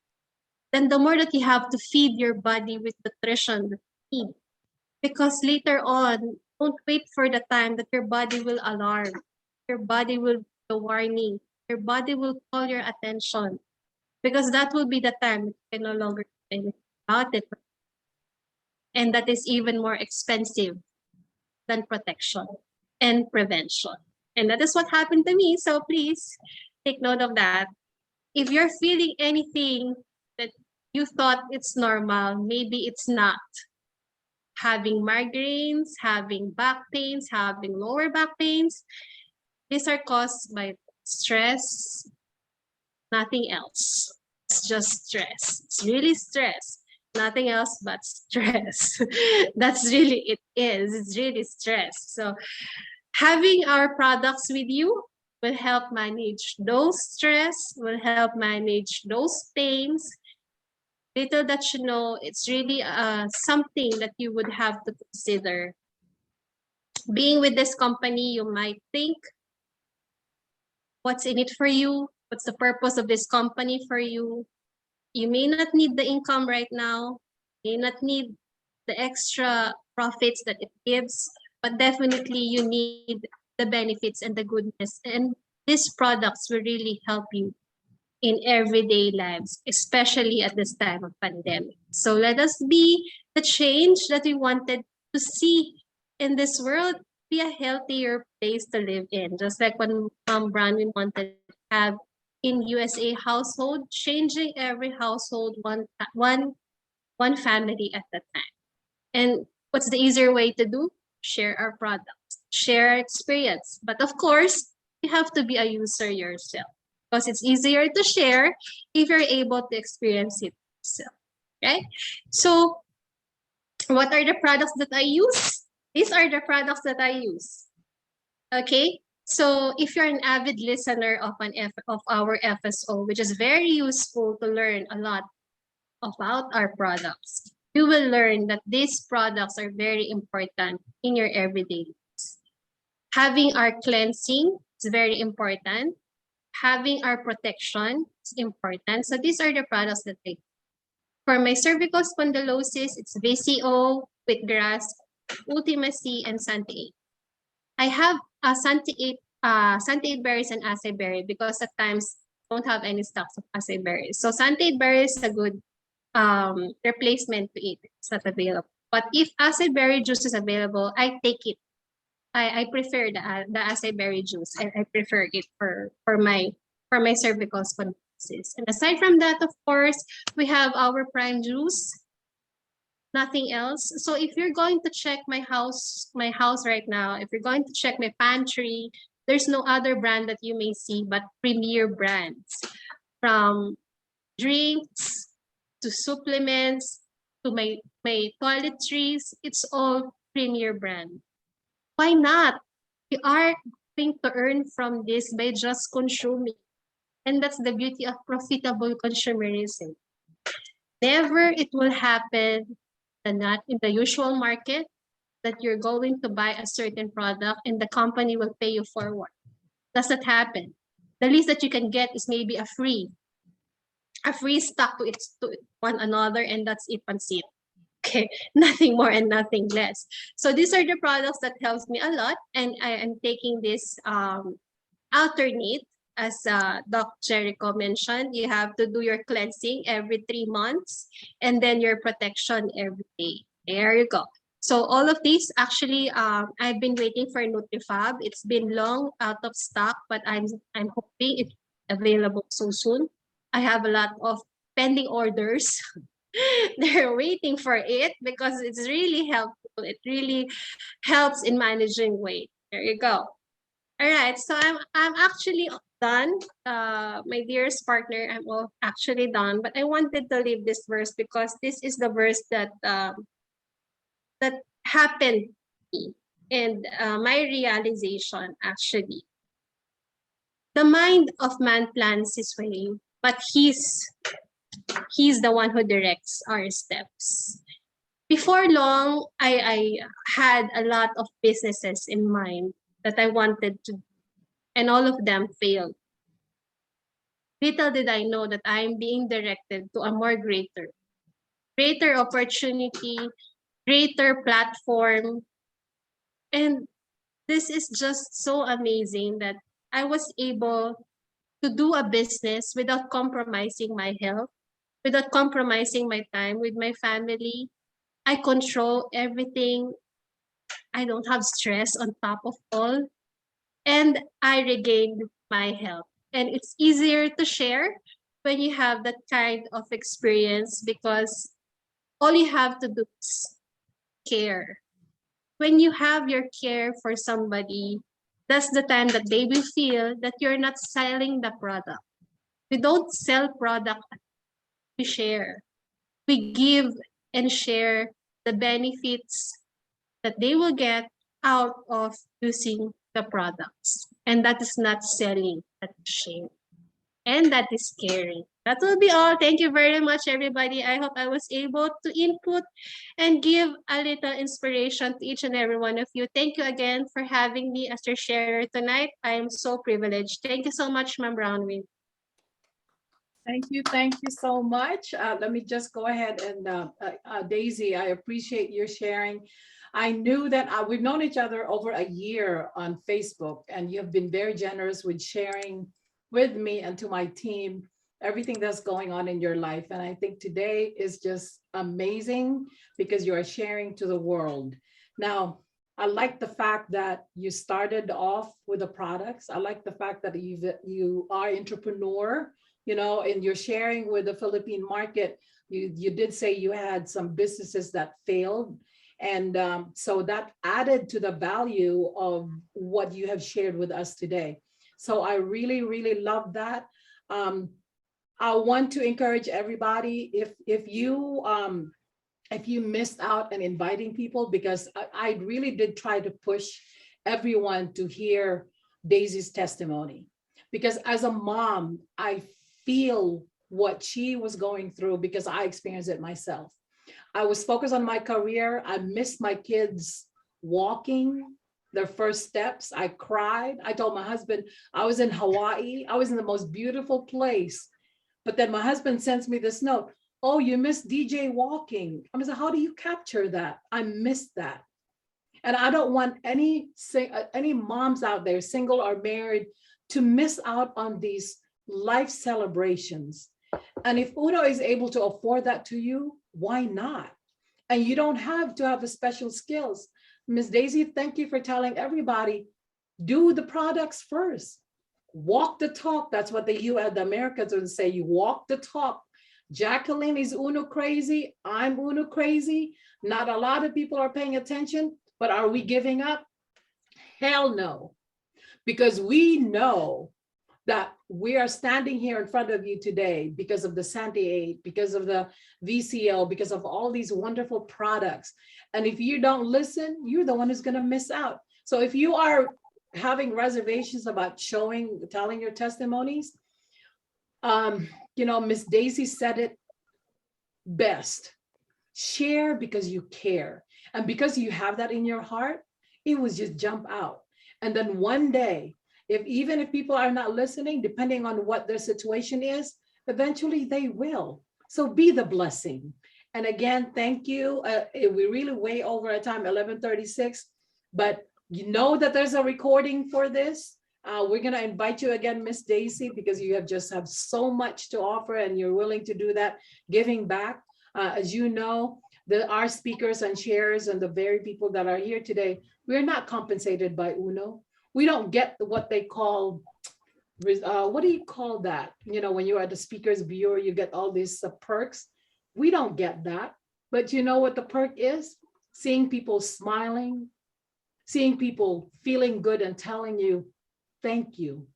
then the more that you have to feed your body with nutrition that you need. Because later on, don't wait for the time that your body will alarm, your body will be warning, your body will call your attention. Because that will be the time you can no longer do anything about it. And that is even more expensive than protection and prevention. And that is what happened to me. So please take note of that. If you're feeling anything that you thought it's normal, maybe it's not. Having migraines, having back pains, having lower back pains, these are caused by stress, nothing else. It's just stress. It's really stress. Nothing else but stress. That's really it is. It's really stress. So having our products with you will help manage those stress, will help manage those pains, little that you know, it's really something that you would have to consider. Being with this company, you might think, what's in it for you? What's the purpose of this company for you? You may not need the income right now, may not need the extra profits that it gives, but definitely you need the benefits and the goodness. And these products will really help you in everyday lives, especially at this time of pandemic. So let us be the change that we wanted to see in this world, be a healthier place to live in. Just like when Bronwyn wanted to have in USA household, changing every household one family at a time. And what's the easier way to do? Share our products, share our experience. But of course, you have to be a user yourself, because it's easier to share if you're able to experience it yourself, right? So what are the products that I use? These are the products that I use. Okay, so if you're an avid listener of our FSO, which is very useful to learn a lot about our products, you will learn that these products are very important in your everyday lives. Having our cleansing is very important. Having our protection is important. So these are the products that I use. For my cervical spondylosis, it's VCO, wheatgrass, Ultima C, and Santi 8. I have Santi 8 berries and acai berry because at times don't have any stocks of acai berries. So Santi 8 berry is a good replacement to it. It's not available. But if acai berry juice is available, I take it. I prefer the acai berry juice. I prefer it for my cervical spondylosis. And aside from that, of course, we have our prime juice. Nothing else. So if you're going to check my house right now, if you're going to check my pantry, there's no other brand that you may see but premier brands. From drinks to supplements to my toiletries, it's all premier brand. Why not? You are going to earn from this by just consuming. And that's the beauty of profitable consumerism. Never it will happen not in the usual market that you're going to buy a certain product and the company will pay you forward. Does not happen. The least that you can get is maybe a free stock to one another, and that's it, pansit. Okay, nothing more and nothing less. So these are the products that helps me a lot, and I am taking this alternate. As Doc Jericho mentioned, you have to do your cleansing every 3 months and then your protection every day. There you go. So all of these, actually, I've been waiting for NutriFab. It's been long out of stock, but I'm hoping it's available so soon. I have a lot of pending orders. They're waiting for it because it's really helpful. It really helps in managing weight. There you go. All right, so I'm actually done. My dearest partner, I'm actually done, but I wanted to leave this verse because this is the verse that happened to me, and my realization actually. The mind of man plans his way, but he's the one who directs our steps. Before long, I had a lot of businesses in mind that I wanted to, and all of them failed. Little did I know that I am being directed to a more greater opportunity, greater platform. And this is just so amazing that I was able to do a business without compromising my health, without compromising my time with my family. I control everything. I don't have stress on top of all. And I regained my health. And it's easier to share when you have that kind of experience because all you have to do is care. When you have your care for somebody, that's the time that they will feel that you're not selling the product. We don't sell product, we share. We give and share the benefits that they will get out of using the products. And that is not selling, that is sharing. And that is caring. That will be all. Thank you very much, everybody. I hope I was able to input and give a little inspiration to each and every one of you. Thank you again for having me as your sharer tonight. I'm so privileged. Thank you so much, Ma'am Brownwing. Thank you so much. Let me just go ahead and Daisy, I appreciate your sharing. I knew that we've known each other over a year on Facebook, and you have been very generous with sharing with me and to my team everything that's going on in your life. And I think today is just amazing because you are sharing to the world. Now, I like the fact that you started off with the products. I like the fact that you are entrepreneur, you know, and you're sharing with the Philippine market. You did say you had some businesses that failed. And so that added to the value of what you have shared with us today. So I really, really love that. I want to encourage everybody, if you missed out on inviting people, because I really did try to push everyone to hear Daisy's testimony, because as a mom, I feel what she was going through because I experienced it myself. I was focused on my career. I missed my kids walking their first steps. I cried. I told my husband, I was in Hawaii. I was in the most beautiful place. But then my husband sends me this note. Oh, you missed DJ walking. I was like, how do you capture that? I missed that. And I don't want any moms out there, single or married, to miss out on these life celebrations. And if Uno is able to afford that to you, why not? And you don't have to have the special skills. Ms. Daisy, thank you for telling everybody, do the products first. Walk the talk. That's what the Americans would say. You walk the talk. Jacqueline is Uno crazy. I'm Uno crazy. Not a lot of people are paying attention, but are we giving up? Hell no. Because we know that we are standing here in front of you today because of the Santi 8, because of the VCO, because of all these wonderful products. And if you don't listen, you're the one who's going to miss out. So if you are having reservations about telling your testimonies, you know, Miss Daisy said it best. Share because you care. And because you have that in your heart, it was just jump out. And then one day, even if people are not listening, depending on what their situation is, eventually they will. So be the blessing. And again, thank you. We really way over our time, 11:36, but you know that there's a recording for this. We're gonna invite you again, Miss Daisy, because you have so much to offer and you're willing to do that, giving back. As you know, our speakers and sharers and the very people that are here today, we're not compensated by UNO. We don't get what they call, what do you call that? You know, when you're at the speaker's bureau, you get all these perks. We don't get that. But you know what the perk is? Seeing people smiling, seeing people feeling good and telling you, thank you.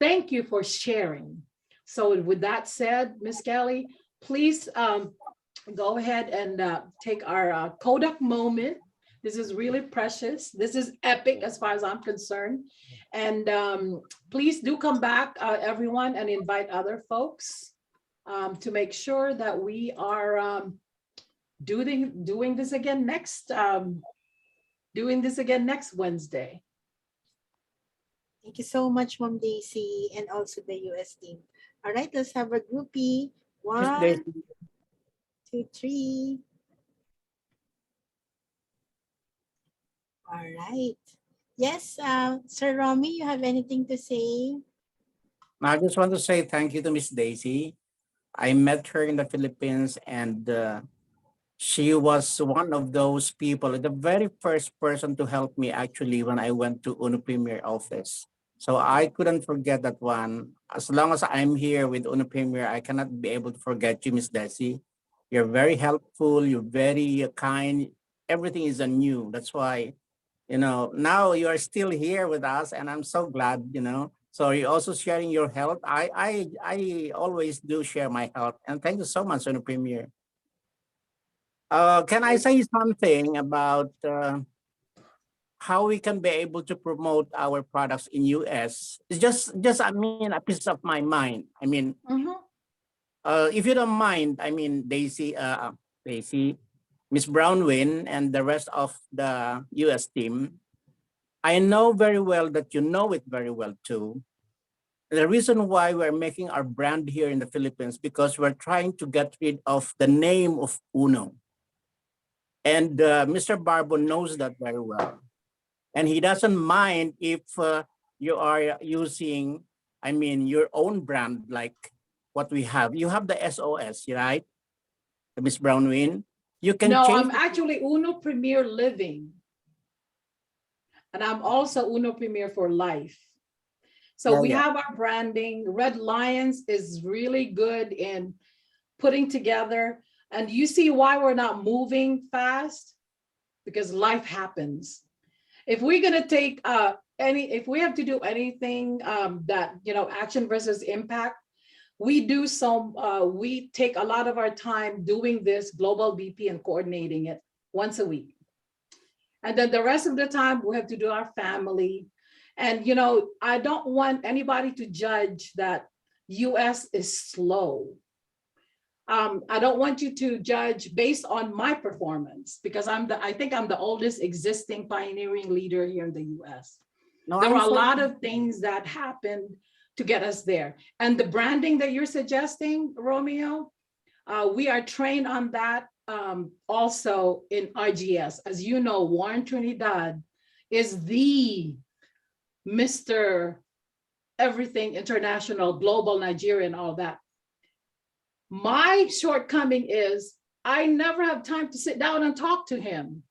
Thank you for sharing. So with that said, Miss Kelly, please go ahead and take our Kodak moment. This is really precious. This is epic as far as I'm concerned. And please do come back, everyone, and invite other folks to make sure that we are doing this again next Wednesday. Thank you so much, Mom Daisy, and also the US team. All right, let's have a groupie. 1, 2, 3. All right. Yes, Sir Romy, you have anything to say? I just want to say thank you to Miss Daisy. I met her in the Philippines, and she was one of those people, the very first person to help me actually when I went to Uno Premier office. So I couldn't forget that one. As long as I'm here with Uno Premier, I cannot be able to forget you, Miss Daisy. You're very helpful. You're very kind. Everything is anew. That's why, you know, now you are still here with us, and I'm so glad, you know. So you're also sharing your health. I always do share my health, and thank you so much, Uno Premier. Can I say something about how we can be able to promote our products in US? It's just I mean, a piece of my mind. I mean, If you don't mind, I mean, Daisy, Miss Brownwin, and the rest of the US team, I know very well that you know it very well too. The reason why we're making our brand here in the Philippines, because we're trying to get rid of the name of Uno. And Mr. Barbo knows that very well. And he doesn't mind if you are using, I mean, your own brand like what we have. You have the SOS, right? Miss Brownwin. You can No, change. I'm actually Uno Premier Living. And I'm also Uno Premier for Life. So we have our branding. Red Lions is really good in putting together. And you see why we're not moving fast? Because life happens. If we're gonna take if we have to do anything that, you know, action versus impact, we do some, we take a lot of our time doing this global BP and coordinating it once a week. And then the rest of the time we have to do our family. And, you know, I don't want anybody to judge that US is slow. I don't want you to judge based on my performance, because I think I'm the oldest existing pioneering leader here in the US. No, there I'm were a so- lot of things that happened to get us there. And the branding that you're suggesting, Romeo, we are trained on that also in RGS. As you know, Warren Trinidad is the Mr. Everything International, Global, Nigeria, and all that. My shortcoming is I never have time to sit down and talk to him.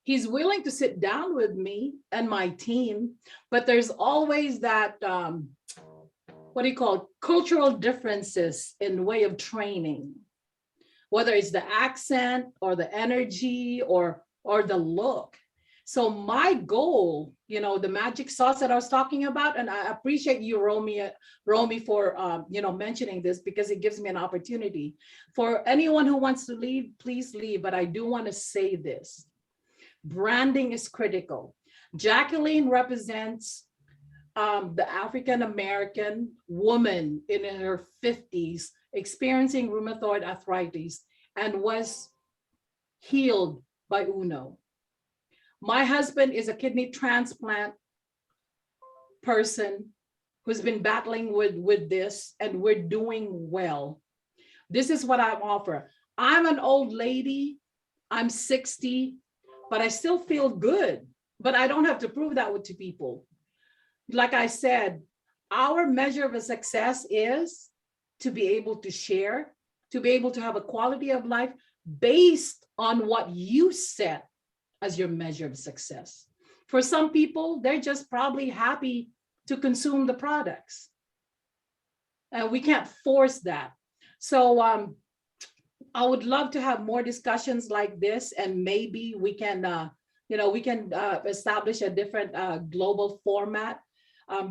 He's willing to sit down with me and my team, but there's always that, what do you call it? Cultural differences in way of training, whether it's the accent or the energy or the look. So my goal, you know, the magic sauce that I was talking about, and I appreciate you, Romy, for you know, mentioning this, because it gives me an opportunity. For anyone who wants to leave, please leave. But I do want to say this: branding is critical. Jacqueline represents the African American woman in her 50s experiencing rheumatoid arthritis and was healed by Uno. My husband is a kidney transplant person who's been battling with this, and we're doing well. This is what I offer. I'm an old lady, I'm 60, but I still feel good, but I don't have to prove that to people. Like I said, our measure of a success is to be able to share, to be able to have a quality of life based on what you set as your measure of success. For some people, they're just probably happy to consume the products. And we can't force that. So I would love to have more discussions like this, and maybe we can, you know, we can establish a different global format.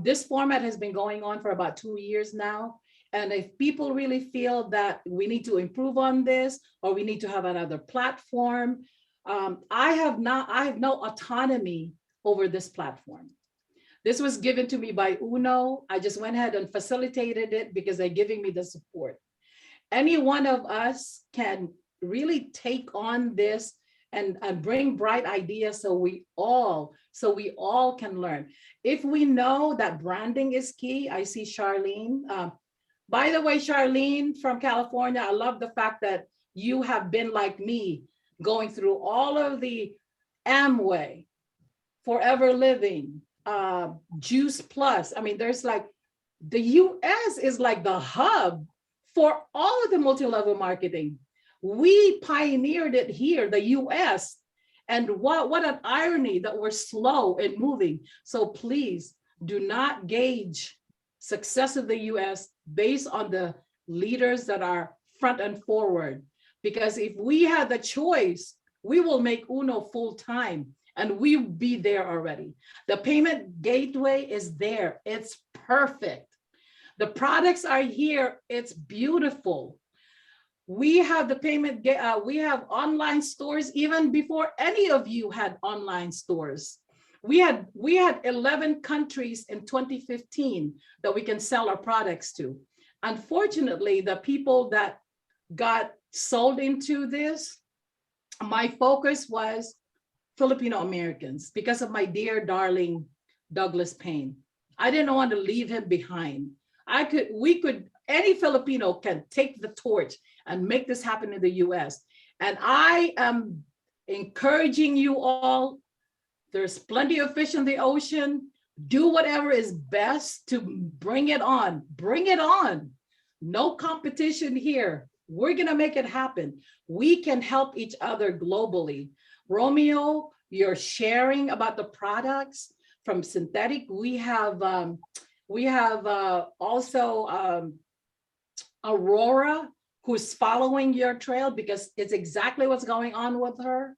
This format has been going on for about 2 years now. And if people really feel that we need to improve on this, or we need to have another platform, I have no autonomy over this platform. This was given to me by Uno. I just went ahead and facilitated it because they're giving me the support. Any one of us can really take on this and bring bright ideas so we all can learn. If we know that branding is key, I see Charlene. By the way, Charlene from California, I love the fact that you have been like me, going through all of the Amway, Forever Living, Juice Plus. I mean, there's like, the US is like the hub for all of the multi-level marketing. We pioneered it here, the US. And what an irony that we're slow in moving. So please do not gauge success of the US based on the leaders that are front and forward. Because if we had the choice, we will make Uno full-time and we'll be there already. The payment gateway is there. It's perfect. The products are here. It's beautiful. We have the payment, we have online stores even before any of you had online stores. We had 11 countries in 2015 that we can sell our products to. unfortunately, the people that got sold into this, my focus was Filipino Americans because of my dear darling Douglas Payne. I didn't want to leave him behind. Any Filipino can take the torch and make this happen in the US. And I am encouraging you all. There's plenty of fish in the ocean. Do whatever is best to bring it on. Bring it on. No competition here. We're going to make it happen. We can help each other globally. Romeo, you're sharing about the products from synthetic. We have also Aurora, who's following your trail because it's exactly what's going on with her.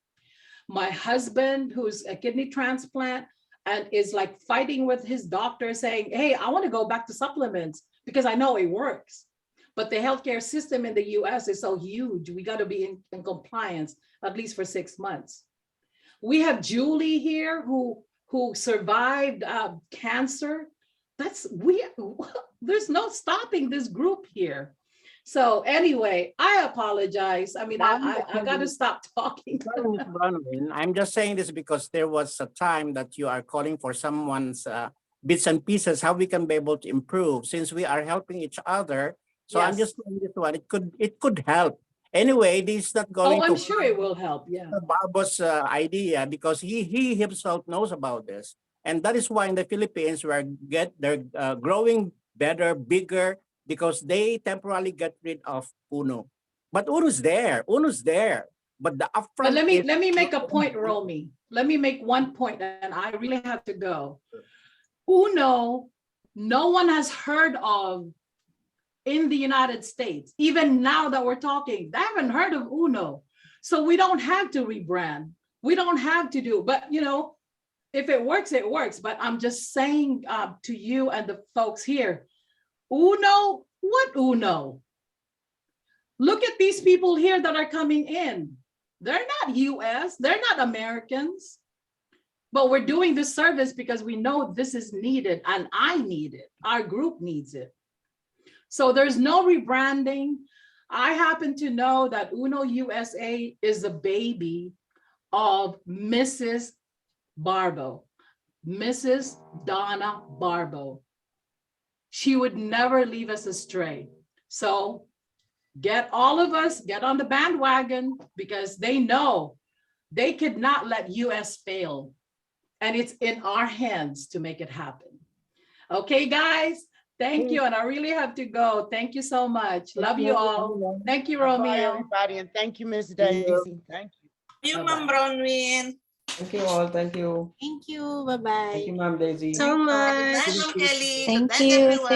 My husband, who's a kidney transplant and is like fighting with his doctor saying, hey, I want to go back to supplements because I know it works. But the healthcare system in the US is so huge. We got to be in compliance at least for 6 months. We have Julie here who survived cancer. There's no stopping this group here. So anyway, I apologize. I mean, I got to stop talking. I'm just saying this because there was a time that you are calling for someone's bits and pieces, how we can be able to improve since we are helping each other. So I'm just saying this one, it could help. Anyway, this is not going to. I'm sure it will help. Yeah. Barbo's idea because he himself knows about this. And that is why in the Philippines, they're growing better, bigger, because they temporarily get rid of Uno. But Uno's there. But the upfront. But let me make a point, Romy. Let me make one point, and I really have to go. Uno, no one has heard of in the United States. Even now that we're talking, they haven't heard of Uno. So we don't have to rebrand. We don't have to do, but you know, if it works, it works. But I'm just saying to you and the folks here, Uno, what Uno? Look at these people here that are coming in. They're not US, they're not Americans, but we're doing this service because we know this is needed and I need it. Our group needs it. So there's no rebranding. I happen to know that Uno USA is a baby of Mrs. Barbo, Mrs. Donna Barbo. She would never leave us astray. So all of us get on the bandwagon because they know they could not let US fail. And it's in our hands to make it happen. Okay, guys, thank you. And I really have to go. Thank you so much. Love you all. Thank you, Romeo. Bye, everybody, and thank you, Ms. Daisy. Thank you. You, Ma'am Bronwyn. Thank you all. Thank you. Thank you. Bye-bye. Thank you, Ma'am Daisy. So much. Good night, Ma'am Kelly. Thank Good night, you. everyone.